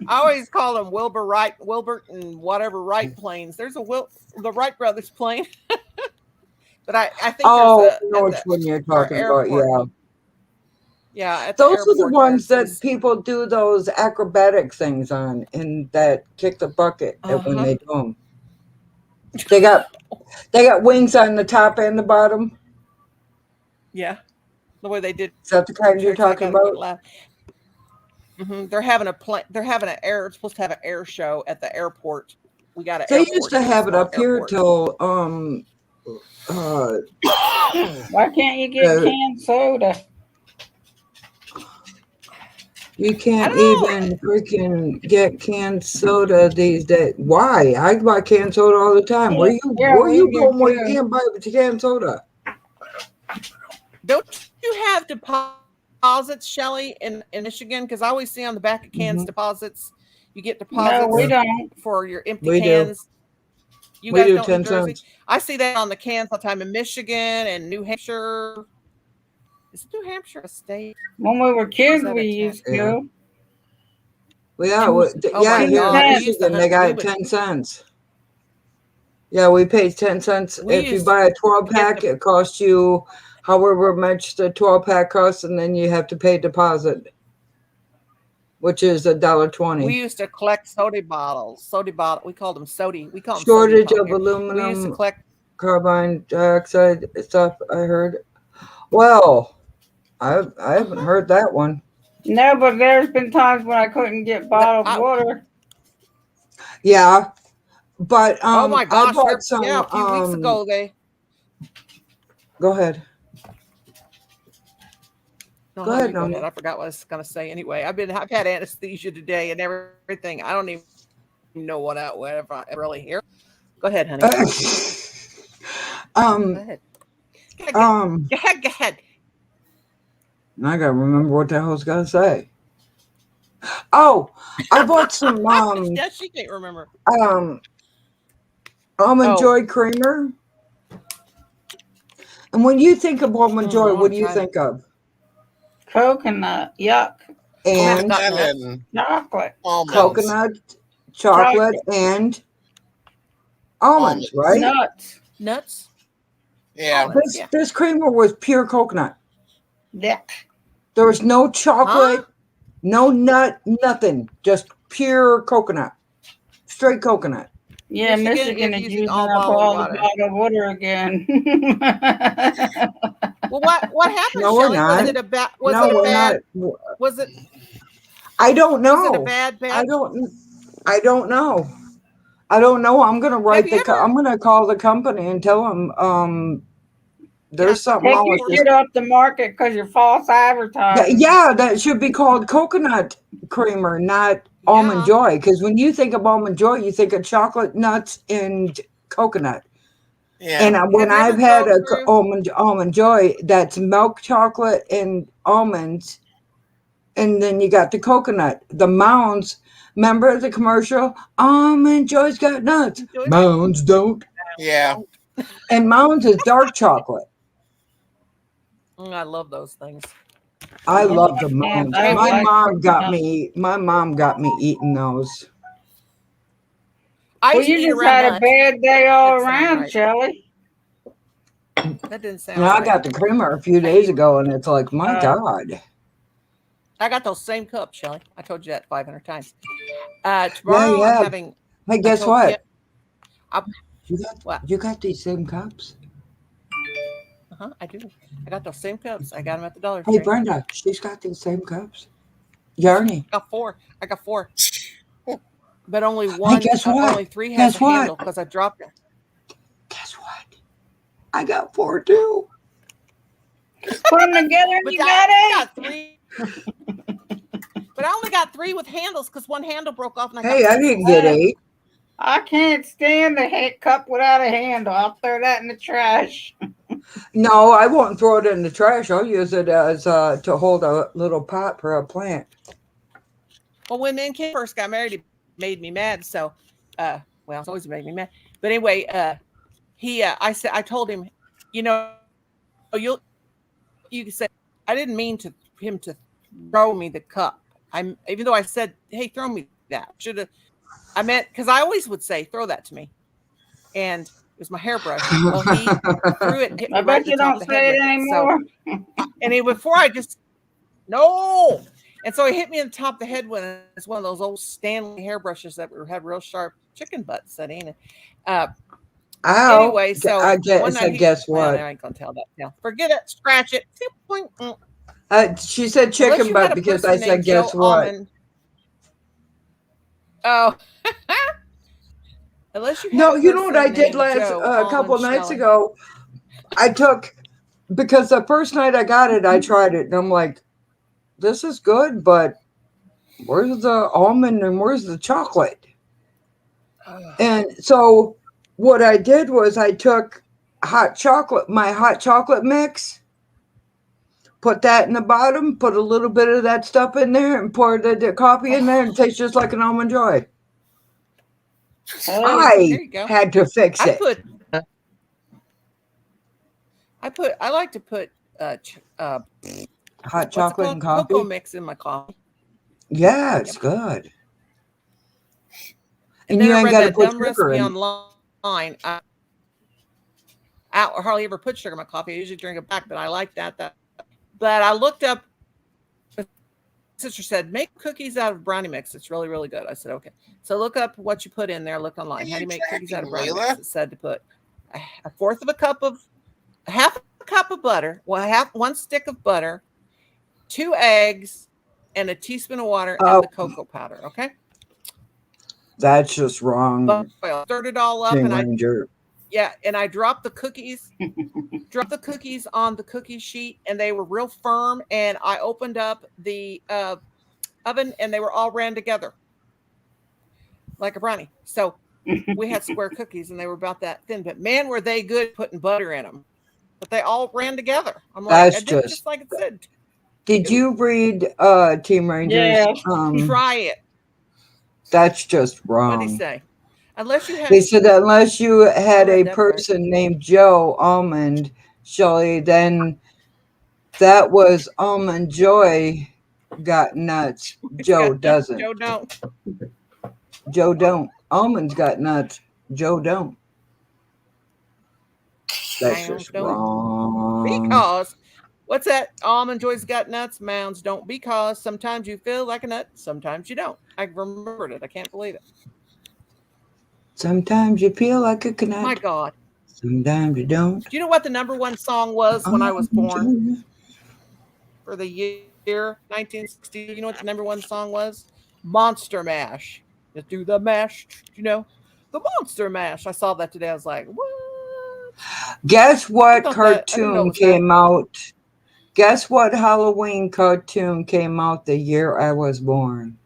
I always call them Wilbert and whatever Wright planes. There's the Wright brothers plane. But I think I know which one you're talking about, yeah. Yeah, those are the ones that people do those acrobatic things on and that kick the bucket when they do them. They got wings on the top and the bottom. Yeah, the way they did. Is that the kind you're talking about? Mm-hmm. They're having supposed to have an air show at the airport. We got an. They used to have it up here till Why can't you get canned soda? You can't even freaking get canned soda these days. Why? I buy canned soda all the time. Where you going where you can't buy canned soda? Don't you have deposits, Shelly, in Michigan? Because I always see on the back of cans deposits. You get deposits. No, we don't. For your empty cans. You guys don't in Jersey? Cents. I see that on the cans all the time in Michigan and New Hampshire. Is New Hampshire a state? When we were kids, we used to. Well, here in Michigan, they got 10 cents. Yeah, we paid 10 cents. If you buy a 12-pack, it costs you however much the 12-pack costs, and then you have to pay deposit, which is $1.20. We used to collect soda bottles. We called them soda. We call them shortage of aluminum, we used to collect carbon dioxide stuff. I heard. Well, I haven't heard that one. No, but there's been times when I couldn't get bottled water. Yeah, but oh my gosh, I bought some, a few weeks ago Go ahead. Go ahead. I forgot what I was going to say. Anyway, I've had anesthesia today and everything. I don't even know what I really hear. Go ahead, honey. Go ahead. Go ahead. I gotta remember what the hell I was gonna say. Oh, I bought some. Yeah, she can't remember. Almond Joy creamer. And when you think of almond joy, what do you think of? Coconut, yuck. And chocolate. Coconut, chocolate, and almonds, right? Nuts. Yeah. This creamer was pure coconut. Yeah. There was no chocolate, no nut, nothing. Just pure coconut. Straight coconut. Yeah, Michigan is using up all the bottled water again. Well, what happened, No, we're Shelley? Was not. it a bad? No, we're not. Was it? I don't know. Was it a bad? I don't know. I don't know. I'm gonna I'm gonna call the company and tell them there's something Take wrong your with this. shit off the market because you're false advertising. Yeah, that should be called coconut creamer, not almond joy. Because when you think of almond joy, you think of chocolate, nuts, and coconut. Yeah. And when I've had almond joy, that's milk chocolate and almonds, and then you got the coconut. The Mounds. Remember the commercial? Almond Joy's got nuts. Mounds don't. Yeah. And Mounds is dark chocolate. I love those things. I love the Mounds. My mom got me eating those. Well, you just had a bad day all around, Shelley. That didn't sound I got the creamer a few days ago, and it's like, my God. I got those same cups, Shelley. I told you that 500 times. Tomorrow I'm having. Hey, guess what? What? You got these same cups? I do. I got those same cups. I got them at the Dollar Hey, Tree. Brenda, she's got these same cups. Yarny. I got four. But only one. Hey, guess what? Only three has a handle because I dropped it. Guess what? I got four too. Put them together and you got it. Got three. But I only got three with handles because one handle broke off. And I didn't get 8. I can't stand the head cup without a handle. I'll throw that in the trash. No, I won't throw it in the trash. I'll use it as to hold a little pot for a plant. Well, when me and Kim first got married, it made me mad. So, it's always made me mad. But anyway, I told him, you said I didn't mean him to throw me the cup. Even though I said, hey, throw me that. I meant, because I always would say, throw that to me. And it was my hairbrush. Well, he threw it. I bet you don't say it anymore. Before I just, no. And so he hit me in the top of the head with it's one of those old Stanley hairbrushes that had real sharp chicken butts setting it. Anyway, so I guess what? I ain't gonna tell that now. Forget it. Scratch it. She said chicken butt because I said guess what? Oh. Unless you know what I did a couple nights ago? I took, because the first night I got it, I tried it, and I'm like, this is good, but where's the almond and where's the chocolate? And so what I did was I took my hot chocolate mix, put that in the bottom, put a little bit of that stuff in there, and poured the coffee in there, and it tastes just like an almond joy. I had to fix it. I like to put hot chocolate and coffee. Cocoa mix in my coffee. Yeah, it's good. And you ain't got to put sugar in. Online. I hardly ever put sugar in my coffee. I usually drink it back, but I like that. But I looked up. My sister said, make cookies out of brownie mix. It's really, really good. I said, okay. So look up what you put in there. Look online. How do you make cookies out of brownie mix? It said to put half a cup of butter, one stick of butter, 2 eggs, and a teaspoon of water and the cocoa powder. Okay. That's just wrong. But I stirred it all up, and I dropped the cookies. Dropped the cookies on the cookie sheet, and they were real firm. And I opened up the oven, and they were all ran together like a brownie. So we had square cookies, and they were about that thin. But man, were they good putting butter in them! But they all ran together. I'm like, I did just like it said. Did you read Team Rangers? Yeah. Try it. That's just wrong. What did he say? They said unless you had a person named Joe Almond, Shelley, then that was Almond Joy got nuts. Joe doesn't. Joe don't. Joe don't. Almond's got nuts. Joe don't. That's just wrong. Because what's that? Almond Joy's got nuts. Mounds don't. Because sometimes you feel like a nut, sometimes you don't. I remembered it. I can't believe it. Sometimes you feel like a My canuck. God. Sometimes you don't. Do you know what the number one song was when I was born? For the year 1960, you know what the number one song was? Monster Mash. Let's do the mash, the Monster Mash. I saw that today. I was like, what? Guess what I didn't know it cartoon was that. came out? Guess what Halloween cartoon came out the year I was born?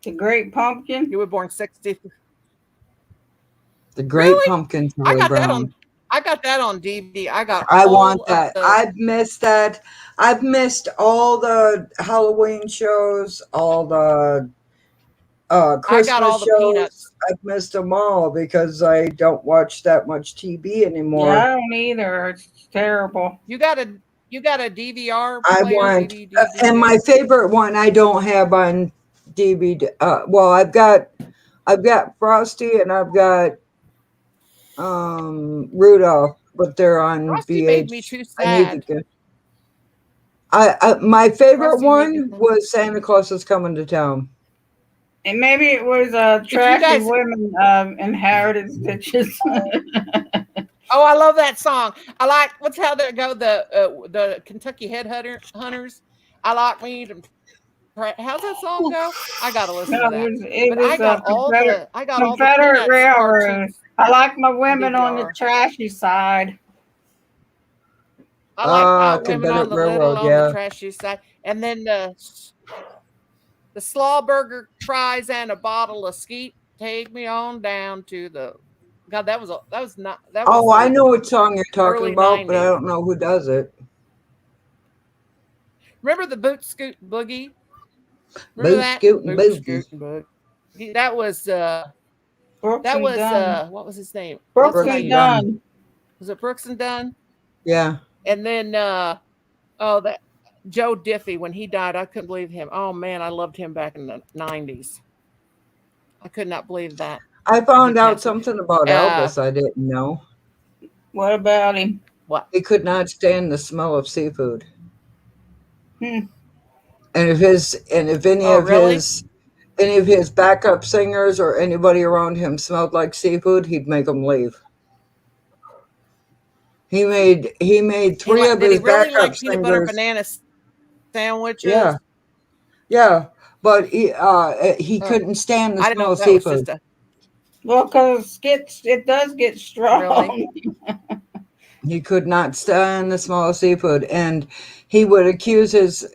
The Great Pumpkin. You were born 60. The Great Really? Pumpkin, I Charlie got that on. Brown. I got that on DVD. I got I all want of that. the. I've missed that. I've missed all the Halloween shows, all the I got all Christmas the shows. Peanuts. I've missed them all because I don't watch that much TV Yeah, anymore. I don't either. It's terrible. You got a DVR I player, want, DVD, and my favorite one I don't have on DVD. Well, I've got Frosty and I've got Rudolph, but they're on Frosty made me VH. too I need to sad. get. My favorite Frosty made me one sad. was Santa Claus is Coming to Town. And maybe it was If you trashy guys, women inherited stitches. oh, I love that song. I like what's how that go the Kentucky Hunters. I like me to. How's that song go? I gotta listen No, to that. it But was I got all the Confederate Peanuts Railroad. cartoons I like my on women on the DVR. trashy side. I like my women on Confederate the little Railroad, on the yeah. trashy side, and then the slaw burger fries and a bottle of skeet. Take me on down to the. God, that was not that was Oh, I the know what song you're talking early about, but I 90s. don't know who does it. Remember the Boot Scoot Boogie? Remember Boot that? Scootin' Boot Boogie. Scootin' Boogie. That was Brooks and Dunn. what was his name? Brooks That's how and you Dunn. was it Brooks and Dunn? Yeah. And then that Joe Diffie, when he died, I couldn't believe him. Oh man, I loved him back in the 90s. I could not believe that. I found out passed away. something about Elvis I didn't know. What about him? What? He could not stand the smell of seafood. Hmm. And if any Oh, of really? his backup singers or anybody around him smelled like seafood, he'd make them leave. He made three of Did he his really backup like peanut butter singers. banana sandwiches? Yeah, but he couldn't stand the I didn't know smell if of that was seafood. just a Well, because it does get strong. really. He could not stand the smell of seafood, and he would accuse his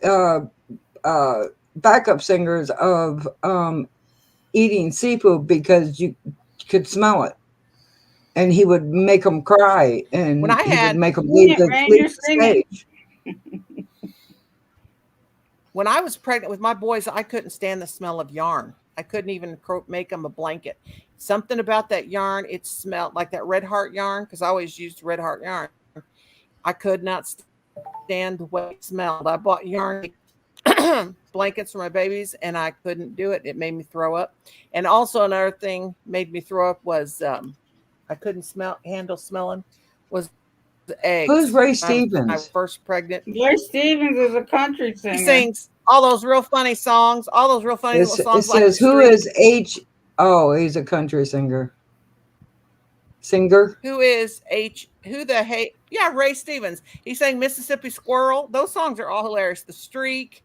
backup singers of eating seafood because you could smell it, and he would make them cry, and When I he would had make them leave the Ranger singing. stage. when I was pregnant with my boys, I couldn't stand the smell of yarn. I couldn't even make them a blanket. Something about that yarn, it smelled like that Red Heart yarn, because I always used Red Heart yarn. I could not stand the way it smelled. I bought yarn blankets for my babies, and I couldn't do it. It made me throw up. And also another thing made me throw up was I couldn't handle smelling was eggs. Who's Ray I Stevens? was first pregnant. Ray Stevens is a country singer. He sings all those real funny songs, all those real funny little songs. It says like who is H? Oh, he's a country singer. Who is H? Who the hey? Yeah, Ray Stevens. He sang Mississippi Squirrel. Those songs are all hilarious. The Streak.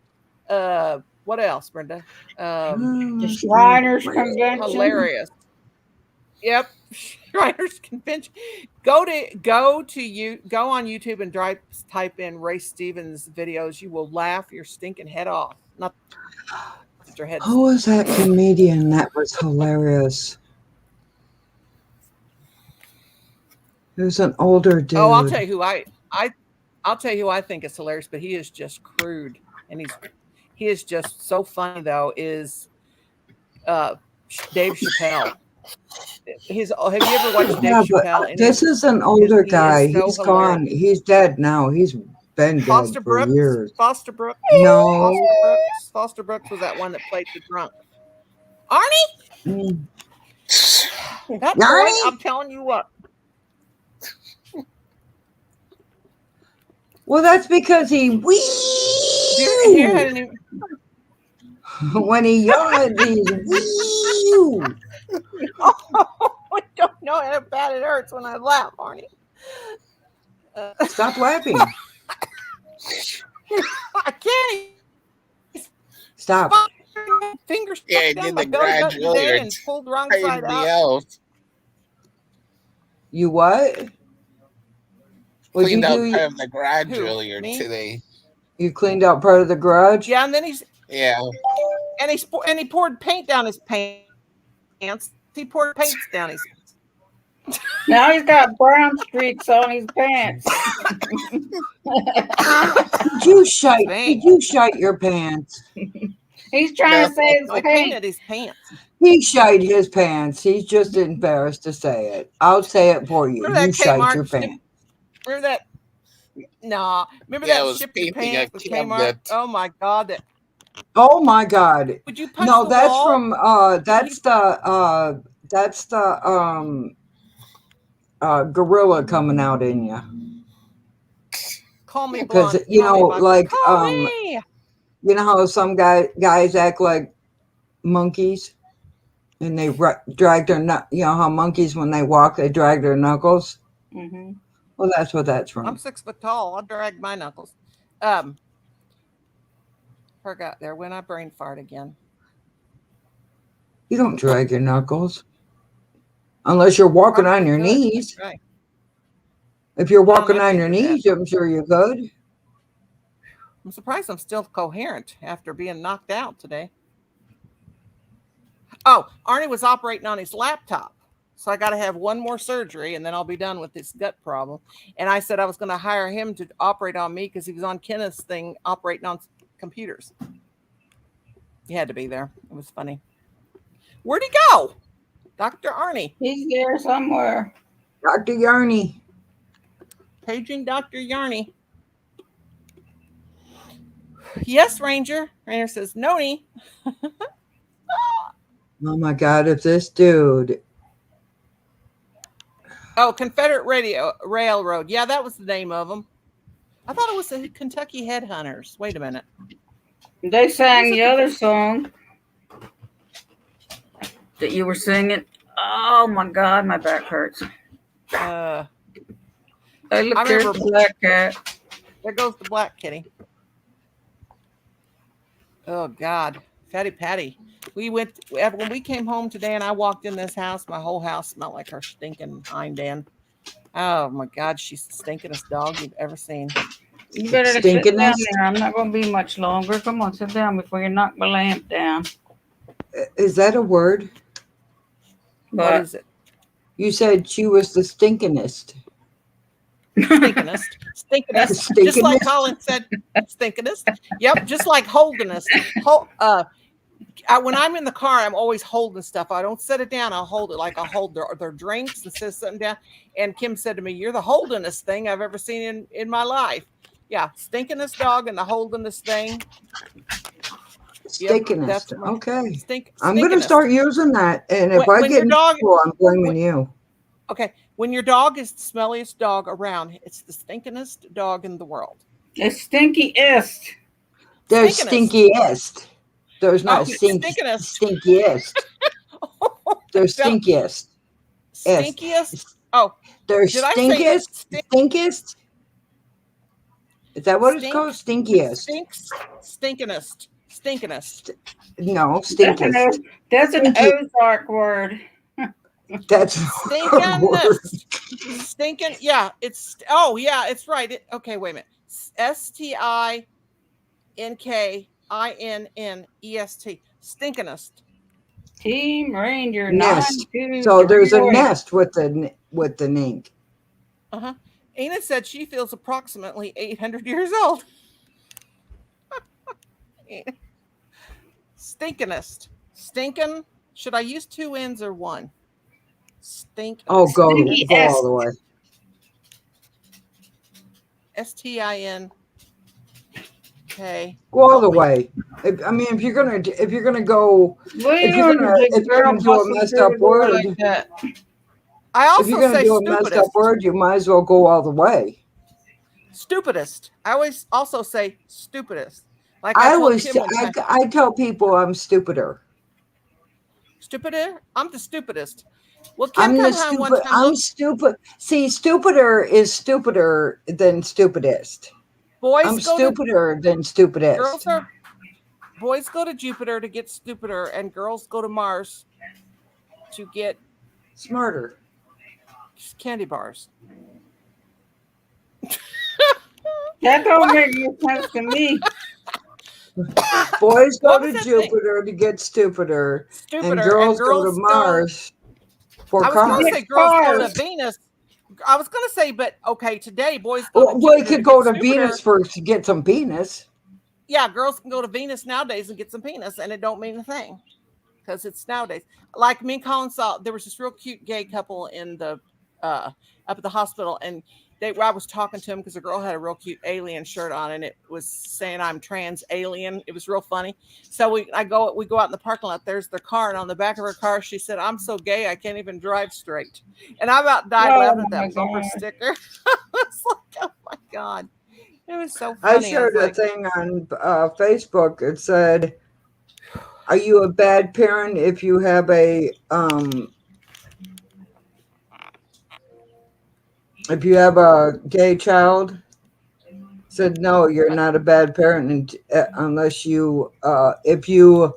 What else, Brenda? The Shriners Convention. Hilarious. Yep. Shriners Convention. Go on YouTube and type in Ray Stevens videos. You will laugh your stinking head off. Not that your head. Who was that comedian that was hilarious? He was an older dude. Oh, I'll tell you who I'll tell you who I think is hilarious, but he is just crude, and he is just so funny though. Is Dave Chappelle? Have you ever watched Dave Chappelle? This is an older guy. So he's gone. He's dead now. He's been dead for years. Foster Brooks. No. Foster Brooks was that one that played the drunk. Arnie. That boy, I'm telling you what. Well, that's because he When he yawns, he's wee. I don't know how bad it hurts when I laugh, Arnie. Stop laughing. I can't. Stop. Fingers Yeah, I stuck down did my the belly garage button earlier. today and pulled the wrong side Tired me out. out. You what? What'd you Cleaned out do? part of the garage Who? earlier Me? today. You cleaned out part of the garage? Yeah, and then he's Yeah. and he poured paint down his pants. He poured paint down his. Now he's got brown streaks on his pants. Did you shite your pants? He's trying to say it's No, he paint. painted his pants. He shite his pants. He's just embarrassed to say it. I'll say it for you. Remember You that shite Kmart your ship? pants. Remember that? No, remember Yeah, I that was ship your painting pants a with Kmart? cabinet. Oh my God! That Oh my God. would you punch No, the that's wall? from that's the gorilla coming out in you. Call me Because blonde. you Call know, me Buck. like Call me. you know how some guys act like monkeys, and they drag their you know how monkeys when they walk they drag their knuckles. Mm-hmm. Well, that's what that's from. I'm 6 foot tall. I'll drag my knuckles. Forgot there when I brain fart again. You don't drag your knuckles unless you're walking Probably on your could. knees. That's right. If you're walking I on your figured that. knees, I'm sure you could. I'm surprised I'm still coherent after being knocked out today. Oh, Arnie was operating on his laptop. So I got to have one more surgery and then I'll be done with this gut problem. And I said I was going to hire him to operate on me because he was on Kenneth's thing operating on computers. He had to be there. It was funny. Where'd he go? Dr. Arnie. He's there somewhere. Dr. Yarny. Paging Dr. Yarny. Yes, Ranger. Ranger says, Noni. Oh my God, if this dude. Oh, Confederate Railroad. Yeah, that was the name of them. I thought it was the Kentucky Headhunters. Wait a minute. They sang the other song that you were singing. Oh my God, my back hurts. Hey, look, there's the black cat. There goes the black kitty. Oh God, Fatty Patty. We went when we came home today, and I walked in this house. My whole house smelled like her stinking hind end. Oh my God, she's the stinkingest dog you've ever seen. You better sit down there. I'm not going to be much longer. Come on, sit down before you knock my lamp down. Is that a word? What is it? You said she was the stinkingest. Stinkinest. Stinkinest. Just like Colin said, stinkinest. Yep, just like holdingest. When I'm in the car, I'm always holding stuff. I don't set it down. I'll hold it like I'll hold their drinks and set something down. And Kim said to me, "You're the holdingest thing I've ever seen in my life." Yeah, stinkingest dog and the holdingest thing. Stinkingest. Yep, okay. Stinkingest. I'm going to start using that. And if I get in trouble, I'm blaming you. Okay. When your dog is the smelliest dog around, it's the stinkingest dog in the world. The stinkiest. There's stinkiest. There's not stinkiest. There's stinkiest. Stinkiest? Oh. There's stinkiest. Stinkest. Is that what it's called? Stinkiest. Stinkinest. Stinkinest. No, stinkest. That's an Ozark word. That's stinkinest. Stinking. Yeah, it's. Oh, yeah, it's right. Okay, wait a minute. STINKINNEST. Stinkinest. Team Ranger nest. So there's a nest with the nink. Uh-huh. Enid said she feels approximately 800 years old. Stinkinest. Stinkin'. Should I use 2 N's or 1? Stink. Oh, go all the way. STINK. Go all the way. If you're gonna go, if you're gonna do a messed up word, like that. I also if you're gonna do a messed up word, you might as well go all the way. Stupidest. I always also say stupidest. Like I told was. Kim one time, I tell people I'm stupider. stupider. I'm the stupidest. Well, Kim I'm the come home one stupid. time. I'm stupid. See, stupider is stupider than stupidest. I'm stupider than stupidest. Boys go to Jupiter to get stupider, and girls go to Mars to get smarter. Candy bars. That don't make no sense to me. Boys go to Jupiter to get stupider, and girls go to Mars for I was cars. going to say girls go to Venus. I was going to say, but okay, today boys go to Well, Jupiter. we could go to Venus first to get some penis. Yeah, girls can go to Venus nowadays and get some penis, and it don't mean a thing because it's nowadays. Like me and Colin saw, there was this real cute gay couple in the up at the hospital, and I was talking to him because the girl had a real cute alien shirt on, and it was saying I'm trans alien. It was real funny. So we go out in the parking lot. There's their car, and on the back of her car, she said, "I'm so gay, I can't even drive straight." And I about died laughing at that bumper sticker. It's like, oh my God. It was so funny. I shared a thing on Facebook. It said, "Are you a bad parent if you have a gay child?" Said, "No, you're not a bad parent unless you if you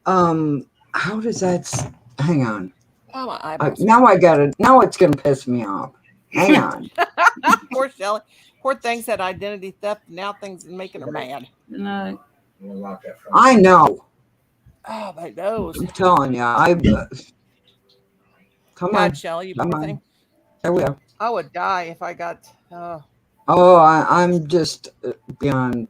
how does that? Hang on. Oh, my eyeballs. Now I got it. Now it's gonna piss me off. Hang on." Poor Shelly. Poor things had identity theft. Now things are making her mad. No. I know. Oh, my nose. I'm telling you. Come on, Shelly, you come poor on. thing. There we go. I would die if I got. Oh, I'm just beyond.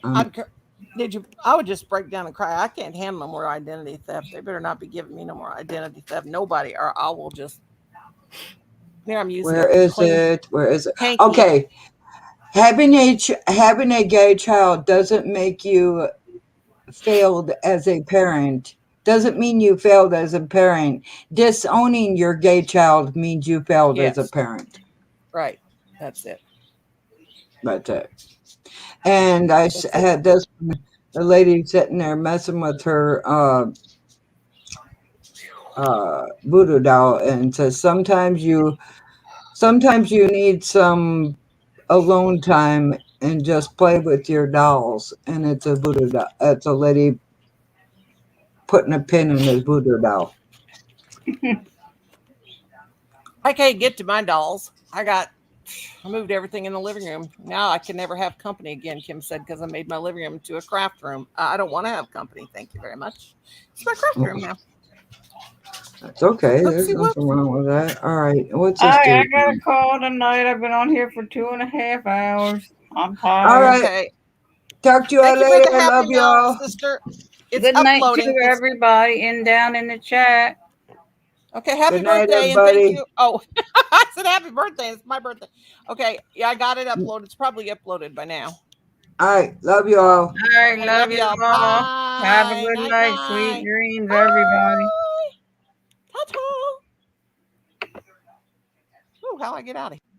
I would just break down and cry. I can't handle no more identity theft. They better not be giving me no more identity theft. Nobody, or I will just. There, I'm using. Where is it? Where is it? Hanky. Okay, having a gay child doesn't make you failed as a parent. Doesn't mean you failed as a parent. Disowning your gay child means you failed as a parent. Right. That's it. That's it. And I had this the lady sitting there messing with her voodoo doll, and says sometimes you need some alone time and just play with your dolls. And it's a voodoo doll. It's a lady putting a pin in his voodoo doll. I can't get to my dolls. I moved everything in the living room. Now I can never have company again, Kim said, because I made my living room into a craft room. I don't want to have company. Thank you very much. It's my craft room now. That's okay. There's nothing wrong with that. All right. What's this? I got a call tonight. I've been on here for 2.5 hours. I'm tired. All right. Okay. Talk to you all later. I love you all. Sister. It's Good night uploading. to everybody down in the chat. Okay, happy Good night, birthday, everybody. and thank you. Oh, I said happy birthday. It's my birthday. Okay, yeah, I got it uploaded. It's probably uploaded by now. All right, love you all. All right, love you all. Bye. Have a good night. Sweet dreams, everybody. Ta-ta. Ooh, how do I get out of here?